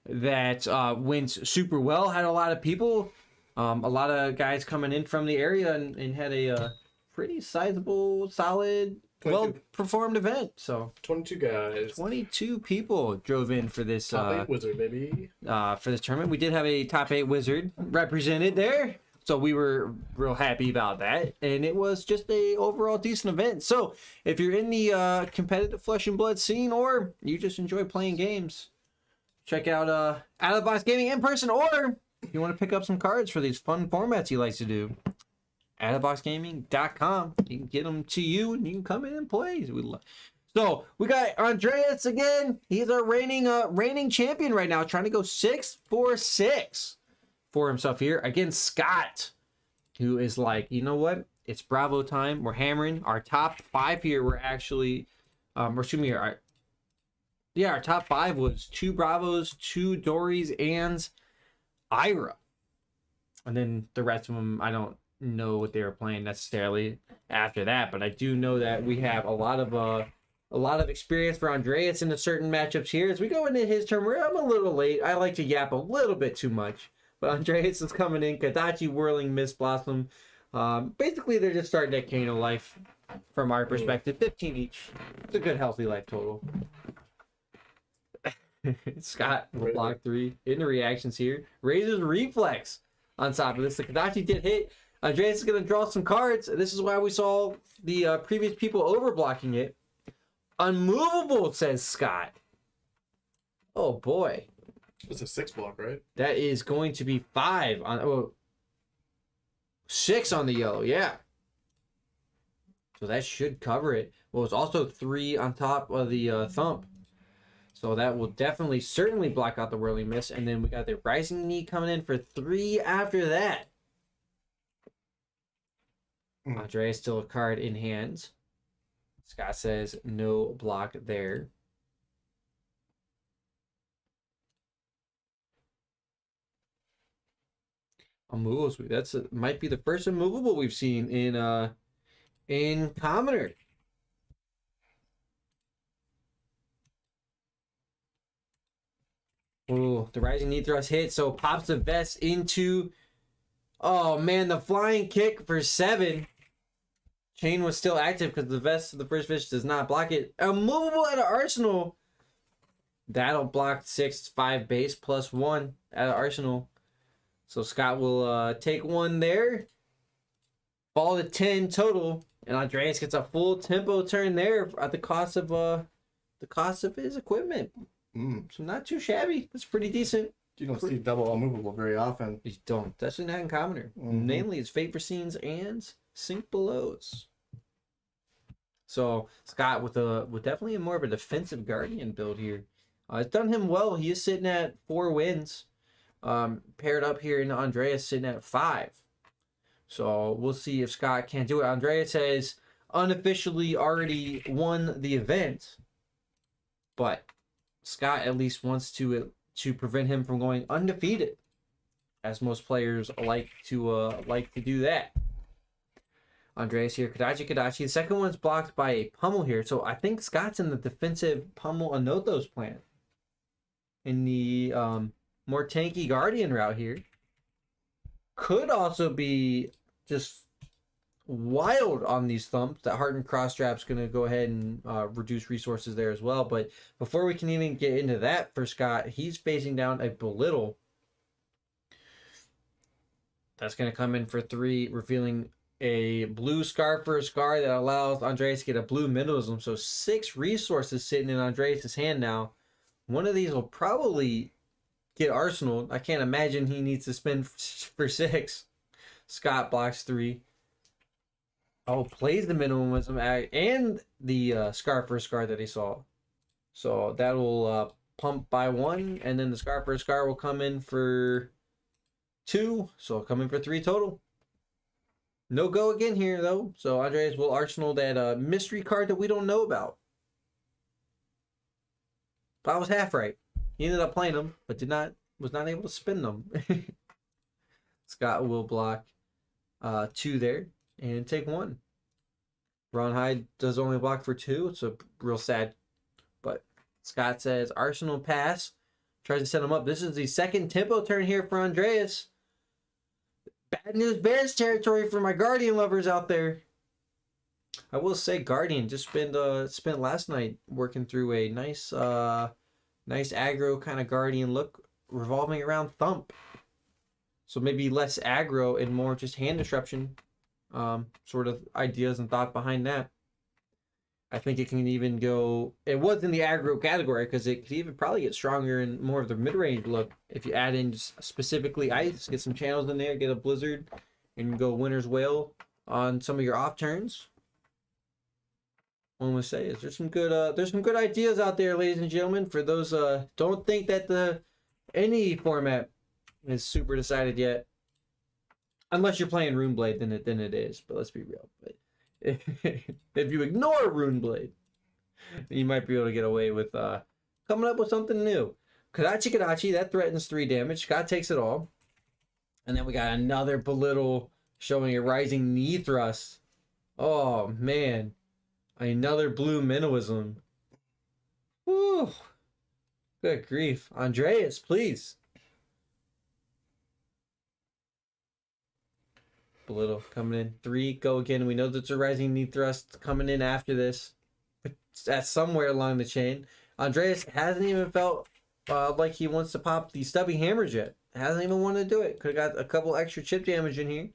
that went super well. Had a lot of people, a lot of guys coming in from the area and had a pretty sizable, solid, well-performed event. So
22 guys.
22 people drove in for this
top 8 wizard, baby.
For this tournament. We did have a top 8 wizard represented there. So we were real happy about that. And it was just a overall decent event. So if you're in the competitive Flesh and Blood scene, or you just enjoy playing games, check out Out of the Box Gaming in person, or if you want to pick up some cards for these fun formats he likes to do, outofboxgaming.com. You can get them to you and you can come in and play. So we got Andreas again. He's our reigning champion right now, trying to go 6-4-6 for himself here against Scott. who is like, you know what? It's Bravo time. We're hammering. Our top 5 here were actually, or excuse me, our top 5 was 2 Bravos, 2 Dories, and Ira. And then the rest of them, I don't know what they were playing necessarily after that, but I do know that we have a lot of experience for Andreas in the certain matchups here. As we go into his turn, I'm a little late. I like to yap a little bit too much, but Andreas is coming in. Kadachi, Whirling, Miss Blossom. Basically, they're just starting at Kano life from our perspective. 15 each. It's a good, healthy life total. Scott with block 3. In the reactions here. Razor's Reflex on top of this. The Kadachi did hit. Andreas is going to draw some cards. This is why we saw the previous people overblocking it. Unmovable, says Scott. Oh, boy.
It's a 6 block, right?
That is going to be 5 on... 6 on the yellow, yeah. So that should cover it. Well, it's also 3 on top of the thump. So that will definitely, certainly block out the Whirling Miss. And then we got the Rising Knee coming in for 3 after that. Andreas still a card in hand. Scott says no block there. Unmovable. That's might be the first unmovable we've seen in Commoner. Oh, the Rising Knee Thrust hit, so pops the vest into... Oh, man, the flying kick for 7. Chain was still active because the vest of the first fish does not block it. Unmovable at an Arsenal. That'll block 6, 5 base plus 1 at an Arsenal. So Scott will take 1 there. Fall to 10 total. And Andreas gets a full tempo turn there at the cost of his equipment. So not too shabby. That's pretty decent.
You don't see double unmovable very often.
You don't. That's not in Commoner. Namely, it's Fate for Scenes and Sink Belows. So Scott with definitely more of a defensive Guardian build here. It's done him well. He is sitting at 4 wins. Paired up here in Andreas sitting at 5. So we'll see if Scott can do it. Andreas has unofficially already won the event, but Scott at least wants to prevent him from going undefeated, as most players like to do that. Andreas here, Kadachi. The second one's blocked by a pummel here, so I think Scott's in the defensive pummel Anothos plan. In the more tanky Guardian route here. Could also be just wild on these thumps. That Hardened Cross Strap's going to go ahead and reduce resources there as well. But before we can even get into that for Scott, he's facing down a Belittle. That's going to come in for 3, revealing a blue Scar for a Scar that allows Andreas to get a blue Minimalism. So 6 resources sitting in Andreas' hand now. One of these will probably get Arsenal. I can't imagine he needs to spend for 6. Scott blocks 3. Oh, plays the Minimalism and the Scar for a Scar that he saw. So that will pump by 1, and then the Scar for a Scar will come in for 2. So it'll come in for 3 total. No go again here, though. So Andreas will Arsenal that mystery card that we don't know about. But I was half right. He ended up playing them, but was not able to spin them. Scott will block 2 there and take 1. Ron Hyde does only block for 2. It's a real sad. But Scott says Arsenal pass. Tries to set him up. This is the second tempo turn here for Andreas. Bad news Bears territory for my Guardian lovers out there. I will say Guardian just spent last night working through a nice aggro kind of Guardian look revolving around thump. So maybe less aggro and more just hand disruption sort of ideas and thought behind that. I think it can even go... It was in the aggro category because it could even probably get stronger and more of the mid-range look if you add in just specifically ice, get some channels in there, get a blizzard, and go Winter's Wail on some of your off turns. One would say is there's some good ideas out there, ladies and gentlemen. For those don't think that any format is super decided yet. Unless you're playing Runeblade, then it is. But let's be real. But if you ignore Runeblade, you might be able to get away with coming up with something new. Kadachi, that threatens 3 damage. Scott takes it all. And then we got another belittle showing a rising knee thrust. Oh, man. Another blue minnowism. Whew. Good grief. Andreas, please. Belittle coming in. 3, go again. We know that's a rising knee thrust coming in after this. That's somewhere along the chain. Andreas hasn't even felt like he wants to pop the stubby hammers yet. Hasn't even wanted to do it. Could have got a couple extra chip damage in here.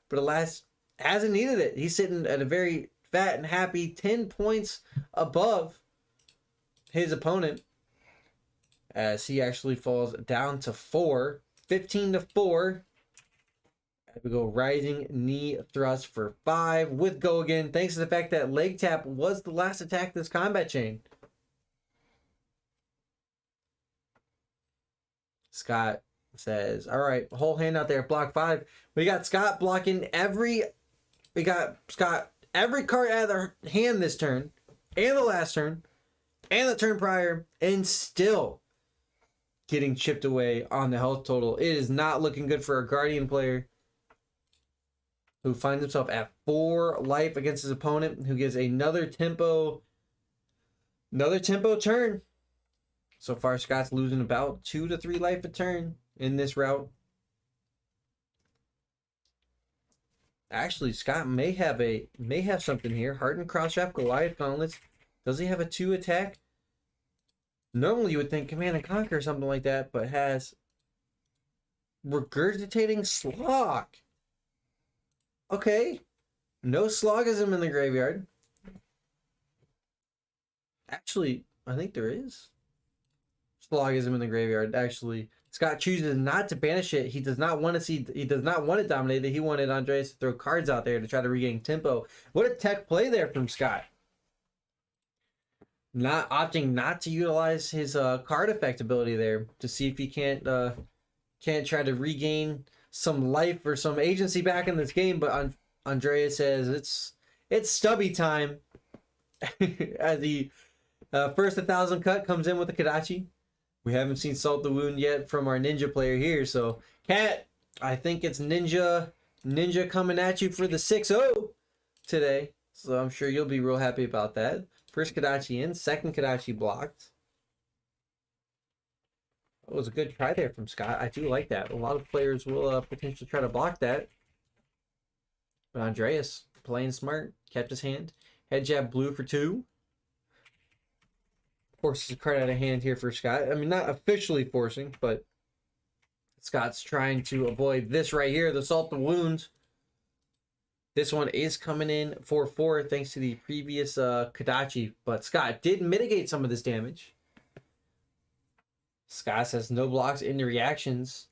But alas, hasn't needed it. He's sitting at a very fat and happy 10 points above his opponent. As he actually falls down to 4. 15-4. We go rising knee thrust for 5 with go again. Thanks to the fact that leg tap was the last attack this combat chain. Scott says, all right, whole hand out there, block 5. We got Scott blocking every card out of their hand this turn, and the last turn, and the turn prior, and still getting chipped away on the health total. It is not looking good for a Guardian player who finds himself at 4 life against his opponent, who gets another tempo turn. So far, Scott's losing about 2 to 3 life a turn in this route. Actually, Scott may have something here. Hardened Crosswrap, Goliath Gauntlets. Does he have a 2 attack? Normally you would think Command and Conquer or something like that, but has Regurgitating Slog. Okay. No Slogism in the graveyard. Actually, I think there is Slogism in the graveyard. Actually, Scott chooses not to banish it. He does not want to dominate it. He wanted Andreas to throw cards out there to try to regain tempo. What a tech play there from Scott. Not opting not to utilize his card effect ability there to see if he can't try to regain some life or some agency back in this game. But Andreas says it's stubby time as the first 1,000 cut comes in with the Kadachi. We haven't seen Salt the Wound yet from our Ninja player here. So, Cat, I think it's Ninja coming at you for the 6-0 today. So I'm sure you'll be real happy about that. First Kadachi in, second Kadachi blocked. That was a good try there from Scott. I do like that. A lot of players will potentially try to block that. But Andreas, playing smart, kept his hand. Head jab blue for 2. Forces a card out of hand here for Scott. I mean, not officially forcing, but Scott's trying to avoid this right here, the Salt the Wounds. This one is coming in for 4 thanks to the previous Kadachi, but Scott did mitigate some of this damage. Scott says no blocks into reactions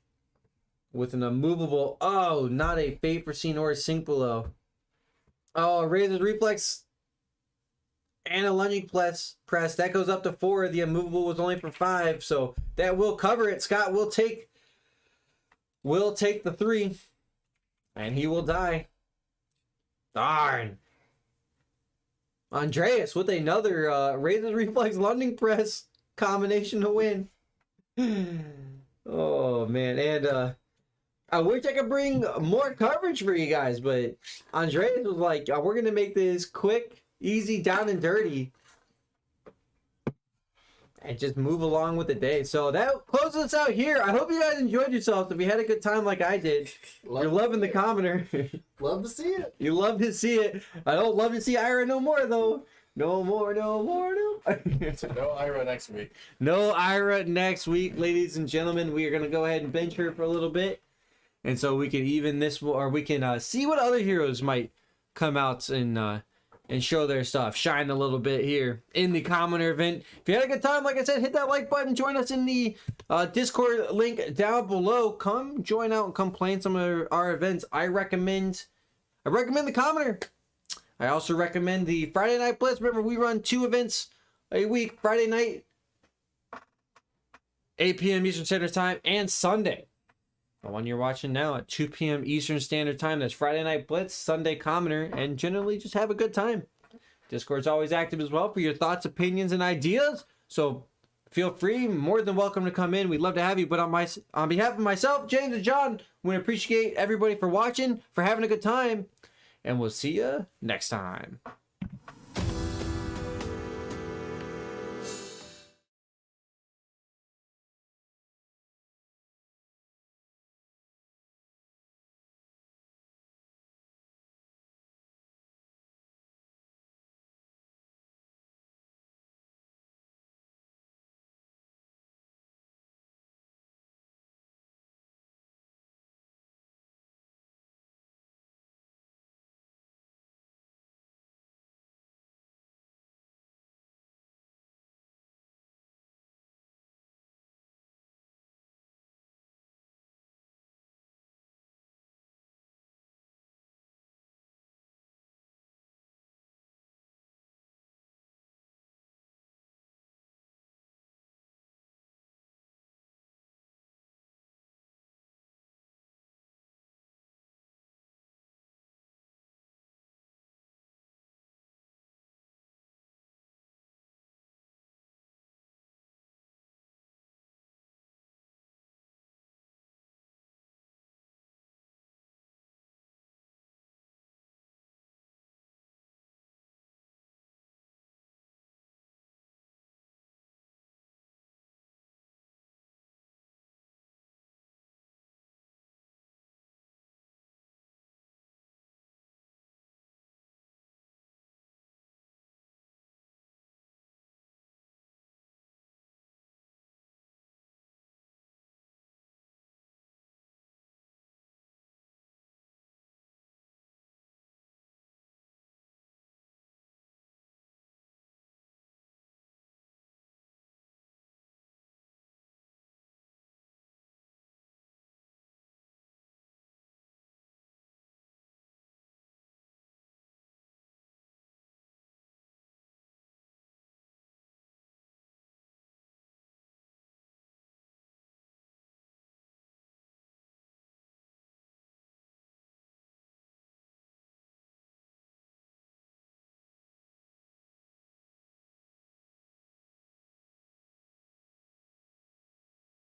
with an immovable. Oh, not a Fate Foreseen or a Sink Below. Oh, Razor's Reflex and a lunging press. That goes up to 4. The immovable was only for 5, so that will cover it. Scott will take the 3, and he will die. Darn. Andreas with another Razor's Reflex Lunging Press combination to win. Oh, man. And I wish I could bring more coverage for you guys, but Andreas was like, we're going to make this quick, easy, down and dirty, and just move along with the day. So that closes us out here. I hope you guys enjoyed yourselves. If you had a good time like I did, you're loving the commoner.
Love to see it.
You love to see it. I don't love to see Ira no more, though. No more.
No Ira next week.
No Ira next week, ladies and gentlemen. We are going to go ahead and bench her for a little bit. And so we can even this, or we can see what other heroes might come out and show their stuff, shine a little bit here in the commoner event. If you had a good time, like I said, hit that like button, join us in the Discord link down below. Come join out and come play in some of our events. I recommend the commoner. I also recommend the Friday Night Blitz. Remember, we run 2 events a week, Friday night, 8 p.m. Eastern Standard Time, and Sunday the one you're watching now at 2 p.m. Eastern Standard Time. That's Friday Night Blitz, Sunday Commoner, and generally just have a good time. Discord's always active as well for your thoughts, opinions, and ideas. So feel free, more than welcome to come in. We'd love to have you. But on behalf of myself, James, and John, we appreciate everybody for watching, for having a good time, and we'll see you next time.